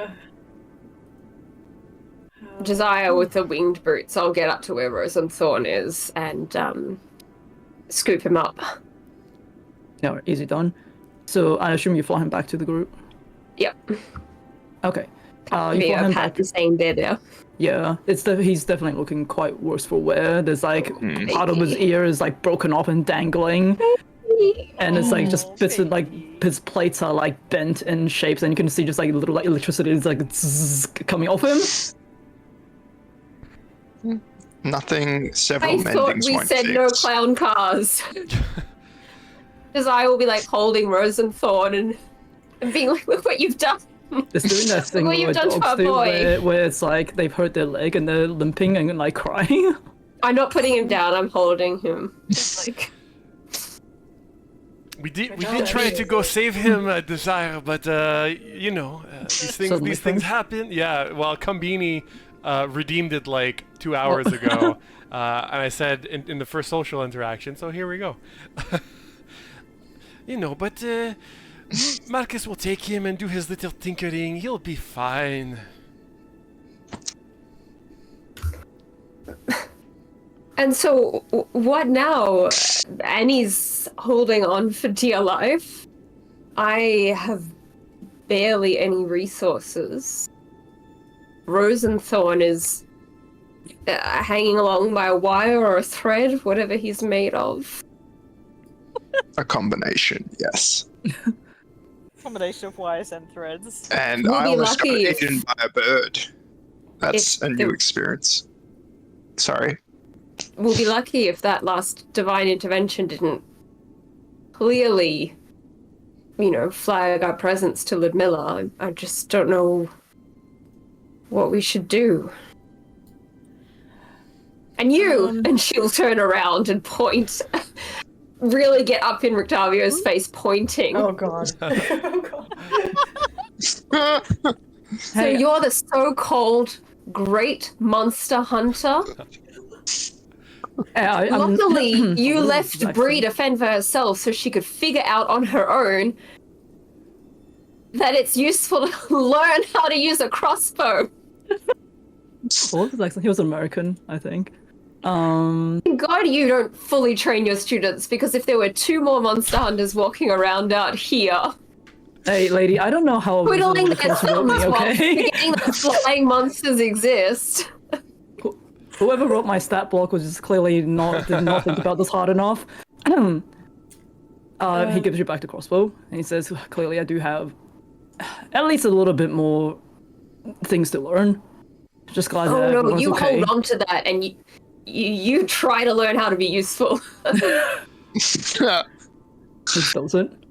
Josiah with the winged boots, I'll get up to where Rosenthorn is and scoop him up. No, easy done. So I assume you fly him back to the group. Yep. Okay. You fly Maybe him I've back. had the same bed there. Yeah, he's definitely looking quite worse for wear. There's like part of his ear is like broken off and dangling, and it's like just bits of like his plates are like bent in shapes, and you can see just like little like electricity is like zzz, coming off him. Nothing several I thought mendings we won't said fix. no clown cars. Josiah will be like holding Rosenthorn and being like, look what you've done. It's doing that thing What where you've done to dogs our do, boy. where it's like they've hurt their leg and they're limping and like crying. I'm not putting him down, I'm holding him. Just like, We did try to go save him, Desire, but these things happen. Yeah, well, Kumbini redeemed it like 2 hours ago, and I said in the first social interaction. So here we go. But Marcus will take him and do his little tinkering. He'll be fine. and so, what now? Annie's holding on for dear life. I have barely any resources. Rosenthorn is hanging along by a wire or a thread, whatever he's made of. A combination, yes. Combination of wires and threads. And We'll I be almost got lucky if- eaten by a bird. That's if a new the- experience. Sorry. We'll be lucky if that last divine intervention didn't clearly, flag our presence to Ludmilla. I just don't know what we should do. And you, and she'll turn around and point, really get up in Rictavio's face, pointing. Oh god. Oh god. So you're the so-called great monster hunter? Luckily, you left Bree to fend for herself so she could figure out on her own that it's useful to learn how to use a crossbow. What was his accent? He was American, I think. Thank God you don't fully train your students, because if there were 2 more monster hunters walking around out here, Hey, lady, I don't know how twiddling visual their the will thumbs be, while okay? forgetting that flying monsters exist. Whoever wrote my stat block was just clearly did not think about this hard enough. He gives you back the crossbow, and he says, clearly I do have at least a little bit more things to learn. Just glad that Oh no, everyone's you okay. hold on to that and you try to learn how to be useful. He doesn't.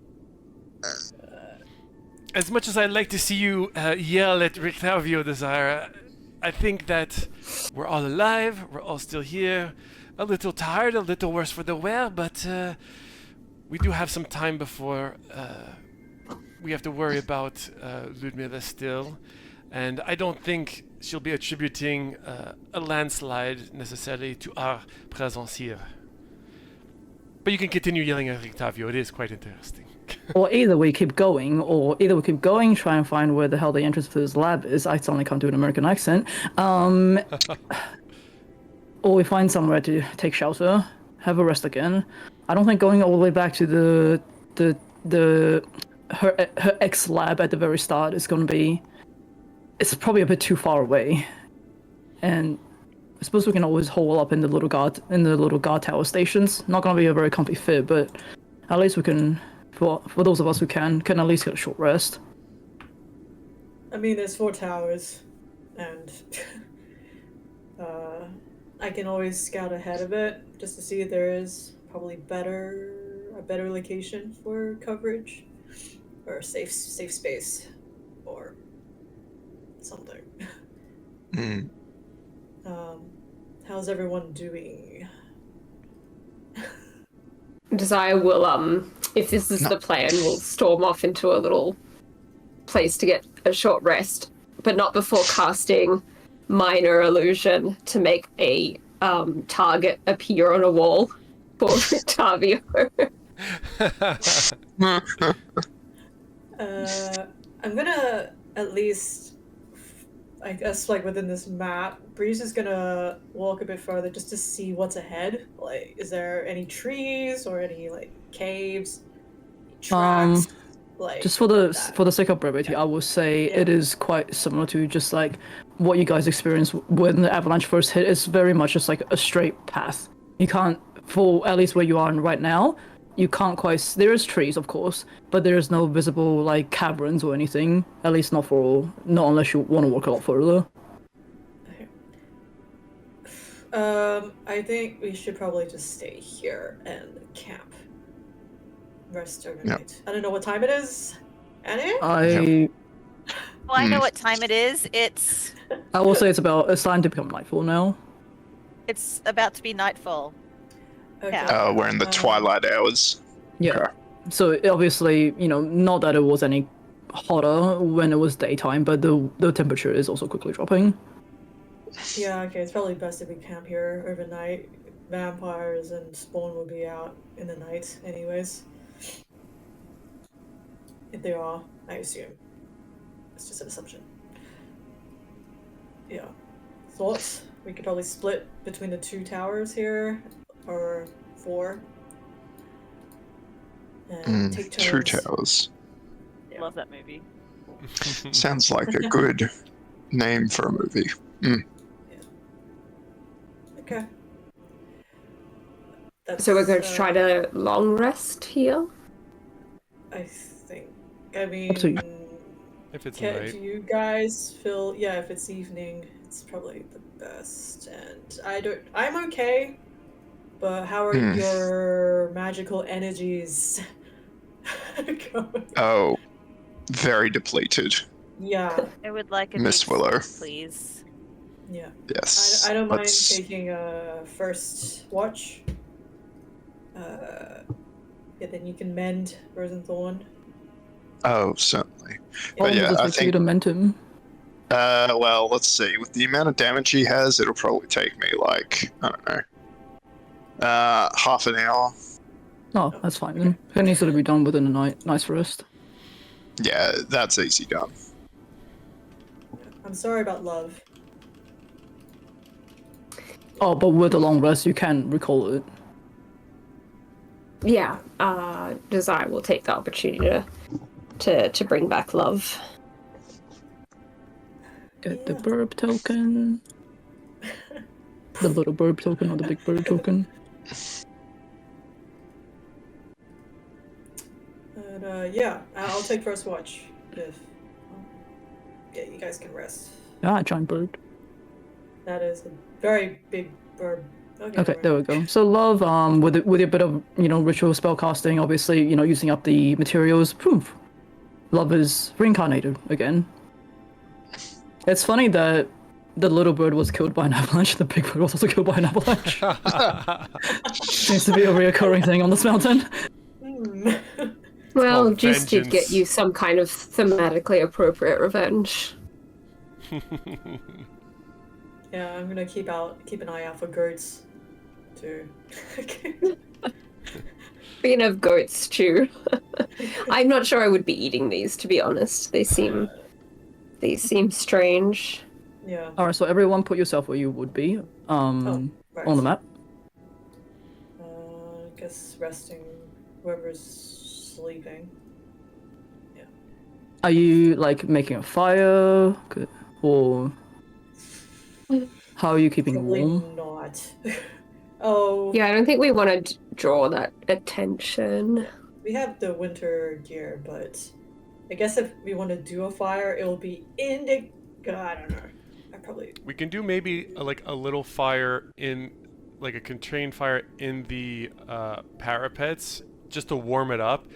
As much as I'd like to see you yell at Rictavio, Desire, I think that we're all alive, we're all still here, a little tired, a little worse for the wear, but we do have some time before we have to worry about Ludmilla still, and I don't think she'll be attributing a landslide necessarily to our presence here. But you can continue yelling at Rictavio. It is quite interesting. Or either we keep going, try and find where the hell the entrance to this lab is. I suddenly can't do an American accent. Or we find somewhere to take shelter, have a rest again. I don't think going all the way back to her ex lab at the very start is going to be. It's probably a bit too far away, and I suppose we can always hole up in the little guard tower stations. Not going to be a very comfy fit, but at least we can. For those of us who can at least get a short rest. I mean, there's 4 towers, and I can always scout ahead of it just to see if there is probably a better location for coverage, or a safe space, or something. Mm. How's everyone doing? Desire will, if this is the plan, will storm off into a little place to get a short rest, but not before casting minor illusion to make a target appear on a wall for Tavio. I'm gonna at least, I guess, like within this map, Breeze is gonna walk a bit further just to see what's ahead. Like, is there any trees or any like caves, tracks? Like, just for the sake of brevity, I will say it is quite similar to just like what you guys experienced when the avalanche first hit. It's very much just like a straight path. You can't, for at least where you are right now, you can't quite. There is trees, of course, but there is no visible like caverns or anything. At least not unless you want to walk a lot further. I think we should probably just stay here and camp. Rest overnight. I don't know what time it is. Annie? Well, I know what time it is. I will say it's starting to become nightfall now. It's about to be nightfall. Okay. Yeah. We're in the twilight hours. Yeah. Okay. So obviously, not that it was any hotter when it was daytime, but the temperature is also quickly dropping. Yeah, okay, it's probably best if we camp here overnight. Vampires and Spawn will be out in the night anyways. If they are, I assume. It's just an assumption. Yeah. Thoughts? We could probably split between the 2 towers here, or 4. And take turns. 2 towers. Yeah. Love that movie. Sounds like a good name for a movie. Okay. So we're going to try to long rest here? I think. I mean, If it's do night. you guys feel? Yeah, if it's evening, it's probably the best. And I'm okay. But how are your magical energies going? Oh, very depleted. Yeah. I would like a Miss big Willow. sleep, please. Yeah. Yes. I don't mind Let's- taking a first watch. Yeah, then you can mend Rose and Thorn. Oh, certainly. How long yeah, does it I take for you think- to mend him? Well, let's see. With the amount of damage he has, it'll probably take me like, I don't know, half an hour. Oh, that's fine then. It needs to be done within a night's rest. Yeah, that's easy done. I'm sorry about love. Oh, but with a long rest, you can recall it. Yeah, Desire will take the opportunity to bring back love. Get the burb token. The little burb token or the big bird token. And yeah, I'll take first watch. If yeah, you guys can rest. Ah, giant bird. That is a very big bird. Okay, there we go. So love, with a bit of ritual spell casting, obviously using up the materials. Poof, love is reincarnated again. It's funny that the little bird was killed by an avalanche. The big bird was also killed by an avalanche. Seems to be a reoccurring thing on this mountain. Well, called Juice did get vengeance. you some kind of thematically appropriate revenge. Yeah, I'm gonna keep an eye out for goats, too. Speaking of goats, too. I'm not sure I would be eating these, to be honest. They seem strange. Yeah. Alright, so everyone put yourself where you would be Right. on the map. I guess resting whoever's sleeping. Are you like making a fire, or how are you keeping Probably warm? not. Oh. Yeah, I don't think we want to draw that attention. We have the winter gear, but I guess if we want to do a fire, it will be in the. I don't know. I probably. We can do maybe like a little fire in, like a contained fire in the parapets, just to warm it up,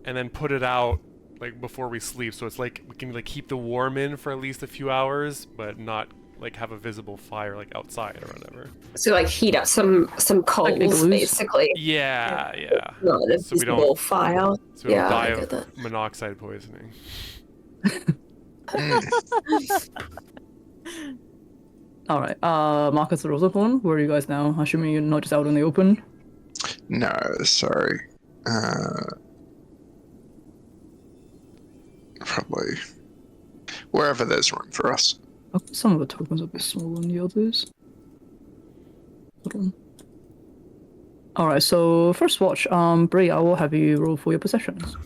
and then put it out like before we sleep. So it's like we can like keep the warm in for at least a few hours, but not like have a visible fire like outside or whatever. So like heat up some coals, igloos? basically. Yeah. Not a So we visible don't- fire. So we don't Yeah, die I of get that. monoxide poisoning. Alright, Marcus and Rosathorn, where are you guys now? Assuming you're not just out in the open? No, sorry. Probably wherever there's room for us. Some of the tokens are a bit smaller than the others. Hold on. Alright, so first watch, Brie, I will have you roll for your possessions.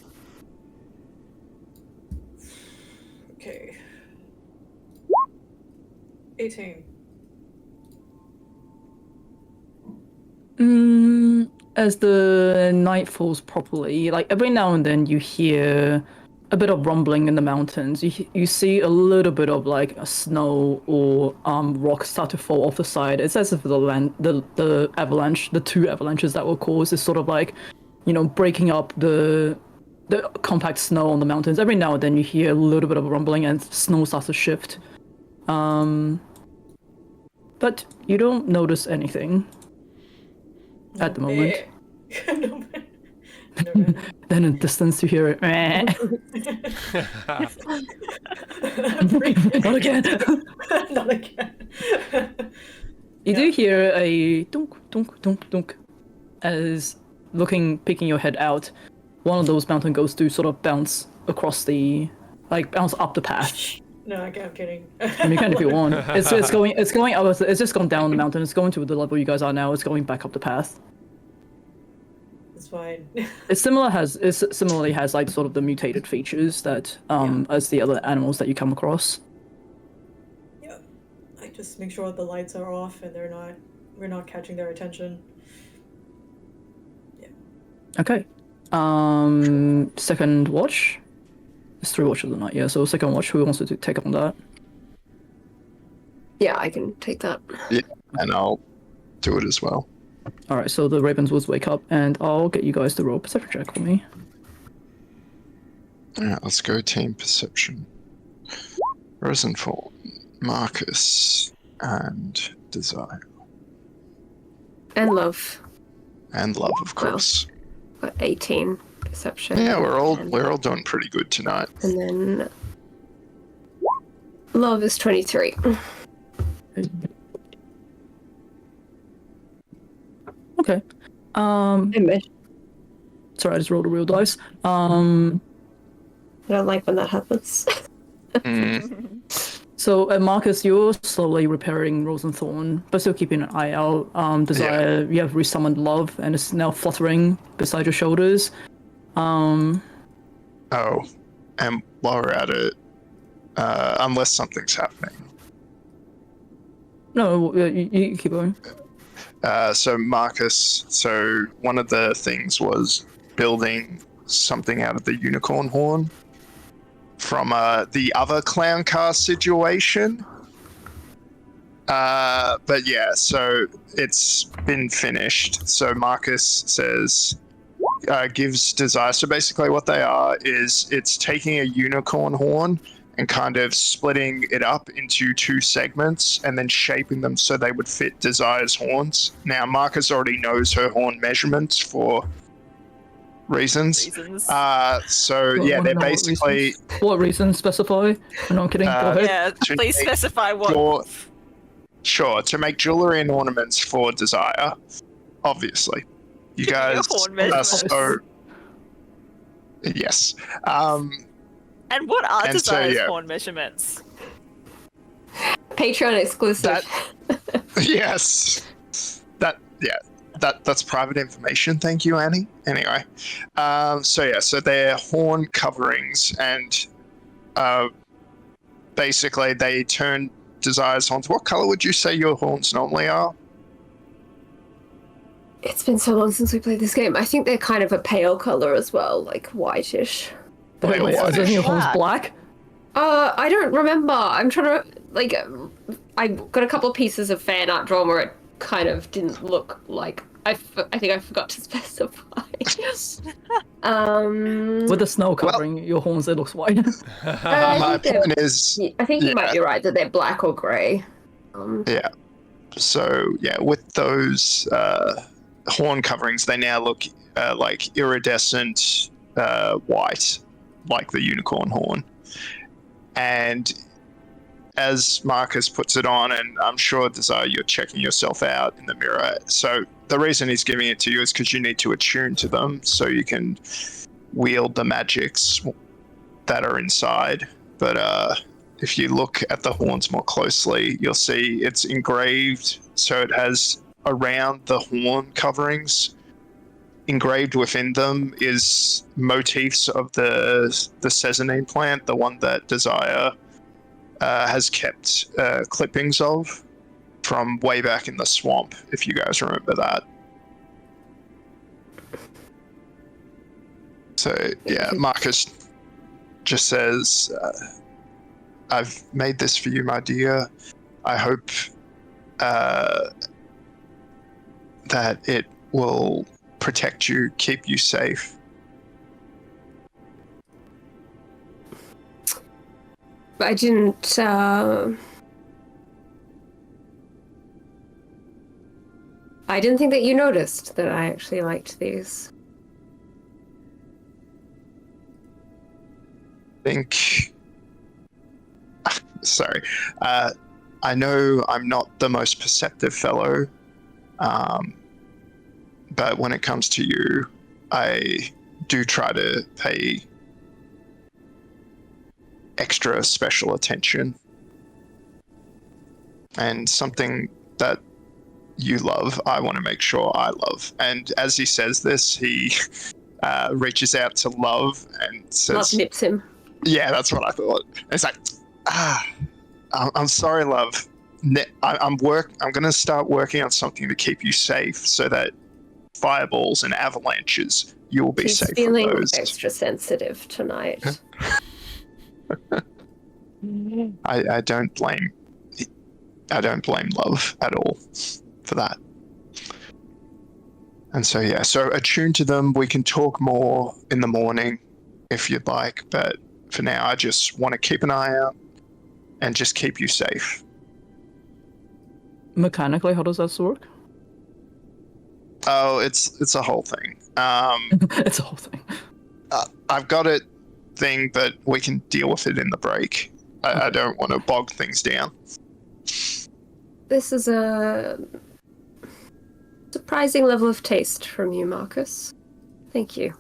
Okay. 18. As the night falls properly, like every now and then you hear a bit of rumbling in the mountains. You see a little bit of like snow or rocks start to fall off the side. It's as if the avalanche, the two avalanches that were caused, is sort of like, breaking up the compact snow on the mountains. Every now and then you hear a little bit of rumbling and snow starts to shift. But you don't notice anything at the moment. No, no. Then in the distance you hear it. Not again. Not again. You do hear a dunk, dunk, dunk, dunk, as peeking your head out. One of those mountain goats do sort of bounce across bounce up the path. No, I'm kidding. I mean, you can if you want. It's going up. It's just gone down the mountain. It's going to the level you guys are now. It's going back up the path. It's fine. It similarly has like sort of the mutated features that as the other animals that you come across. Yeah, I just make sure the lights are off and we're not catching their attention. Yeah. Okay. Second watch. It's 3 watches of the night. Yeah. So second watch. Who wants to take on that? Yeah, I can take that. Yeah, and I'll do it as well. All right. So the Ravenswoods wake up, and I'll get you guys to roll a perception check for me. Alright, let's go team perception. Rosenthal, Marcus, and Desire. And love. And Love, of course. Got 18 perception. Yeah, we're all doing pretty good tonight. And then love is 23. Okay. Sorry, I just rolled a real dice. I don't like when that happens. So, Marcus, you're slowly repairing Rosenthorn, but still keeping an eye out. Desire, you have resummoned Love, and it's now fluttering beside your shoulders. Oh, and while we're at it, unless something's happening. No, you keep going. So Marcus, one of the things was building something out of the unicorn horn from the other clown car situation. But yeah, so it's been finished. So Marcus gives Desire. So basically what they are is it's taking a unicorn horn and kind of splitting it up into 2 segments and then shaping them so they would fit Desire's horns. Now, Marcus already knows her horn measurements for reasons. Reasons. So Well, yeah, wanna they're know basically what reasons specify? I'm not kidding. Go ahead. Yeah, to please make specify what. sure, to make jewelry and ornaments for desire. Obviously, you Give me your guys horn are measurements. so yes. And what are And so, Desire's yeah. horn measurements? Patreon exclusive. Yes. That's private information. Thank you, Annie. Anyway, so they're horn coverings, and basically they turn Desire's horns. What color would you say your horns normally are? It's been so long since we played this game. I think they're kind of a pale color as well, like whitish. Wait, isn't your horns black? I don't remember. I'm trying to I got a couple of pieces of fan art drawn where it kind of didn't look like. I think I forgot to specify. With the snow covering your horns, it looks white. My point is, I think you might be right that they're black or grey. yeah. So yeah, with those horn coverings, they now look like iridescent white, like the unicorn horn. And as Marcus puts it on, and I'm sure, Desire, you're checking yourself out in the mirror. So the reason he's giving it to you is because you need to attune to them so you can wield the magics that are inside. But if you look at the horns more closely, you'll see it's engraved. So it has around the horn coverings, engraved within them is motifs of the Sesanine plant, the one that Desire has kept clippings of from way back in the swamp, if you guys remember that. So yeah, Marcus just says, I've made this for you, my dear. I hope that it will protect you, keep you safe. I didn't. I didn't think that you noticed that I actually liked these. Sorry. I know I'm not the most perceptive fellow, but when it comes to you, I do try to pay extra special attention. And something that you love, I want to make sure I love. And as he says this, he reaches out to Love and says, Love nips him. yeah, that's what I thought. It's like, I'm sorry, Love. I'm gonna start working on something to keep you safe, so that fireballs and avalanches, you'll be He's safe from feeling those. extra sensitive tonight. I don't blame Love at all for that. And so yeah, so attune to them. We can talk more in the morning if you'd like, but for now I just want to keep an eye out and just keep you safe. Mechanically, how does that work? Oh, it's a whole thing. It's a whole thing. I've got it thing, but we can deal with it in the break. I don't want to bog things down. This is a surprising level of taste from you, Marcus. Thank you.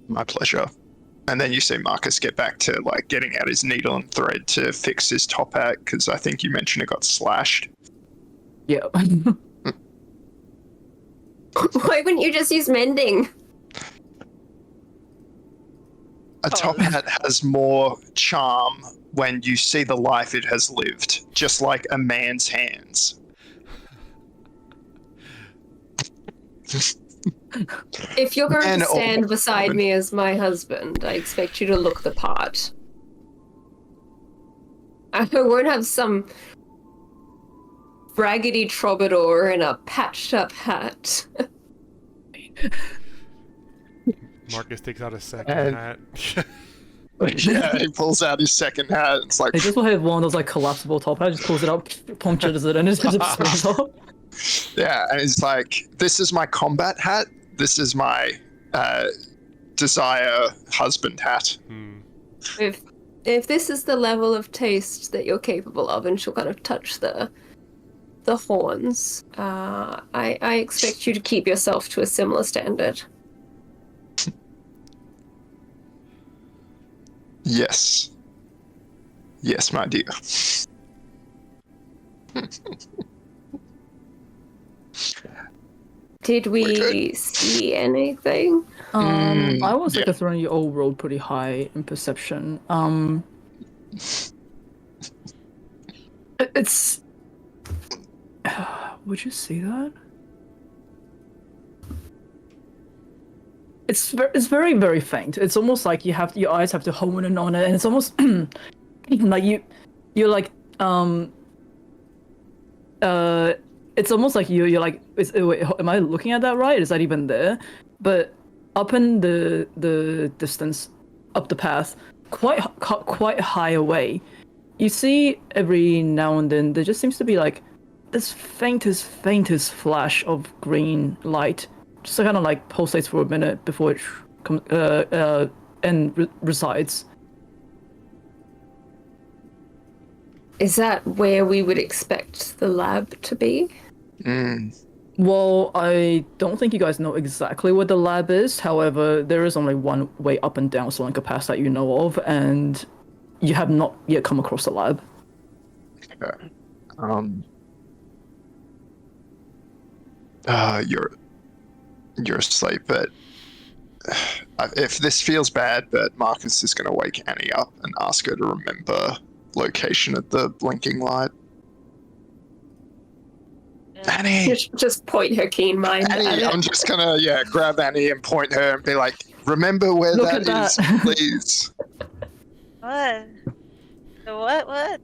My pleasure. And then you see Marcus get back to like getting out his needle and thread to fix his top hat, because I think you mentioned it got slashed. Yeah. Why wouldn't you just use mending? A top hat has more charm when you see the life it has lived, just like a man's hands. If you're going And to stand all- beside me as my husband, I expect you to look the part. I won't have some raggedy troubadour in a patched up hat. Marcus takes out a second And- hat. Yeah, he pulls out his second hat. It's like, He just have one of those like collapsible top hats, just pulls it up, punctures it, and it just spins off. Yeah, and it's like, this is my combat hat. This is my desire husband hat. If this is the level of taste that you're capable of, and she'll kind of touch the horns, I expect you to keep yourself to a similar standard. Yes. Yes, my dear. Did we see anything? I was yeah. considering you all rolled pretty high in perception. It's. Would you see that? It's very, very faint. It's almost like your eyes have to hone in on it, and it's almost like you're like it's almost like you're like, wait, am I looking at that right? Is that even there? But up in the distance, up the path, quite high away, you see every now and then there just seems to be like this faintest flash of green light, just kind of like pulsates for a minute before it comes and resides. Is that where we would expect the lab to be? Well, I don't think you guys know exactly what the lab is. However, there is only one way up and down Solanka Pass that you know of, and you have not yet come across the lab. Okay. You're asleep, but if this feels bad, but Marcus is going to wake Annie up and ask her to remember location of the blinking light. Annie! Just point her keen mind Annie, at it. I'm just gonna grab Annie and point her and be like, remember where Look that at is, that. please. What? The what?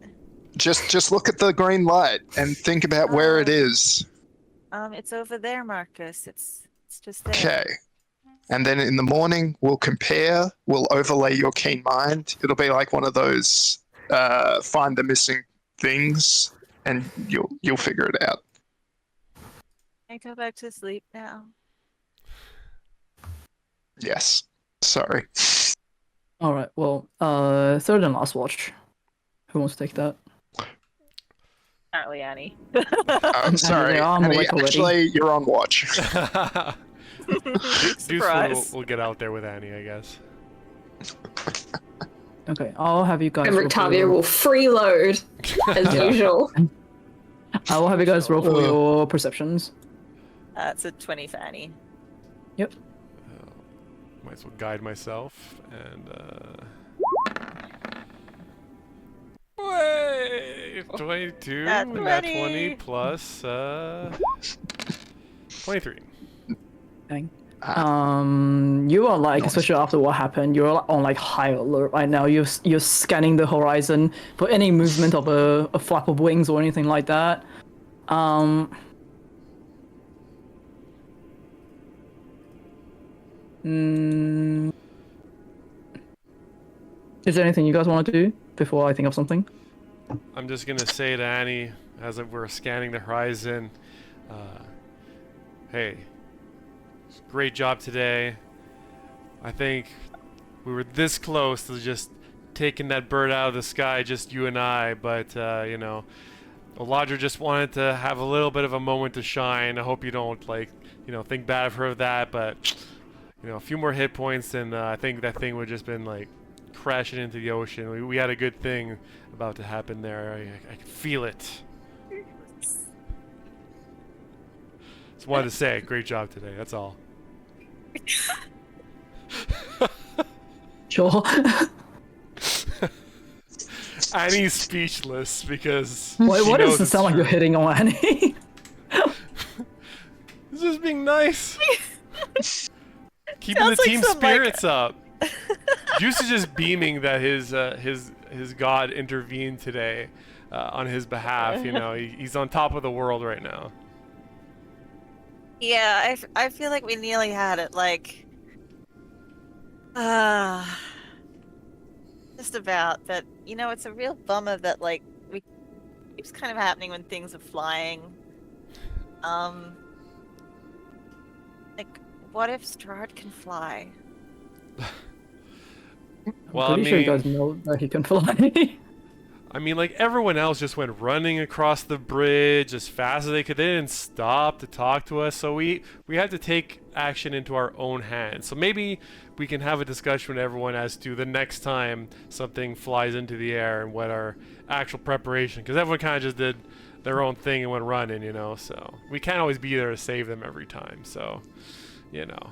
Just look at the green light and think about where it is. It's over there, Marcus. It's just there. Okay. And then in the morning, we'll compare, we'll overlay your keen mind. It'll be like one of those find the missing things, and you'll figure it out. Can I go back to sleep now? Yes. Sorry. All right. Well, third and last watch. Who wants to take that? Apparently, Annie. I'm sorry. I'm Annie, awake already. actually, you're on watch. Deuce Surprise. will get out there with Annie, I guess. Okay, I'll have you guys. And roll Rictavia for- will freeload as usual. I will have you guys roll for your perceptions. It's a 20 for Annie. Yep. Might as well guide myself and wait, 22 Nat and that 20. 20 plus 23. Dang. You are like, Nice. especially after what happened, you're on like high alert right now. You're scanning the horizon for any movement of a flap of wings or anything like that. Is there anything you guys want to do before I think of something? I'm just gonna say to Annie as we're scanning the horizon, hey, great job today. I think we were this close to just taking that bird out of the sky, just you and I, but you know, Eladra just wanted to have a little bit of a moment to shine. I hope you don't think bad of her of that, but a few more hit points and I think that thing would just been like crashing into the ocean. We had a good thing about to happen there. I can feel it. Just wanted to say, great job today. That's all. Sure. Annie's speechless because What she does knows it it's sound like you're true. hitting on Annie? It's just being nice. Keeping Sounds the like team some, like- spirits up. Juice is just beaming that his god intervened today on his behalf. He's on top of the world right now. Yeah, I feel like we nearly had it. Like, just about. But it's a real bummer that keeps kind of happening when things are flying. Like, what if Strahd can fly? Well, Pretty sure you guys know that he can fly. I mean, like, everyone else just went running across the bridge as fast as they could. They didn't stop to talk to us, so we had to take action into our own hands. So maybe we can have a discussion with everyone as to the next time something flies into the air and what our actual preparation, because everyone kind of just did their own thing and went running, you know, so we can't always be there to save them every time, so, you know.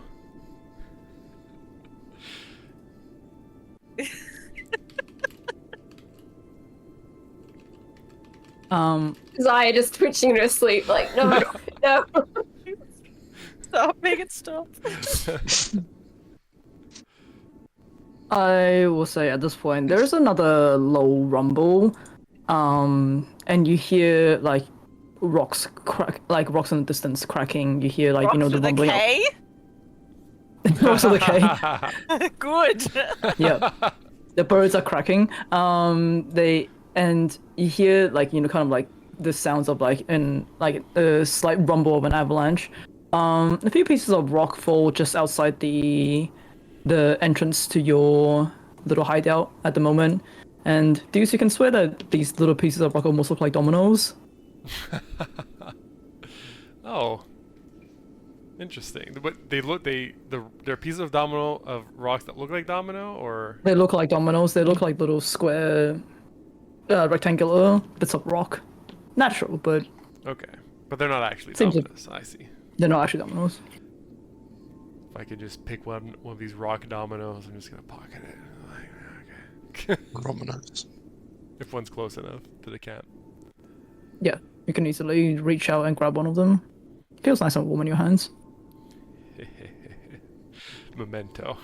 Zaya just twitching to sleep, like, no, no. Stop, make it stop. I will say at this point, there's another low rumble, and you hear like rocks crack, like rocks in the distance cracking. You hear like, you know, the Rocks rumbling. with a K? Rocks with a K. Good. Yeah, the birds are cracking. And you hear like, you know, kind of like the sounds of like a slight rumble of an avalanche. A few pieces of rock fall just outside the entrance to your little hideout at the moment. And Deuce, you can swear that these little pieces of rock almost look like dominoes. Oh, interesting. But they're pieces of domino of rocks that look like domino, or They look like dominoes. They look like little square, rectangular bits of rock. Natural, but okay, but they're not actually Seems like- dominoes. I see. they're not actually dominoes. If I could just pick one of these rock dominoes, I'm just gonna pocket it. Like, okay. Prominence. If one's close enough to the camp. Yeah, you can easily reach out and grab one of them. Feels nice and warm in your hands. Memento.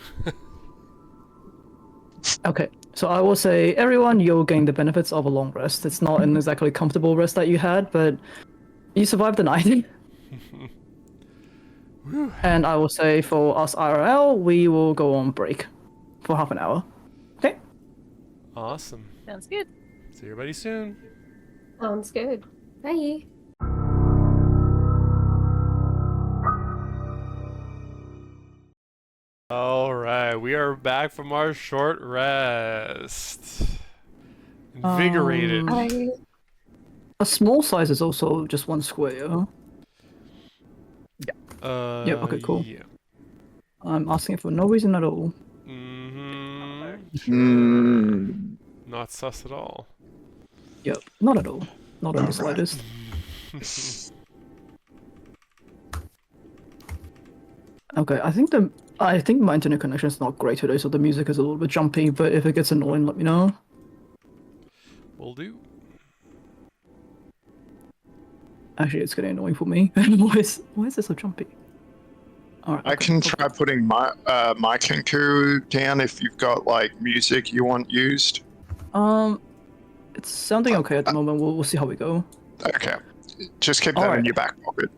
Okay, so I will say, everyone, you'll gain the benefits of a long rest. It's not an exactly comfortable rest that you had, but you survived the night. And I will say, for us IRL, we will go on break for half an hour. Okay? Awesome. Sounds good. See everybody soon. Sounds good. Bye. All right, we are back from our short rest. Invigorated. A small size is also just one square. Yeah, okay, cool. Yeah. I'm asking for no reason at all. Mm-hmm. Not sus at all. Yep, not at all. Not in the slightest. Okay, I think my internet connection is not great today, so the music is a little bit jumpy, but if it gets annoying, let me know. Will do. Actually, it's getting annoying for me. why is this so jumpy? Alright, I can try putting my Kinku down if you've got like music you want used. It's sounding okay at the moment. We'll see how we go. Okay. Just keep that in Alright. your back pocket.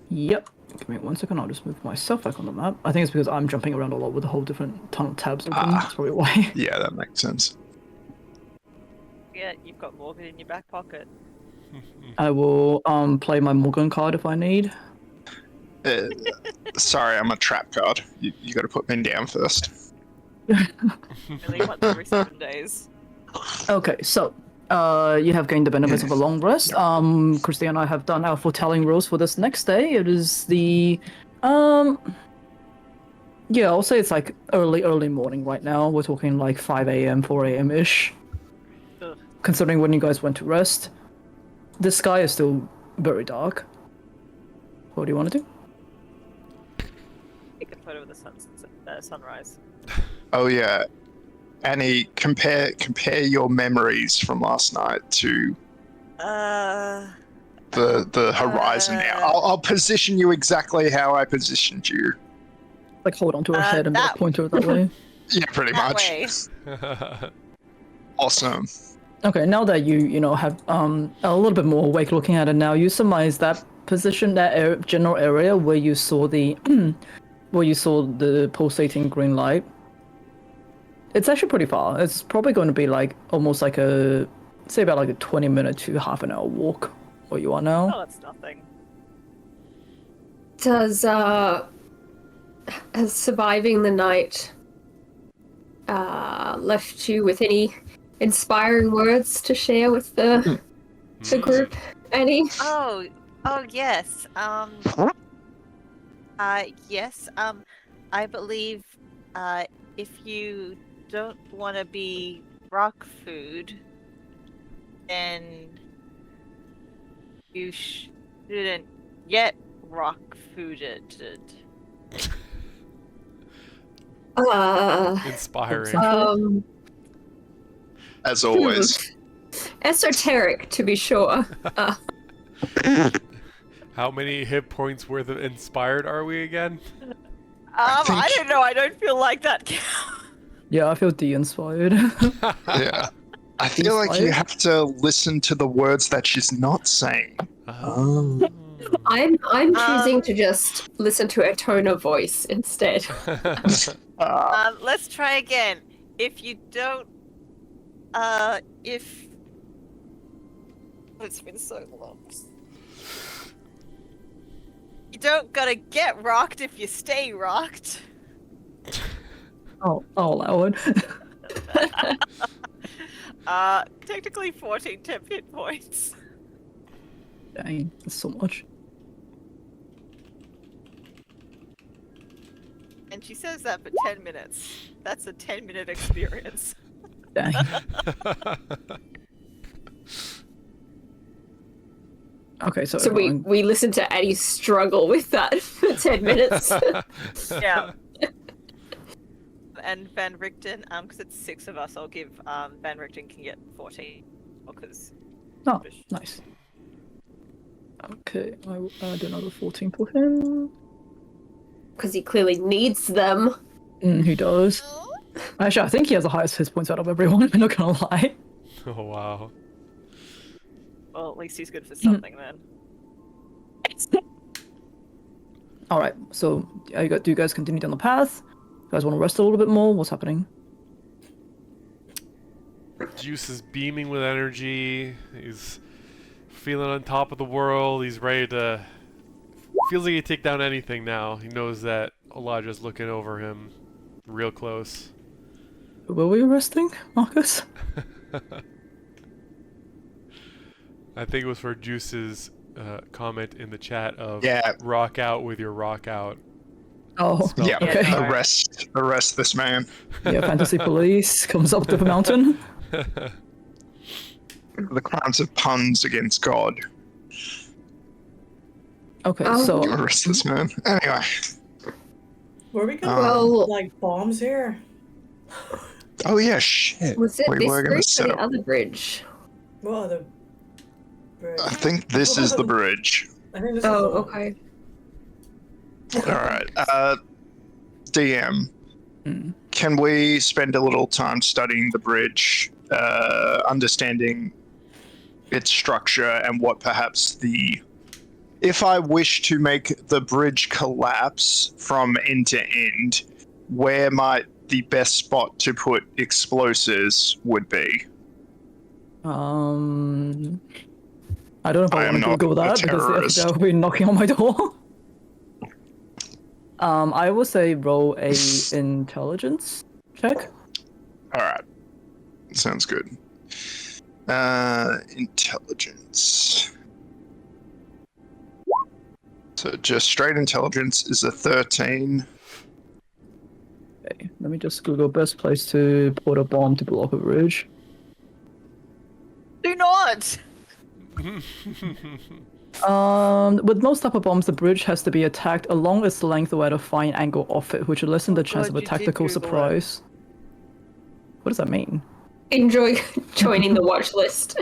Yep. Give me 1 second. I'll just move myself back on the map. I think it's because I'm jumping around a lot with a whole different ton of tabs open. That's probably why. Yeah, that makes sense. Yeah, you've got Morgan in your back pocket. I will play my Morgan card if I need. Sorry, I'm a trap card. You got to put me down first. Really, once every 7 days. Okay, so you have gained the benefits of a long rest. Christy and I have done our foretelling rules for this next day. It is the yeah, I'll say it's like early morning right now. We're talking like 5 a.m., 4 a.m. ish. Ugh. Considering when you guys went to rest. The sky is still very dark. What do you want to do? Take a photo of the sunrise. Oh yeah, Annie, compare your memories from last night to the horizon now. I'll position you exactly how I positioned you. Like hold onto her head and that- point her that way. Yeah, pretty That much. way. Awesome. Okay, now that you know have a little bit more awake looking at it now, you surmise that position, that general area where you saw the pulsating green light. It's actually pretty far. It's probably going to be like almost like about like a 20-minute to half an hour walk where you are now. Oh, that's nothing. Has surviving the night left you with any inspiring words to share with the group, Annie? Oh, yes. Yes. I believe, if you don't want to be rock food, then you shouldn't get rock fooded. Inspiring. As always. Esoteric, to be sure. How many hit points worth of inspired are we again? I don't know. I don't feel like that counts. Yeah, I feel de-inspired. Yeah. I feel like you have to listen to the words that she's not saying. I'm choosing to just listen to a tone of voice instead. Let's try again. If you don't, if it's been so long. You don't gotta get rocked if you stay rocked. I'll allow it. Technically 14 temp hit points. Dang, that's so much. And she says that for 10 minutes. That's a 10-minute experience. Dang. Okay, so we listened to Annie struggle with that for 10 minutes. Yeah. And Van Richten, because it's 6 of us, I'll give Van Richten can get 14. Because. Oh, nice. Okay, I will add another 14 for him. Because he clearly needs them. He does. Actually, I think he has the highest hit points out of everyone, I'm not gonna lie. Oh, wow. Well, at least he's good for something then. Alright, so do you guys continue down the path? You guys want to rest a little bit more? What's happening? Juice is beaming with energy. He's feeling on top of the world. He's ready to... Feels like he can take down anything now. He knows that Elijah's looking over him real close. Were we resting, Marcus? I think it was for Juice's comment in the chat of rock out with your rock out. Oh, yeah. Okay. Arrest this man. Yeah, fantasy police comes up to the mountain. The crimes of puns against God. Okay, so Arrest this man. Anyway. Were we gonna like bombs here? Oh yeah, shit. Was it We this were gonna bridge or set the up. other bridge? What other bridge? I think this is the bridge. I think this Oh, is the okay. Alright. DM. Can we spend a little time studying the bridge, understanding its structure and what perhaps if I wish to make the bridge collapse from end to end, where might the best spot to put explosives would be? I don't know if I I want am to not Google a that because terrorist. they'll be knocking on my door. I will say roll a intelligence check. Alright. Sounds good. Intelligence. So just straight intelligence is a 13. Okay, let me just Google best place to put a bomb to block a bridge. Do not! With most type of bombs, the bridge has to be attacked along its length or at a fine angle off it, which will lessen the chance of God, a you did tactical Google it. surprise. Oh. What does that mean? Enjoy joining the watch list.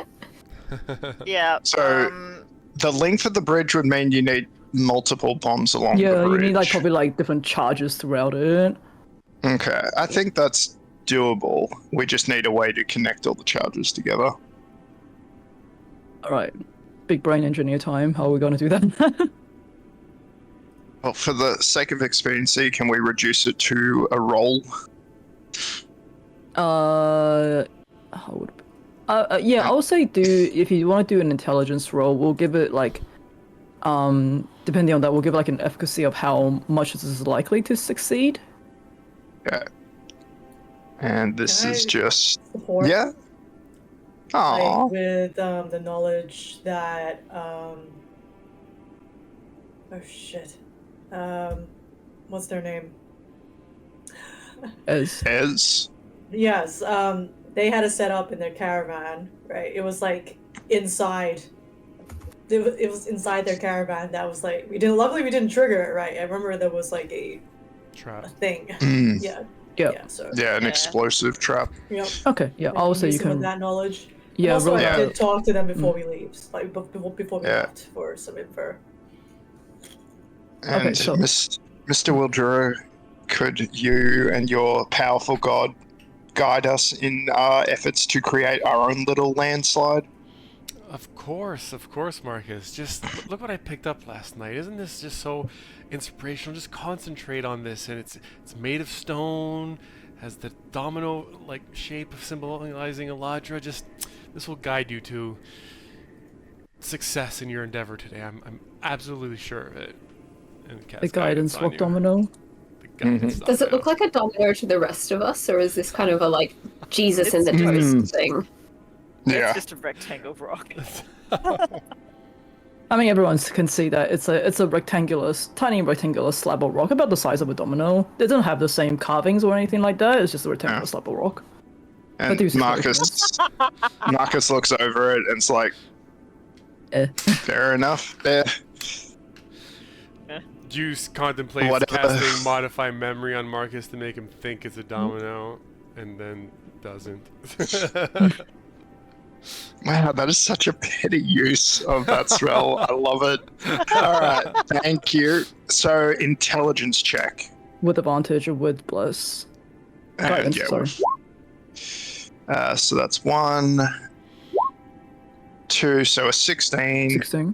Yeah. So the length of the bridge would mean you need multiple bombs along the Yeah, bridge. you need like probably like different charges throughout it. Okay, I think that's doable. We just need a way to connect all the charges together. Alright. Big brain engineer time. How are we going to do that? Well, for the sake of expediency, can we reduce it to a roll? How would... yeah, I would say if you want to do an intelligence roll, we'll give it like depending on that, we'll give like an efficacy of how much this is likely to succeed. Yeah. And this Can is I just support? yeah. Oh, Like with the knowledge that oh shit, what's their name? as Yes, they had a setup in their caravan, right? It was like inside. It was inside their caravan. That was like luckily we didn't trigger it, right? I remember there was like a Trap. thing. mm, Yeah. Yep. Yeah. So yeah, an Yeah. explosive trap. yep. Okay, yeah, Like, I'll say you use some of can. that knowledge. Yeah, and also, roll I that. did talk to them before we leave, like before we Yeah. left for some info. And Okay, so- Mr. Wildro, could you and your powerful god guide us in our efforts to create our own little landslide? Of course, Marcus. Just look what I picked up last night. Isn't this just so inspirational? Just concentrate on this, and it's made of stone, has the domino like shape of symbolizing Eladra. Just this will guide you to success in your endeavor today. I'm absolutely sure of it. And cast The guidance on lock you. domino. The guidance Does it look like a domino to the rest of us, or is this kind of a like Jesus in the It's- toast thing? Yeah. It's just a rectangle of rock. I mean, everyone can see that it's a rectangular, tiny rectangular slab of rock, about the size of a domino. It doesn't have the same carvings or anything like that. It's just a rectangular Yeah. slab of rock. And do see Marcus looks over it and it's like, Eh. fair enough. Yeah. Juice contemplates Whatever. casting Modify Memory on Marcus to make him think it's a domino, and then doesn't. Wow, that is such a petty use of that spell. I love it. All right, thank you. So, intelligence check. With advantage or with bless. And Guidance, yeah, sorry. so that's 1, 2, so a 16. 16.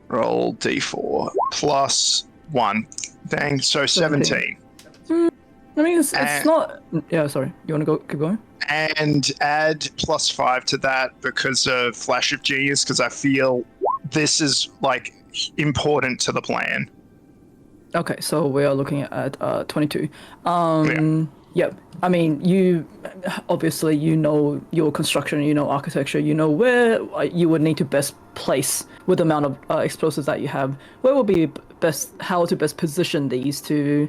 Roll d4 plus 1. Dang, so 17. I mean, it's And- not. Yeah, sorry. You want to keep going? And add plus 5 to that because of Flash of Genius, because I feel this is like important to the plan. Okay, so we are looking at 22. Yep. I mean, you obviously you know your construction, you know architecture, you know where you would need to best place with the amount of explosives that you have. Where will be best, how to best position these to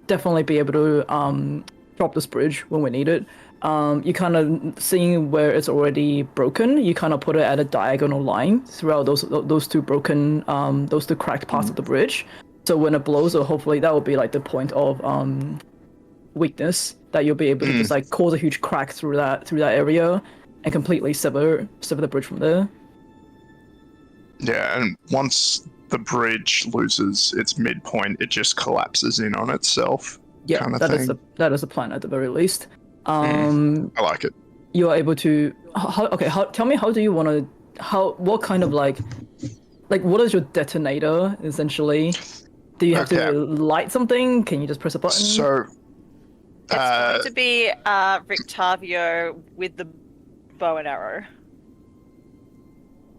definitely be able to drop this bridge when we need it. You kind of seeing where it's already broken. You kind of put it at a diagonal line throughout those two broken, those two cracked parts of the bridge. So when it blows, or hopefully that will be like the point of weakness that you'll be able to just like cause a huge crack through that area and completely sever the bridge from there. Yeah, and once the bridge loses its midpoint, it just collapses in on itself. Yeah, Kinda that is thing. the plan at the very least. I like it. You are able to tell me, how do you want to, what kind of like what is your detonator essentially? Do you have Okay. to light something? Can you just press a button? So, It's going to be Rictavio with the bow and arrow.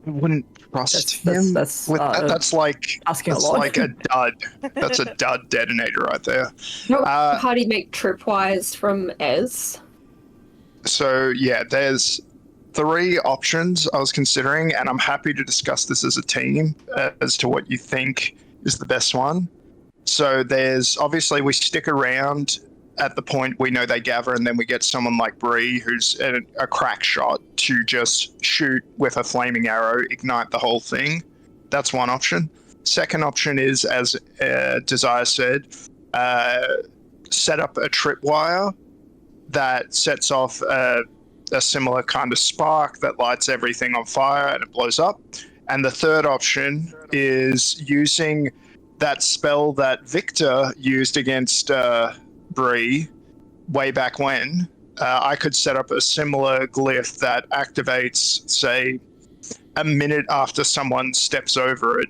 I wouldn't trust That's- him. that's, with that. That's like asking a that's lot. like a dud. That's a dud detonator right there. No, Uh, how do you make tripwires from Ez? So yeah, there's 3 options I was considering, and I'm happy to discuss this as a team as to what you think is the best one. So there's obviously we stick around at the point we know they gather, and then we get someone like Bree who's a crack shot to just shoot with a flaming arrow, ignite the whole thing. That's one option. Second option is, as Desire said, set up a tripwire that sets off a similar kind of spark that lights everything on fire and it blows up. And the third option is using that spell that Victor used against Bree way back when. I could set up a similar glyph that activates, say, a minute after someone steps over it.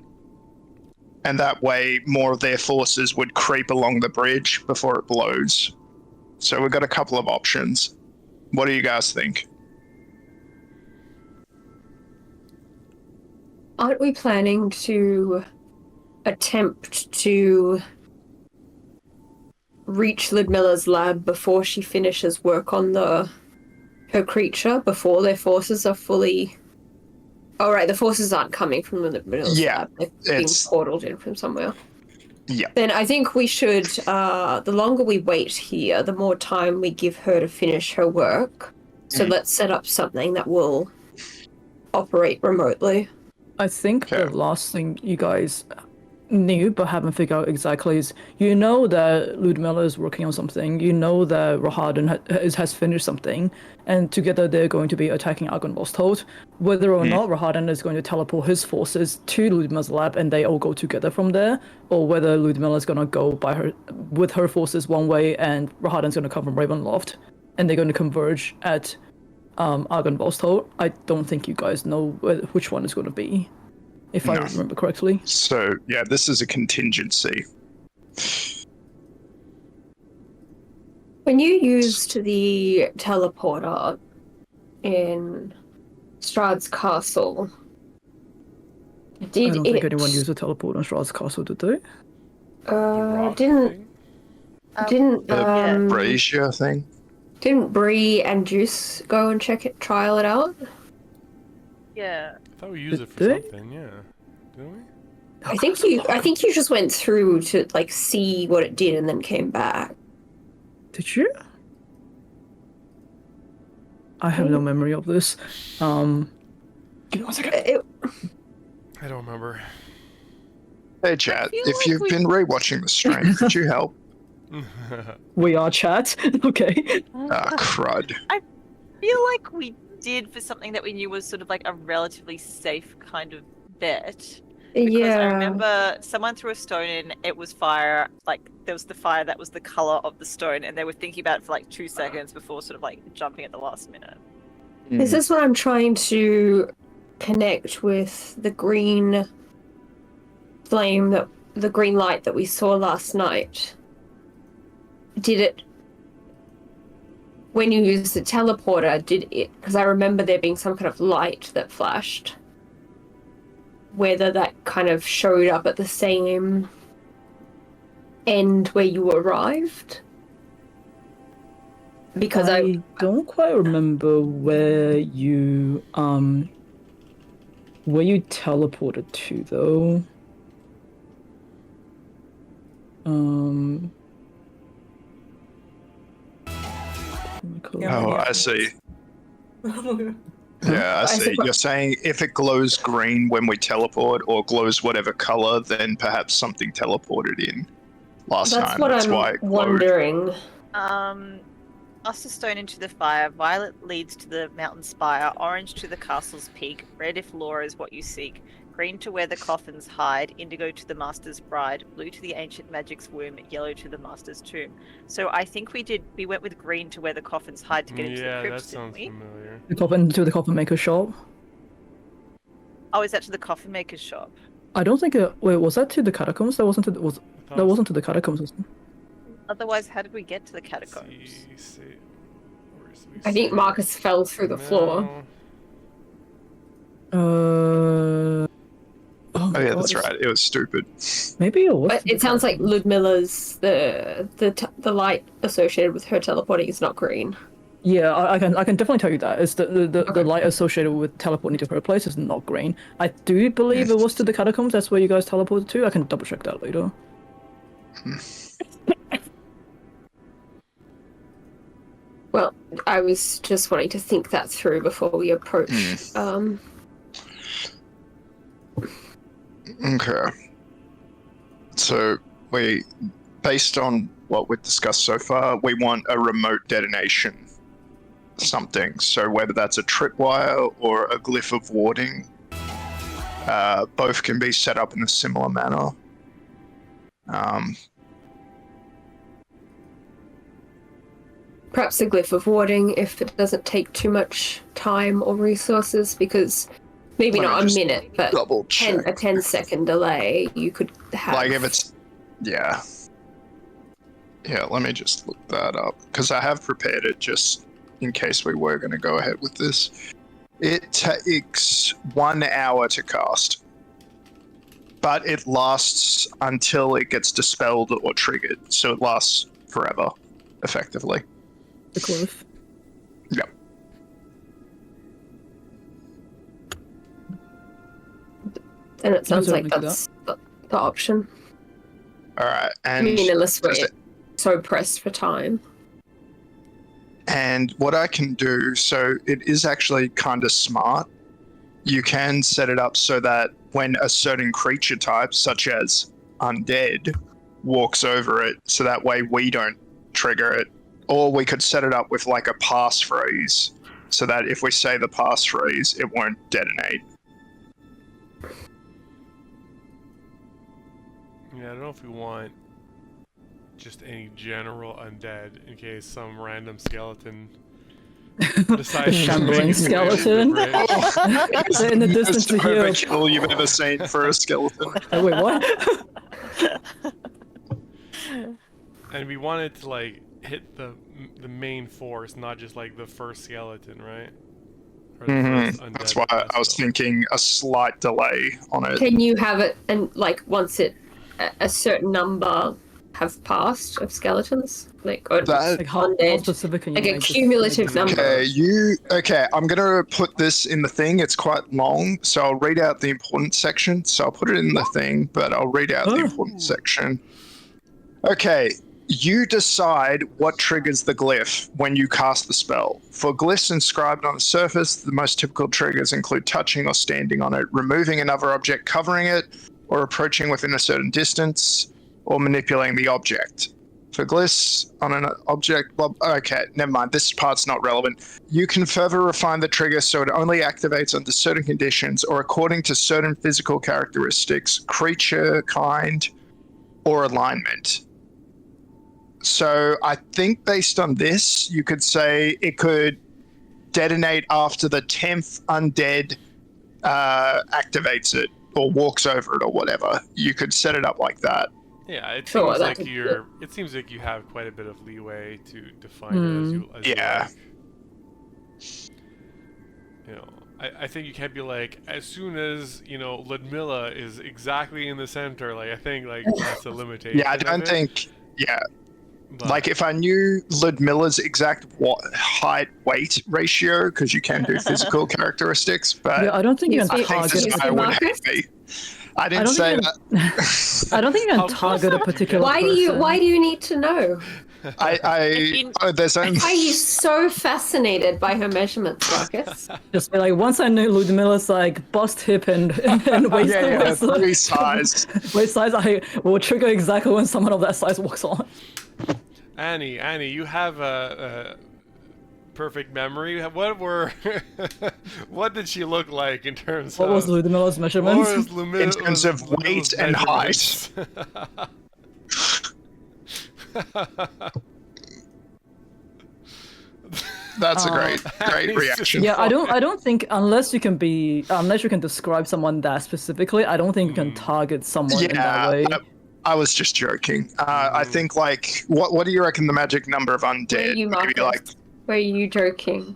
And that way, more of their forces would creep along the bridge before it blows. So we've got a couple of options. What do you guys think? Aren't we planning to attempt to reach Ludmilla's lab before she finishes work on her creature, before their forces are fully... Oh, right, the forces aren't coming from Ludmilla's lab. They're being portaled in from somewhere. Yeah. Then I think we should, the longer we wait here, the more time we give her to finish her work. So let's set up something that will operate remotely. I think the last thing you guys knew but haven't figured out exactly is, you know that Ludmilla is working on something, you know that Rahadin has finished something, and together they're going to be attacking Argonbol's Toad. Whether or not Rahadin is going to teleport his forces to Ludmilla's lab and they all go together from there, or whether Ludmilla is going to go with her forces one way and Rahadin's going to come from Ravenloft, and they're going to converge at Argonbol's Toad. I don't think you guys know which one is going to be, if I remember correctly. So, yeah, this is a contingency. When you used the teleporter in Strahd's castle, I don't think anyone used a teleporter in Strahd's castle, did they? Didn't Brazier thing? Didn't Bree and Juice go and trial it out? Yeah. I thought we used it for something, yeah. Didn't we? I think you just went through to like see what it did and then came back. Did you? I have no memory of this. Give me 1 second. I don't remember. Hey chat, if you've been rewatching the stream, could you help? We are chat. Okay. Ah, crud. I feel like we did for something that we knew was sort of like a relatively safe kind of bet. Because I remember someone threw a stone in, it was fire, like there was the fire that was the color of the stone, and they were thinking about it for like 2 seconds before sort of like jumping at the last minute. Is this what I'm trying to connect with the green flame, the green light that we saw last night? Did it, when you used the teleporter, did it, because I remember there being some kind of light that flashed, whether that kind of showed up at the same end where you arrived? Because I don't quite remember where you teleported to though. Oh, I see. Yeah, I see. You're saying if it glows green when we teleport, or glows whatever color, then perhaps something teleported in last time. That's what I'm wondering. Us a stone into the fire, violet leads to the mountain spire, orange to the castle's peak, red if lore is what you seek, green to where the coffins hide, indigo to the master's bride, blue to the ancient magic's womb, yellow to the master's tomb. So I think we went with green to where the coffins hide to get into the crypt, didn't we? Familiar. The coffin to the coffin maker's shop. Oh, is that to the coffin maker's shop? I don't think wait, was that to the catacombs? That wasn't to the catacombs. Otherwise, how did we get to the catacombs? I think Marcus fell through the floor. Oh yeah, that's right. It was stupid. Maybe it was. But it sounds like Ludmilla's the light associated with her teleporting is not green. Yeah, I can definitely tell you that. It's the light associated with teleporting to her place is not green. I do believe it was to the catacombs. That's where you guys teleported to. I can double check that later. Well, I was just wanting to think that through before we approach. Okay. So based on what we've discussed so far, we want a remote detonation something. So whether that's a tripwire or a glyph of warding, both can be set up in a similar manner. Perhaps a glyph of warding if it doesn't take too much time or resources, because maybe not a minute, but a 10-second delay you could have. Like if it's, yeah, let me just look that up, because I have prepared it just in case we were going to go ahead with this. It takes 1 hour to cast. but it lasts until it gets dispelled or triggered, so it lasts forever, effectively. The cliff. Yep. And it sounds like Midjourney do that's the option. All right, I and mean, unless we're does it- so pressed for time. and what I can do, so it is actually kind of smart. You can set it up so that when a certain creature type, such as undead, walks over it, so that way we don't trigger it. Or we could set it up with like a passphrase, so that if we say the passphrase, it won't detonate. Yeah, I don't know if we want just any general undead in case some random skeleton decides to Shambling make its way over the skeleton. bridge. In the distance Most to here. overkill you've ever seen for a skeleton. Oh, wait, what? And we wanted to like hit the main force, not just like the first skeleton, right? Or the first undead That's why I was vessel. thinking a slight delay on it. Can you have it, and like once a certain number have passed of skeletons, like or That- Like how undead, specific can you like a make this? cumulative number? Okay, I'm gonna put this in the thing. It's quite long, so I'll read out the important section. So I'll put it in the thing, but I'll read out the important section. Okay, you decide what triggers the glyph when you cast the spell. For glyphs inscribed on the surface, the most typical triggers include touching or standing on it, removing another object covering it, or approaching within a certain distance, or manipulating the object. For glyphs on an object, well, okay, never mind, this part's not relevant. You can further refine the trigger so it only activates under certain conditions or according to certain physical characteristics, creature, kind, or alignment. So I think based on this, you could say it could detonate after the 10th undead activates it or walks over it or whatever. You could set it up like that. Yeah, it Sure, seems that's like a- it seems like you have quite a bit of leeway to define it as you Yeah. like. You know, I think you can't be like, as soon as, you know, Ludmilla is exactly in the center, like I think like that's a limitation. Yeah, I of don't it, think. Yeah, but- like if I knew Ludmilla's exact height weight ratio, because you can do physical characteristics, but Yeah, I don't think you Yes, can I I think target. this Marcus? guy would Marcus? hate me. I I didn't don't say think that. I don't think you How can close target a up did you particular get? Why do you need to know? There's only. Why are you so fascinated by her measurements, Marcus? Just be like, once I knew Ludmilla's like bust hip and waist, Yeah, waist, three size. waist size, I will trigger exactly when someone of that size walks on. Annie, you have a perfect memory. What did she look like in terms What of was Ludmilla's what measurements? was In terms of weight and height. That's a great reaction. Yeah, I don't think unless you can describe someone that specifically, I don't think you can target someone in that way. I was just joking. I think like what do you reckon the magic number of undead? Were you, Maybe Marcus? like Were you joking?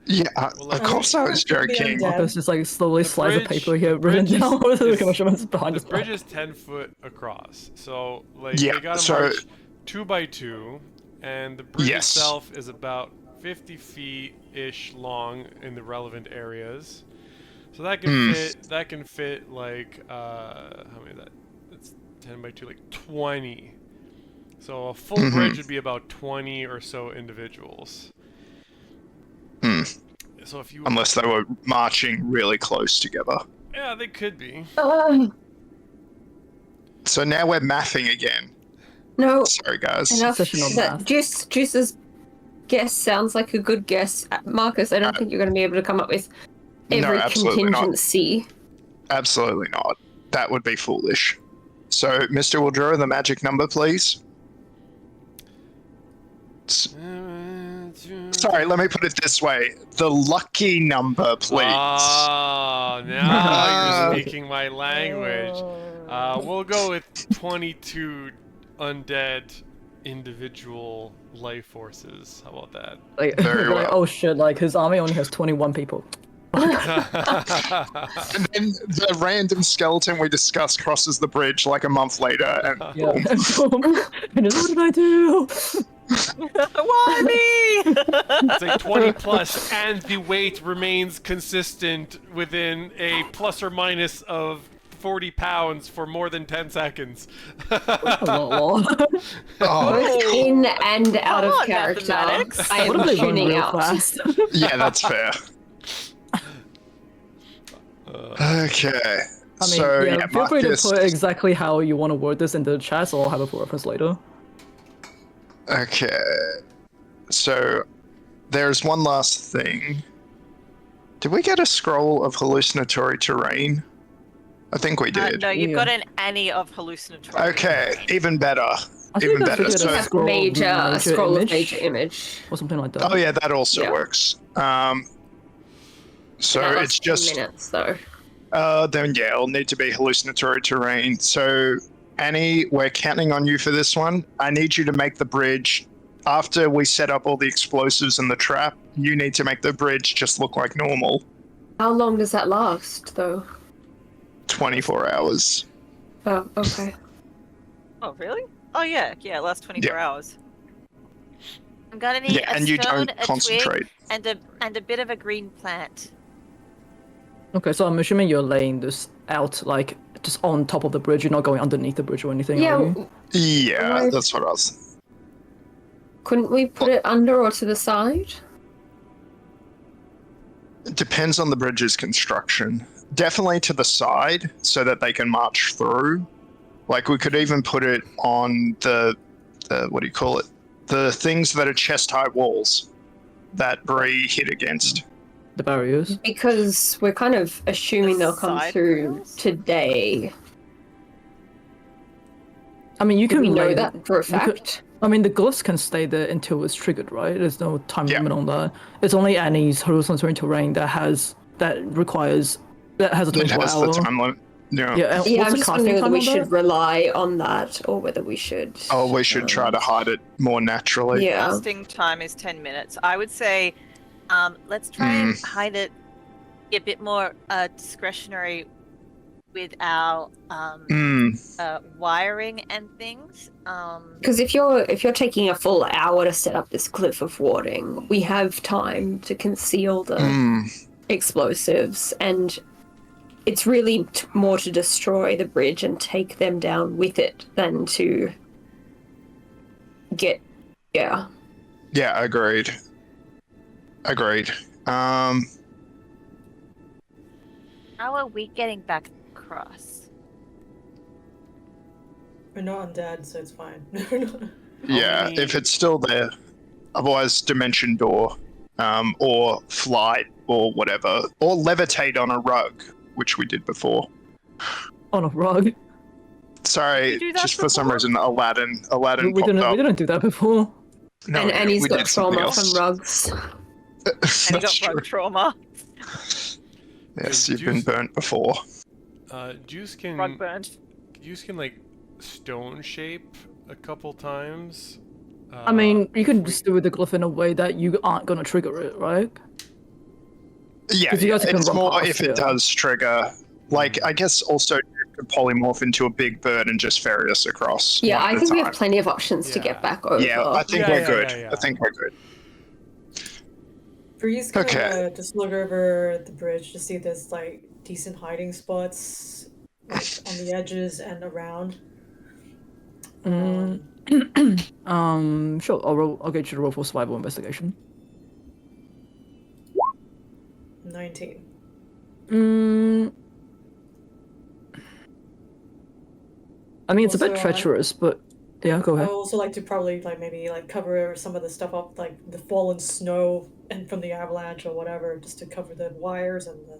yeah. Well, Of course I was joking. Yeah. Marcus just like slowly slice of bridge- paper here, the bridge written down with the is- measurements behind The his bridge back. is 10 foot across, so like Yeah, they gotta so- march 2 by 2, and the bridge Yes. itself is about 50 feet ish long in the relevant areas. So that can fit like how many is that? That's 10 by 2, like 20. So a full bridge would be about 20 or so individuals. So if you Unless they were marching really close together. yeah, they could be. So now we're mathing again. No, Sorry guys. enough. Session on That math. Juice's guess sounds like a good guess. Marcus, I don't think you're going to be able to come up with every absolutely not. contingency. Absolutely not. That would be foolish. So, Mr. Wildro, the magic number, please. Sorry, let me put it this way. The lucky number, please. Ah, now you're speaking my language. We'll go with 22 undead individual life forces. How about that? Like, Very like, well. oh shit, like his army only has 21 people. And then the random skeleton we discussed crosses the bridge like a month later, and Yeah. And what did I do? Why me? It's like 20 plus, and the weight remains consistent within a plus or minus of 40 pounds for more than 10 seconds. Lol. oh, In and out Come of on, character. mathematics. I What am if they run tuning real out. fast? yeah, that's fair. Okay. I mean, so yeah, feel free to Marcus. put exactly how you want to word this into the chat, so I'll have it for reference later. Okay. So there's one last thing. Did we get a scroll of hallucinatory terrain? I think we did. No, you've Yeah. got an Annie of hallucinatory. Okay, even better. I think Even that's better. a So, scroll of Major scroll of major image image. or something like that. oh yeah, that also Yeah. works. So That it's lasts 10 just minutes though. then yeah, it'll need to be hallucinatory terrain. So Annie, we're counting on you for this one. I need you to make the bridge after we set up all the explosives and the trap. You need to make the bridge just look like normal. How long does that last though? 24 hours. Oh, okay. Oh, really? Oh, yeah. Yeah, last 24 hours. I'm gonna need Yeah, a and you stone, don't a concentrate. twig, and a bit of a green plant. Okay, so I'm assuming you're laying this out, like, just on top of the bridge. You're not going underneath the bridge or anything, are Yeah, you? Yeah, Why- that's what I was. couldn't we put it under or to the side? It depends on the bridge's construction. Definitely to the side so that they can march through. Like we could even put it on the what do you call it? The things that are chest high walls that Bree hit against. The barriers. Because we're kind of assuming The they'll come side through rails? today. I mean, you Do can we know lay that for a you could- fact? I mean, the glyphs can stay there until it's triggered, right? There's no time Yeah. limit on that. It's only Annie's hallucinatory terrain that has a It 24 has hour. the time limit. Yeah. Yeah, and Yeah, what's I'm the just casting wondering whether time we on should that? rely on that or whether we should. Oh, we should try to hide it more naturally. Yeah. Casting time is 10 minutes. I would say let's try and hide it a bit more discretionary with our wiring and things. Because if you're taking a full hour to set up this cliff of warding, we have time to conceal the explosives, and it's really more to destroy the bridge and take them down with it than to get. Yeah. Yeah, agreed. How are we getting back across? We're not undead, so it's fine. Yeah, many- if it's still there. Otherwise, dimension door, or flight, or whatever, or levitate on a rug, which we did before. On a rug. Sorry, Did you do that just for some before? reason, Aladdin We popped up. didn't do that before. No, And Annie's we got did something trauma else. from rugs. And you That's got true. rug trauma. Yes, Did you've been you- burnt before. Juice can Rug burned. like stone shape a couple times. I mean, you can if we- just do with the glyph in a way that you aren't gonna trigger it, right? Yeah, 'Cause you guys can it's run more past, if it yeah. does trigger. Like, I guess also you could polymorph into a big bird and just ferry us across. Yeah, one I at a think we have time. plenty of options to Yeah. get back over. Yeah, I think Yeah, we're yeah, good. yeah, yeah. I think we're good. Bree's gonna Okay. just look over the bridge to see if there's like decent hiding spots like, on the edges and around. Sure. I'll get you to roll for survival investigation. 19. I mean, it's a bit Also, treacherous, but yeah, go I ahead. would also like to probably maybe cover some of the stuff up, like the fallen snow and from the avalanche or whatever, just to cover the wires and the.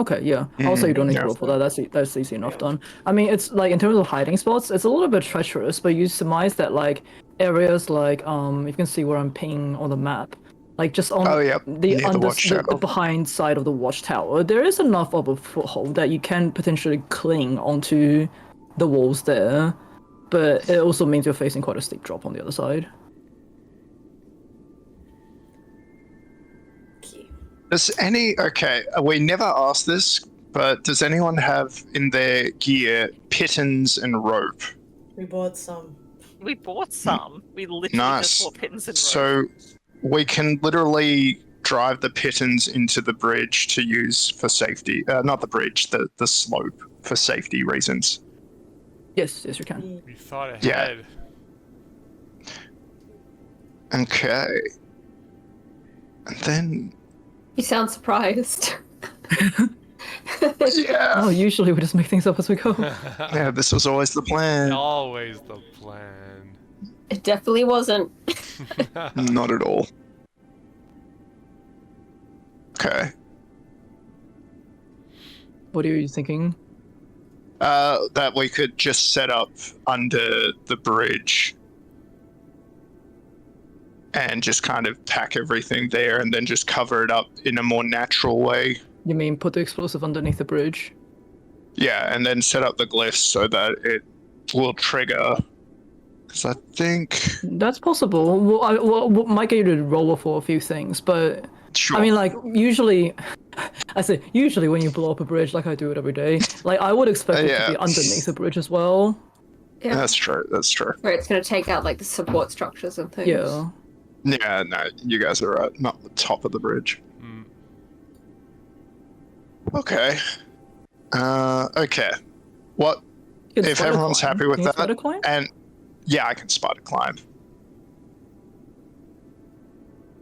Okay, yeah. Also, you don't need yeah. to roll for that. That's easy enough Yeah. done. I mean, it's like in terms of hiding spots, it's a little bit treacherous, but you surmise that like areas like you can see where I'm pinging on the map, like just on Oh, yep, the near the under the watchtower. behind side of the watchtower, there is enough of a foothold that you can potentially cling onto the walls there, but it also means you're facing quite a steep drop on the other side. Key. Does any... Okay, we never asked this, but does anyone have in their gear pittons and rope? We bought some. We bought some. We literally Nice. just bought pittons and rope. So we can literally drive the pittons into the bridge to use for safety. Not the bridge, the slope for safety reasons. Yes, yes, you can. We thought Yeah. ahead. Okay. And then... You sound surprised. Yeah. Oh, usually we just make things up as we go. Yeah, this was always the plan. Always the plan. It definitely wasn't. Not at all. Okay. What are you thinking? That we could just set up under the bridge and just kind of pack everything there and then just cover it up in a more natural way. You mean put the explosive underneath the bridge? Yeah, and then set up the glyphs so that it will trigger. Because I think... That's possible. Well, might get you to roll for a few things, but Sure. I mean, like, usually, I say usually when you blow up a bridge, like I do it every day, like I would expect it Yeah. to be underneath the bridge as well. Yeah. That's true, that's true. Where it's going to take out like the support structures and things. Yeah. Yeah, no, you guys are right. Not the top of the bridge. Mm. Okay. Okay. What... You can If spider everyone's climb. happy with Can you that, spider climb? and yeah, I can spider climb.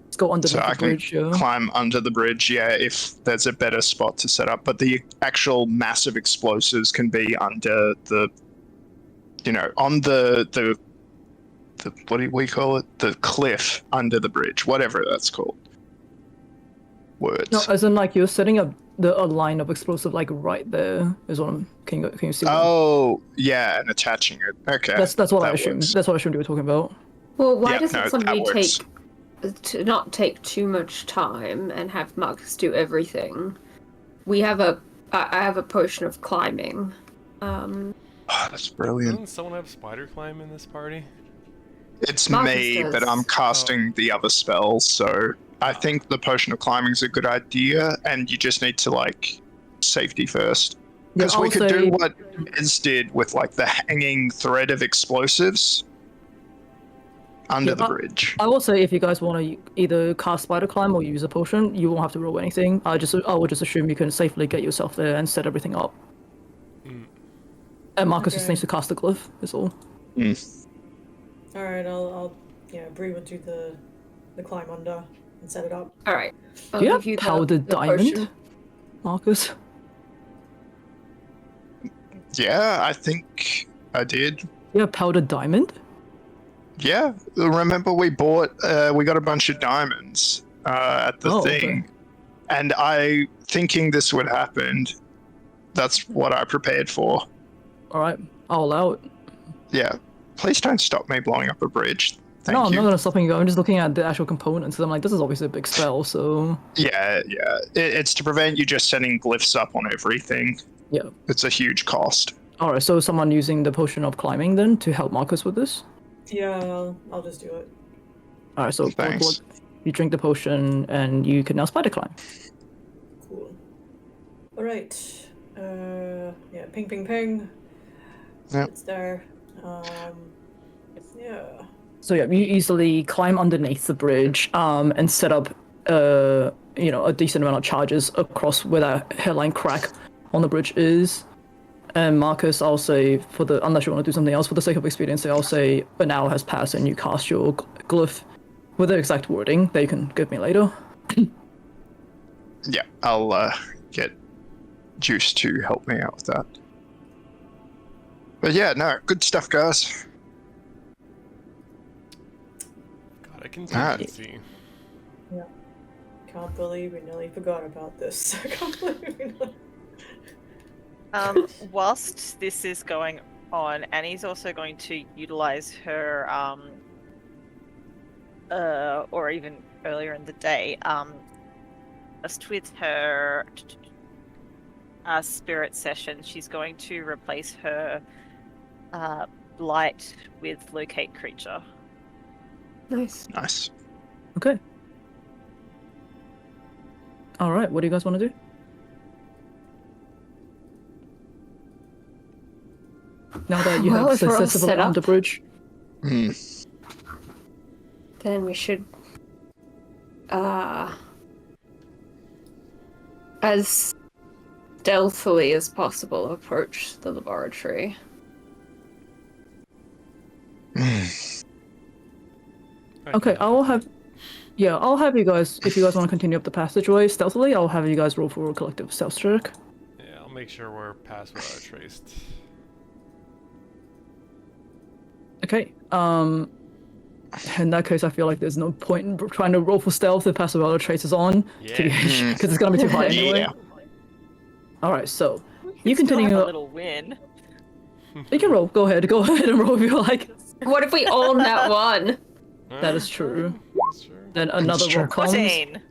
Let's go underneath So I the can bridge, yeah. climb under the bridge, yeah, if there's a better spot to set up. But the actual massive explosives can be under the, you know, on the what do we call it? The cliff under the bridge, whatever that's called. Words. No, as in like you're setting up a line of explosive like right there is what I'm. Can you see? That? Oh, yeah, and attaching it. Okay. That's what I that assumed. works. That's what I assumed you were talking about. Well, why Yeah, doesn't no, that somebody works. to not take too much time and have Marcus do everything? We have I have a potion of climbing. Oh, that's brilliant. Doesn't someone have spider climb in this party? It's Marcus me, does. but I'm casting the other spells, so I think the potion of climbing is a good idea, and you just need to like safety first. Because we I'll could say- do what Iz did with like the hanging thread of explosives under Yeah, the bridge. I will say if you guys want to either cast spider climb or use a potion, you won't have to roll anything. I would just assume you can safely get yourself there and set everything up. Mm. And Marcus just Okay. needs to cast the glyph. Is all. All right, I'll Bree will do the climb under and set it up. All right. I'll Do you have give the powdered diamond, potion. Marcus? Yeah, I think I did. You have powdered diamond? Yeah, remember we bought, we got a bunch of diamonds at the Oh, thing, okay. and I, thinking this would happen, that's what I prepared for. All right, I'll allow it. Yeah, please don't stop me blowing up a bridge. Thank No, I'm you. not gonna stop you. I'm just looking at the actual components. I'm like, this is obviously a big spell, so Yeah. It's to prevent you just setting glyphs up on everything. yeah. It's a huge cost. All right, so someone using the potion of climbing then to help Marcus with this. Yeah, I'll just do it. All right, so Thanks. you drink the potion and you can now spider climb. Cool. All right. Yeah, ping, ping, ping. Yep. It's there. Yeah. So yeah, you easily climb underneath the bridge and set up a decent amount of charges across where that hairline crack on the bridge is. And Marcus, I'll say unless you want to do something else for the sake of expediency, I'll say an hour has passed and you cast your glyph with the exact wording that you can give me later. Yeah, I'll get Juice to help me out with that. But yeah, no, good stuff, guys. God, I can see. Can't believe we nearly forgot about this. I can't believe we nearly... Whilst this is going on, Annie's also going to utilize her, or even earlier in the day, just with her spirit session, she's going to replace her blight with locate creature. Nice. Nice. Okay. All right, what do you guys want to do? Now that you Well, have if we're all successfully set armed the up- bridge. Then we should, as stealthily as possible, approach the laboratory. Okay, I'll have you guys, if you guys want to continue up the passageway stealthily, I'll have you guys roll for a collective stealth check. Yeah, I'll make sure we're past without traced. Okay, in that case, I feel like there's no point in trying to roll for stealth if pass without a trace is on, Yeah. because it's gonna be too high anyway. Yeah. Alright, so, You can continue have a up. little win. You can roll, go ahead and roll if you like. What if we all nat one? That is true. That's true. Then another true. roll comes. 14.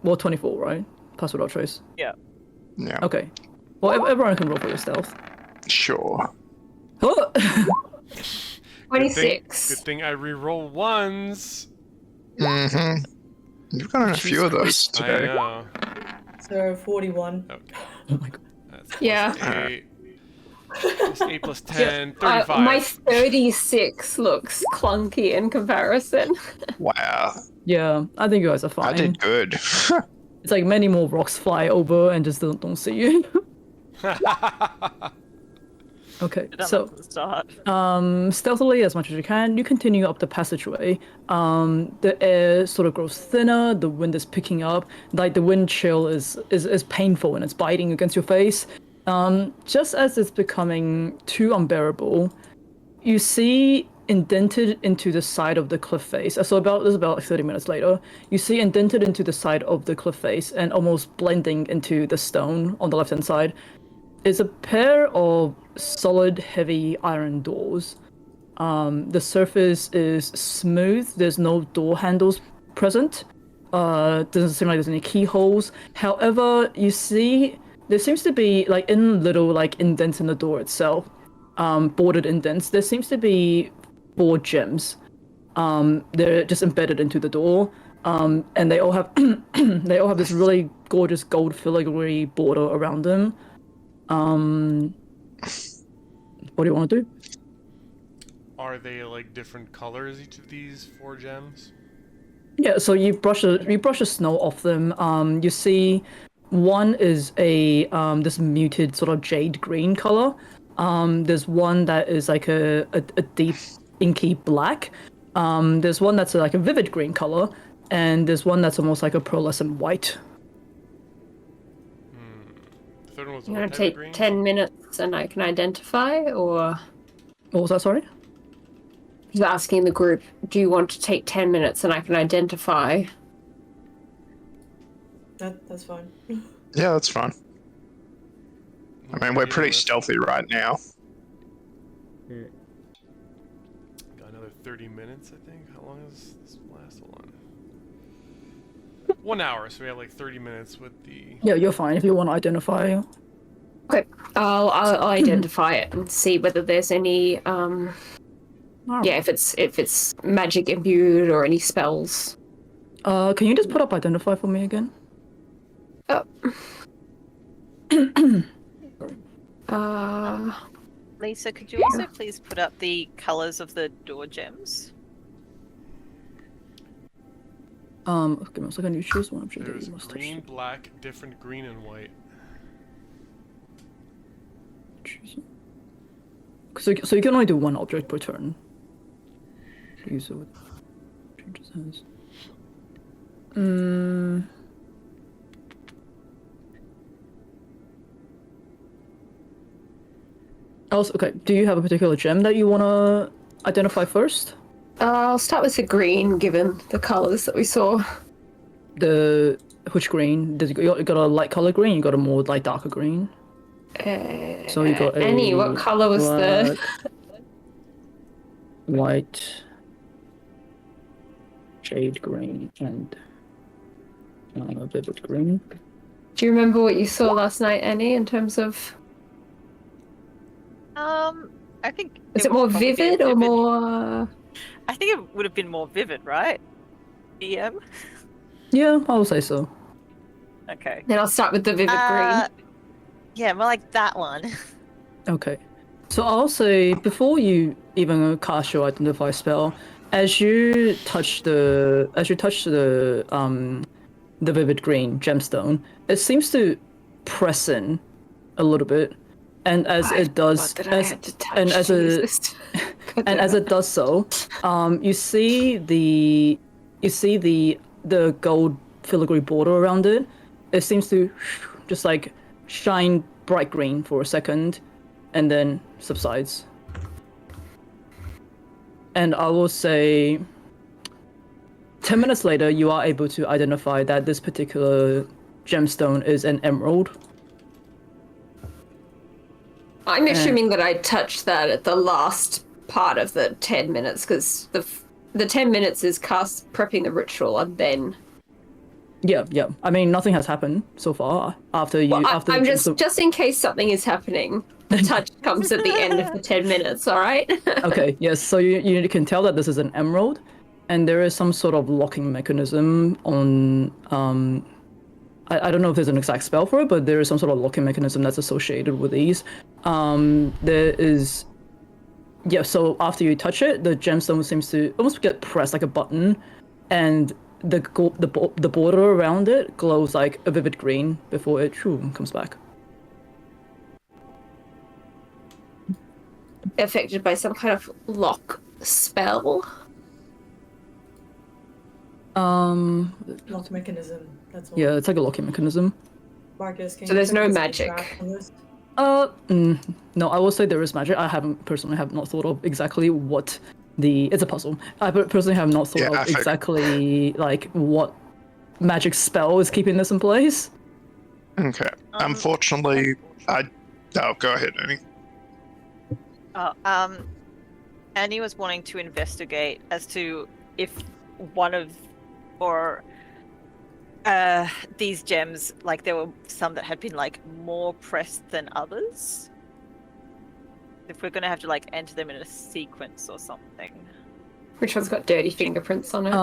Well, 24, right? Pass without trace. Yeah. Okay. Well, everyone can roll for your stealth. Sure. Oh! 26. Good thing I re-roll ones. Mm-hmm. You've got a few of those I today. know. So 41. Okay. Oh my god. That's Yeah. plus 8. Plus 8 plus 10, 35. My 36 looks clunky in comparison. Wow. Yeah, I think you guys are fine. I did good. It's like many more rocks fly over and just don't see you. Okay, Done so at the start. stealthily as much as you can, you continue up the passageway. The air sort of grows thinner, the wind is picking up, like the wind chill is painful and it's biting against your face. Just as it's becoming too unbearable, you see indented into the side of the cliff face. So this is about 30 minutes later, you see indented into the side of the cliff face and almost blending into the stone on the left hand side is a pair of solid, heavy iron doors. The surface is smooth. There's no door handles present. Doesn't seem like there's any keyholes. However, you see there seems to be like in little like indents in the door itself, bordered indents. There seems to be 4 gems. They're just embedded into the door. And they all have this really gorgeous gold filigree border around them. What do you want to do? Are they like different colors, each of these 4 gems? Yeah, so you brush the snow off them. You see one is a this muted sort of jade green color. There's one that is like a deep inky black. There's one that's like a vivid green color, and there's one that's almost like a pearlescent white. The third one was I'm what gonna type of take green? 10 minutes and I can identify, or What was that, sorry? he's asking the group, do you want to take 10 minutes and I can identify? That's fine. Yeah, that's fine. I mean, we're pretty stealthy right now. Got another 30 minutes, I think. How long is this last? Hold on. 1 hour, so we have like 30 minutes with the... Yeah, you're fine if you want to identify. Okay, I'll identify it and see whether there's any, yeah, if it's magic imbued or any spells. Can you just put up identify for me again? Oh. Lisa, could you also please put up the colors of the door gems? Give me a second. You choose one option that There's you must green, touch. black, different green, and white. Choose one. So you can only do one object per turn. Use it with changes hands. Also, okay. Do you have a particular gem that you want to identify first? I'll start with the green, given the colors that we saw. Which green? You got a light color green? You got a more like darker green? So you got a Annie, what color was the? White, jade green, and vivid green. Do you remember what you saw last night, Annie, in terms of? I think. Is it would more probably be vivid or more? I think it would have been more vivid, right? EM. Yeah, I will say so. Okay. Then I'll start with the vivid green. Yeah, more like that one. Okay. So I'll say before you even cast your identify spell, as you touch the vivid green gemstone, it seems to press in a little bit, and as I it does, forgot that I as had to touch and as to use a this. and as it does so, you see the gold filigree border around it. It seems to just like shine bright green for a second, and then subsides. And I will say, 10 minutes later, you are able to identify that this particular gemstone is an emerald. I'm assuming that I touched that at the last part of the 10 minutes, because the 10 minutes is cast prepping the ritual, and then... Yeah. I mean, nothing has happened so far after you. Well, after I'm the just in case something is happening. The touch comes at the end of the 10 minutes, all right? Okay, yes, so you can tell that this is an emerald, and there is some sort of locking mechanism on, I don't know if there's an exact spell for it, but there is some sort of locking mechanism that's associated with these. There is, yeah, so after you touch it, the gemstone seems to almost get pressed like a button, and the border around it glows like a vivid green before it comes back. Affected by some kind of lock spell. Lock mechanism. That's all. Yeah, it's like a locking mechanism. Marcus, can So you there's check no if magic. draft on this? No, I will say there is magic. I personally have not thought of exactly what it's a puzzle. I personally have not thought of exactly like what magic spell is keeping this in place. Okay. Unfortunately, oh, go ahead, Annie. Annie was wanting to investigate as to if one of these gems, like there were some that had been like more pressed than others. If we're gonna have to like enter them in a sequence or something. Which one's got dirty fingerprints on it?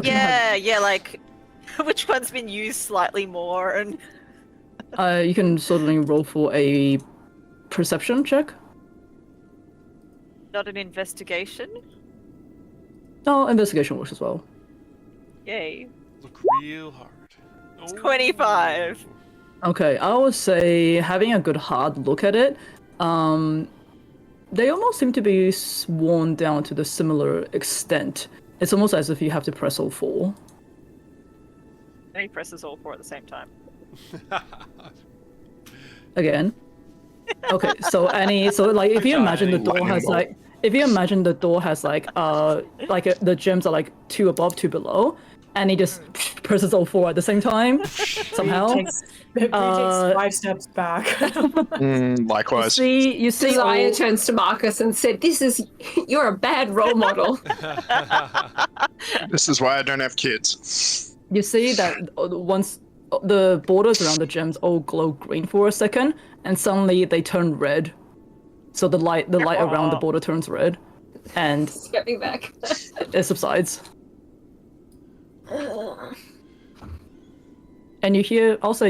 Yeah, like which one's been used slightly more, and you can certainly roll for a perception check. not an investigation. No, investigation works as well. Yay. Look real hard. Oh. 25. Okay, I would say having a good hard look at it, they almost seem to be worn down to the similar extent. It's almost as if you have to press all four. And he presses all four at the same time. Again. Okay, so Annie, like if you imagine the door has like, the gems are like two above, two below, and he just presses all four at the same time somehow. He takes 5 steps back. Likewise. You see Desire turns to Marcus and said, you're a bad role model. This is why I don't have kids. You see that once the borders around the gems all glow green for a second, and suddenly they turn red. So the light around the border turns red, and Stepping back. it subsides. And you hear you almost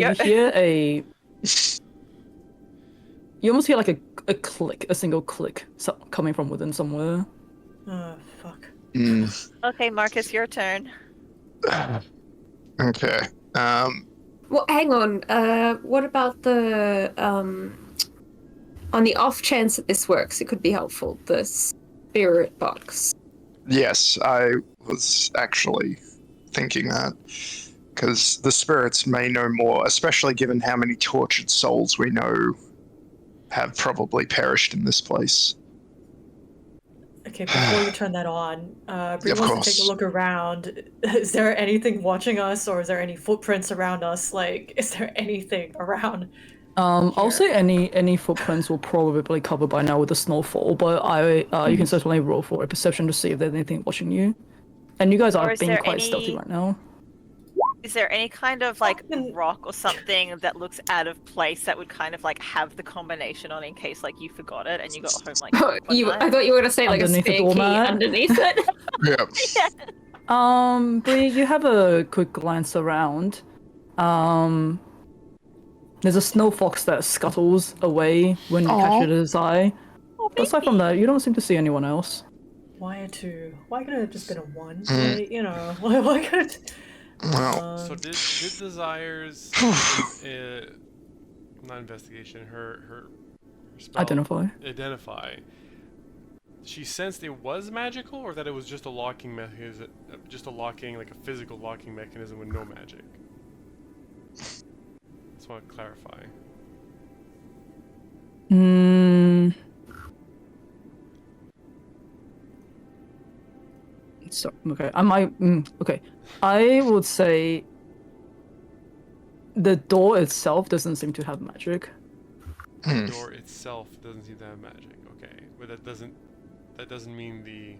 hear like a click, a single click coming from within somewhere. Oh, fuck. Okay, Marcus, your turn. Okay. Well, hang on. What about the on the off chance that this works, it could be helpful. The spirit box. Yes, I was actually thinking that. Because the spirits may know more, especially given how many tortured souls we know have probably perished in this place. Okay, before you turn that on, Bree Of wants course. to take a look around. Is there anything watching us, or is there any footprints around us? Like, is there anything around? I'll say any footprints will probably be covered by now with the snowfall, but you can certainly roll for a perception to see if there's anything watching you. And you guys are is being there quite any- stealthy right now. Is there any kind of like rock or something that looks out of place that would kind of like have the combination on in case like you forgot it and you got home like I thought you were going to say like a Underneath the spare key doormat? underneath it. Yeah. Bree, you have a quick glance around. There's a snow fox that scuttles away when you catch it in its eye. But aside from that, you don't seem to see anyone else. Why a 2? Why couldn't it have just been a 1? Mm. Like, you know, why could it... Well, So did Desires not investigation, her spell identify. She sensed it was magical, or that it was just a locking mechanism, like a physical locking mechanism with no magic. Just want to clarify. So, okay, I might. Okay, I would say the door itself doesn't seem to have magic. The door itself doesn't seem to have magic. Okay, but that doesn't mean the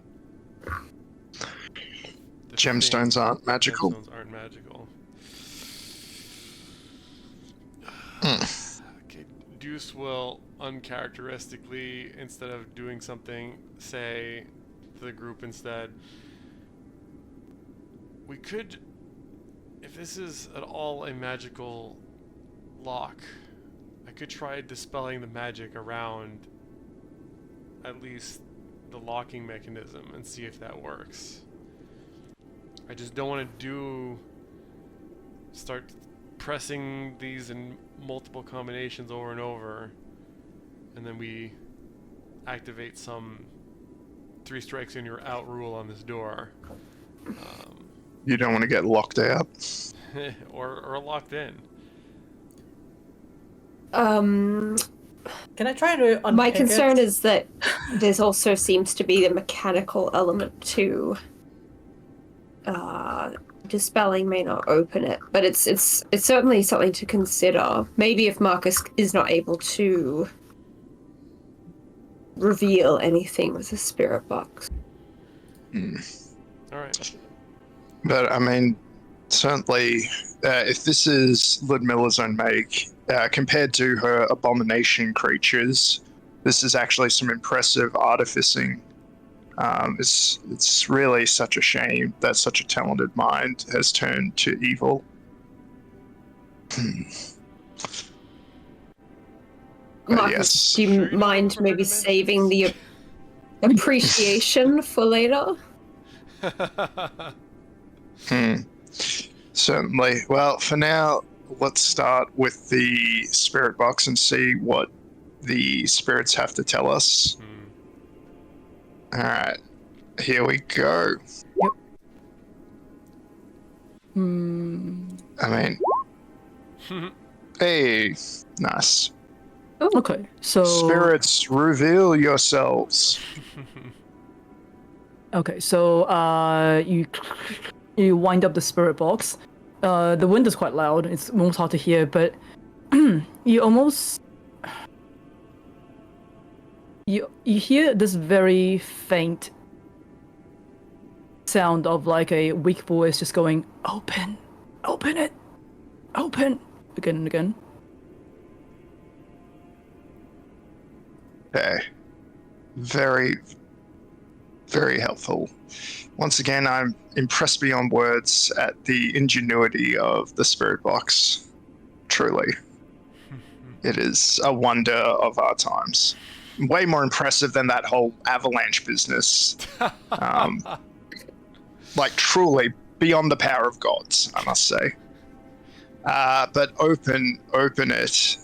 gemstones aren't magical. Gemstones aren't magical. Okay, Deuce will uncharacteristically, instead of doing something, say to the group instead, we could, if this is at all a magical lock, I could try dispelling the magic around at least the locking mechanism and see if that works. I just don't want to start pressing these in multiple combinations over and over, and then we activate some 3 strikes and you're out rule on this door. You don't want to get locked out. or locked in. Can I try to unpick My concern it? is that there's also seems to be the mechanical element to dispelling may not open it, but it's certainly something to consider. Maybe if Marcus is not able to reveal anything with a spirit box. All right. But I mean, certainly, if this is Ludmilla's own make, compared to her abomination creatures, this is actually some impressive artificing. It's really such a shame that such a talented mind has turned to evil. Marcus, Yes. do you mind maybe saving the appreciation for later? Certainly. Well, for now, let's start with the spirit box and see what the spirits have to tell us. Alright, here we go. I mean, hey, nice. Okay, so Spirits, reveal yourselves. okay, so you wind up the spirit box. The wind is quite loud. It's almost hard to hear, but you almost you hear this very faint sound of like a weak voice just going, "Open, open it, open," again and again. Okay. Very, very helpful. Once again, I'm impressed beyond words at the ingenuity of the spirit box. Truly. It is a wonder of our times. Way more impressive than that whole avalanche business. Like, truly, beyond the power of gods, I must say. But open it.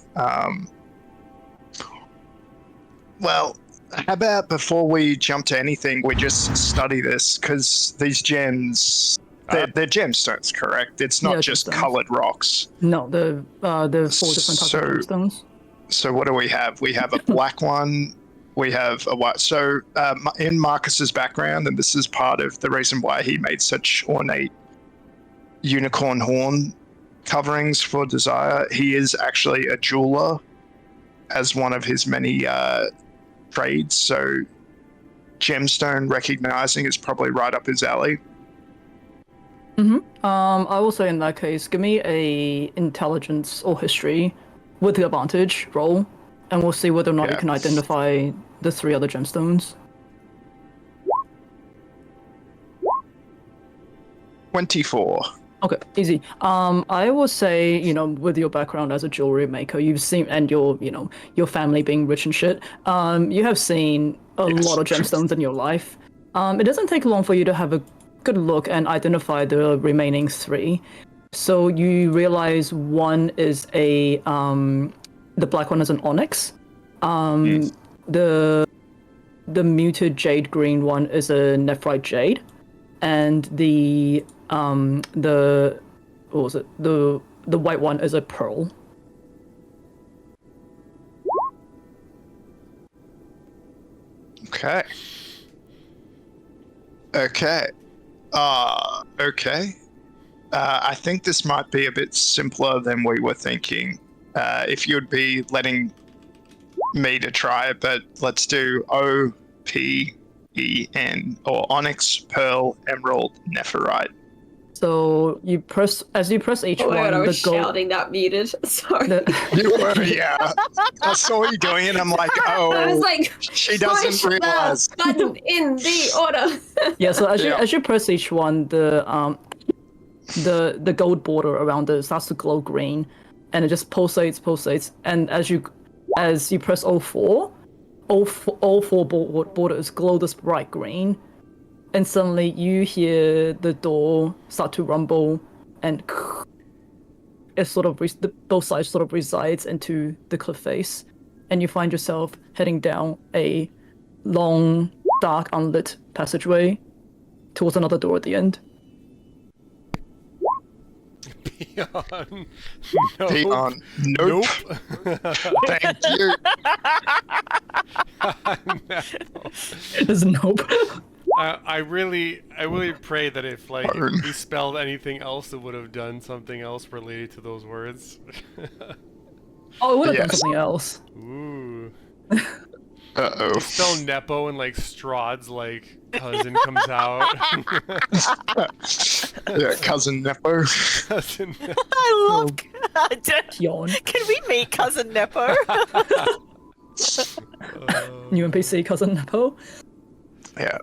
Well, how about before we jump to anything, we just study this, because these gems, they're gemstones, correct? It's not just gemstones. colored rocks. No, the 4 different types of gemstones. So what do we have? We have a black one, we have a white. So in Marcus's background, and this is part of the reason why he made such ornate unicorn horn coverings for Desire, he is actually a jeweler as one of his many trades, so gemstone recognizing is probably right up his alley. I will say in that case, give me a intelligence or history with the advantage roll, and we'll see whether or not you can identify the 3 other gemstones. 24. Okay, easy. I would say, with your background as a jewelry maker, you've seen, and your family being rich and shit, you have seen a lot of gemstones in your life. It doesn't take long for you to have a good look and identify the remaining 3. So you realize one is the black one is an onyx. The muted jade green one is a nephrite jade, and the what was it? The white one is a pearl. Okay. Okay. Okay. I think this might be a bit simpler than we were thinking. If you'd be letting me to try it, but let's do OPEN, or Onyx, Pearl, Emerald, Nephrite. So you press each Oh my one. god, I was the gold. shouting that muted. Sorry. You were, yeah. I saw you doing it. I'm like, oh, I was like, she doesn't push realize. the button in the order. Yeah. So Yeah. as you press each one, the gold border around it starts to glow green, and it just pulsates, and as you press all four borders glow this bright green, and suddenly you hear the door start to rumble, and it sort of both sides sort of resides into the cliff face, and you find yourself heading down a long, dark, unlit passageway towards another door at the end. Peon. Peon. Nope. Thank you. No. There's nope. I really pray that if Darn. we spelled anything else, it would have done something else related to those words. Oh, it would have done Yes. something else. Ooh. Uh-oh. You spell Nepo and Strahd's cousin comes out. Yeah, cousin Nepo. Cousin Nepo. I love. I don't- Yawn. Can we meet cousin Nepo? New NPC cousin Nepo. Yeah,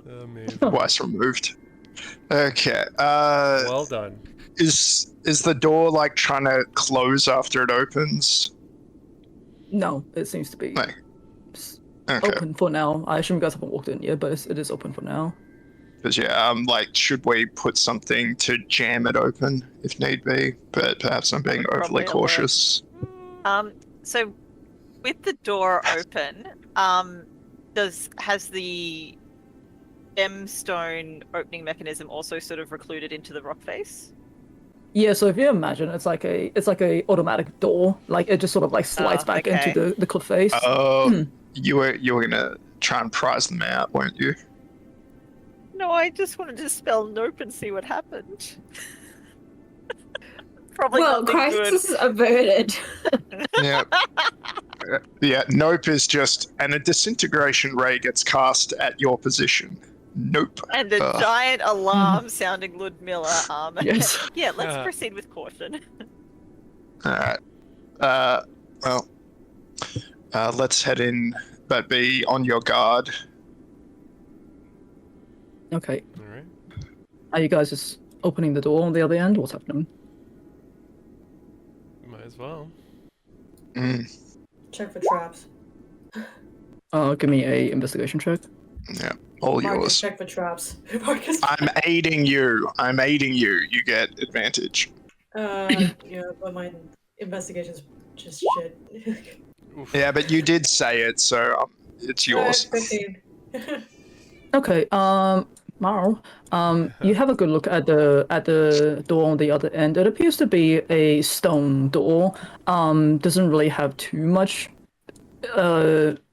Amazing. twice removed. Okay. Well done. Is the door trying to close after it opens? No, it seems to be Like, okay. open for now. I assume you guys haven't walked in yet, but it is open for now. Because should we put something to jam it open if need be? But perhaps I'm being Probably overly a lot. cautious. So with the door open, has the gemstone opening mechanism also sort of recluded into the rock face? Yeah, so if you imagine, it's like a automatic door. It just sort of slides back okay. into the cliff face. Oh, you were gonna try and prize them out, weren't you? No, I just wanted to spell nope and see what happened. Probably Well, nothing crisis averted. Yeah. Yeah, nope is just, and a disintegration ray gets cast at your position. Nope. And a giant alarm sounding Ludmilla. Yes. Yeah, let's proceed with caution. Alright. Well, let's head in, but be on your guard. Okay. All right. Are you guys just opening the door on the other end? What's happening? Might as well. Check for traps. Give me a investigation check. Yeah, all Marcus, yours. check for traps. Marcus. I'm aiding you. You get advantage. Yeah, but my investigation's just shit. Oof. Yeah, but you did say it, so it's yours. 15. Okay. Marl, you have a good look at the door on the other end. It appears to be a stone door. Doesn't really have too much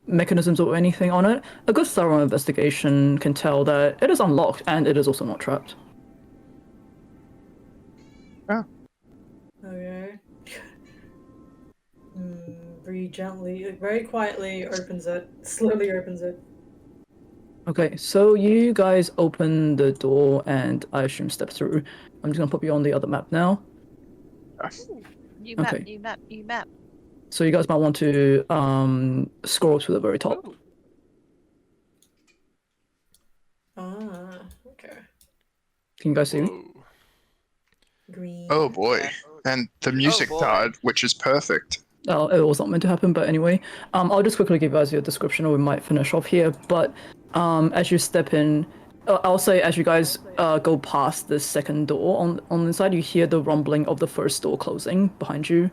mechanisms or anything on it. A good thorough investigation can tell that it is unlocked and it is also not trapped. Okay. Bree gently, very quietly opens it, slowly opens it. Okay, so you guys open the door and I assume step through. I'm just gonna put you on the other map now. New map, Okay. new map, new map. So you guys might want to scroll to the very top. Ah, okay. Can you guys see me? Whoa. Green. Oh boy. Yeah. And the music boy. died, which is perfect. Oh, it was not meant to happen, but anyway. I'll just quickly give you guys your description, or we might finish off here. But as you step in, I'll say as you guys go past the second door on the side, you hear the rumbling of the first door closing behind you.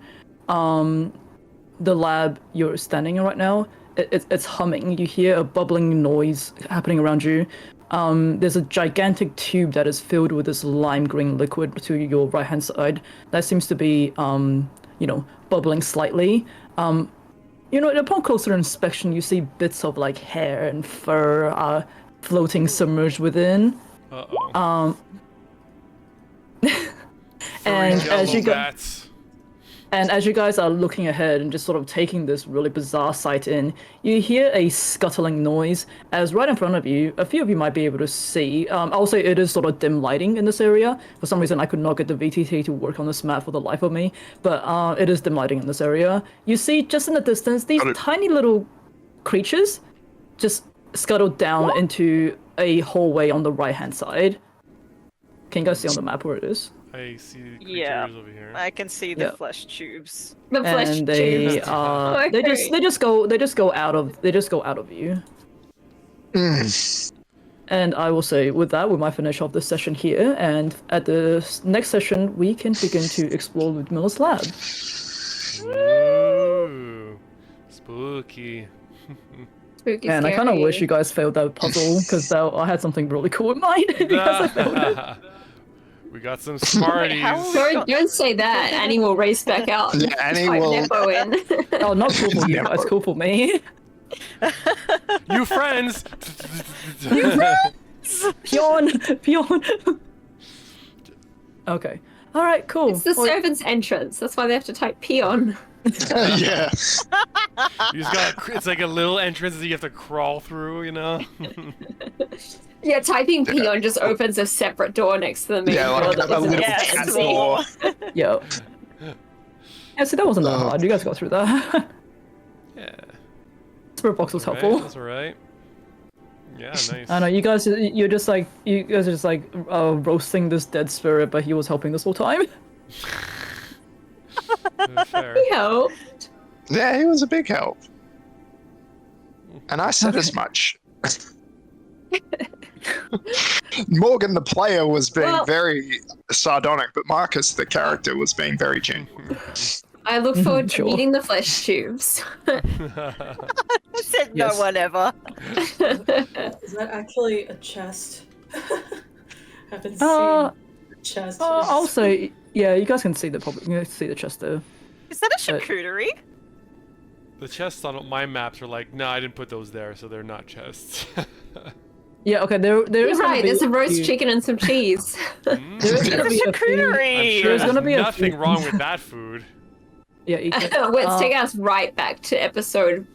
The lab you're standing in right now, it's humming. You hear a bubbling noise happening around you. There's a gigantic tube that is filled with this lime green liquid to your right hand side. That seems to be, bubbling slightly. Upon closer inspection, you see bits of like hair and fur floating submerged within. Uh-oh. And Furry as you jello go. bats. And as you guys are looking ahead and just sort of taking this really bizarre sight in, you hear a scuttling noise as right in front of you, a few of you might be able to see. I'll say it is sort of dim lighting in this area. For some reason, I could not get the VTT to work on this map for the life of me, but it is dim lighting in this area. You see just in the distance, these tiny little creatures just scuttled down into a hallway on the right-hand side. Can you guys see on the map where it is? I see the creatures Yeah. over here. I can see the Yeah. flesh tubes. The flesh And they tubes. they just go out of view. And I will say with that we might finish off this session here, and at the next session we can begin to explore Ludmilla's lab. Ooh. Spooky. Spooky, And I kind of scary. wish you guys failed that puzzle because I had something really cool in mind. Because I failed it. We got some Smarties. how- Don't say that. Annie will race back out. Yeah, Annie Type will. Nepo in. Oh, not cool for you Never. guys, cool for me. You friends. Peon. Okay. All right. Cool. It's the Well, servant's entrance. That's why they have to type peon. Yeah. You just got. It's like a little entrance that you have to crawl through. You know. Yeah, typing peon just opens a separate door next to the main Yeah, door. like that a isn't little Yeah, cat accessible. door. Yeah. Yeah. See, that wasn't that hard. You guys got through that. Yeah. Spirit box was Alright, helpful. that's alright. Yeah, nice. I know you guys are just roasting this dead spirit, but he was helping this whole time. Fair. He helped. Yeah, he was a big help. And I said as Okay. much. Morgan the player was being Well- very sardonic, but Marcus the character was being very genuine. I look forward to Sure. meeting the flesh tubes. I said Yes. no one ever. Is that actually a chest? Haven't seen Uh, a chest. I'll say, yeah, you guys can see the chest there. Is that a charcuterie? The chests on my maps are like, no, I didn't put those there, so they're not chests. Yeah, okay, there You're is gonna right, be there's a roast few- chicken and some cheese. There is gonna It's be a a few- I'm charcuterie. sure There's there's gonna be a nothing few- wrong with that food. Yeah, eat it. Let's take us right back to episode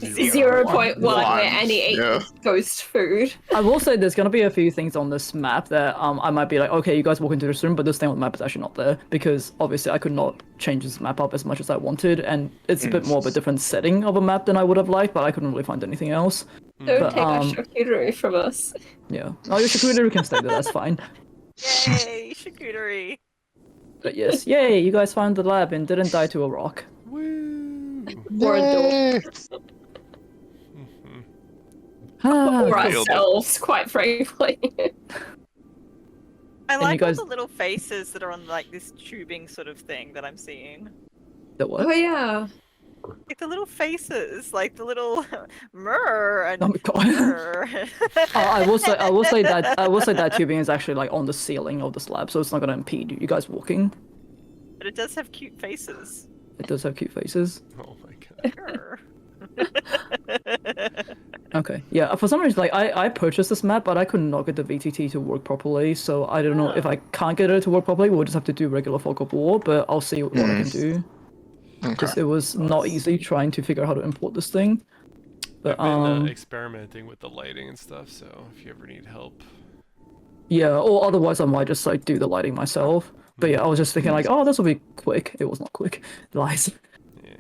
0.1 where One, Annie ate yeah. ghost food. I will say there's gonna be a few things on this map that I might be like, okay, you guys walk into this room, but this thing on the map is actually not there because obviously I could not change this map up as much as I wanted, and it's a bit more of a different setting of a map than I would have liked, but I couldn't really find anything else. Don't But, take our charcuterie from us. Yeah. Oh, your charcuterie can stay there. That's fine. Yay, charcuterie. But yes, yay! You guys found the lab and didn't die to a rock. Woo! Or a door. Yay. Ah, Or cool. ourselves, quite frankly. I like you guys- all the little faces that are on like this tubing sort of thing that I'm seeing. The what? Oh yeah. Like the little faces, like the little murr and Oh my god. murr. I will say that tubing is actually like on the ceiling of the slab, so it's not gonna impede you guys walking. But it does have cute faces. It does have cute faces. Oh my god. Murr. Okay, yeah. For some reason, like I purchased this map, but I could not get the VTT to work properly. So I don't know if I can't get it to work properly. We'll just have to do regular Fog of War, but I'll see what I can do. Because Okay. it was not easy trying to figure out how to import this thing. But I've been experimenting with the lighting and stuff, so if you ever need help. yeah. Or otherwise, I might just like do the lighting myself. But yeah, I was just thinking like, oh, this will be quick. It was not quick. Lies. Yeah.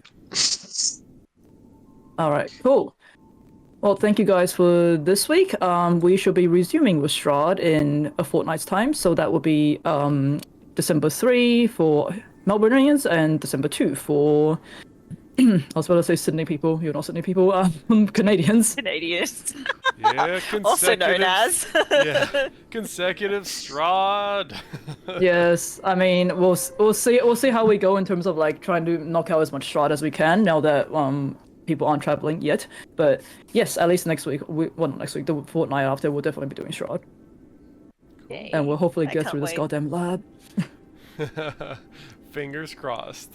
All right, cool. Well, thank you guys for this week. We should be resuming with Strahd in a fortnight's time, so that will be December 3 for Melbournians and December 2 for I was about to say Sydney people. You're not Sydney people. Canadians. Canadians, Yeah, consecutive. also known as. Yeah, consecutive Strahd. Yes, I mean we'll see how we go in terms of like trying to knock out as much Strahd as we can now that people aren't traveling yet. But yes, at least next week. Well, not next week. The fortnight after, we'll definitely be doing Strahd, Yay. and we'll hopefully I get can't through this wait. goddamn lab. Fingers crossed.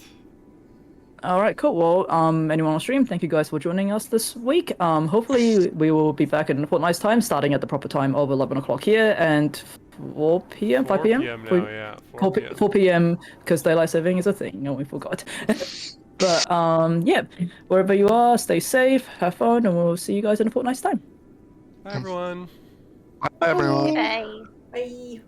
All right, cool. Well, anyone on stream, thank you guys for joining us this week. Hopefully we will be back in a fortnight's time, starting at the proper time of 11 o'clock here and 4 p.m., 5 p.m. 4 p.m. now, yeah. 4 p.m. 4 p.m. because daylight saving is a thing. No, we forgot. But yeah, wherever you are, stay safe, have fun, and we'll see you guys in a fortnight's time. Bye, everyone. Bye, everyone. Bye. Bye.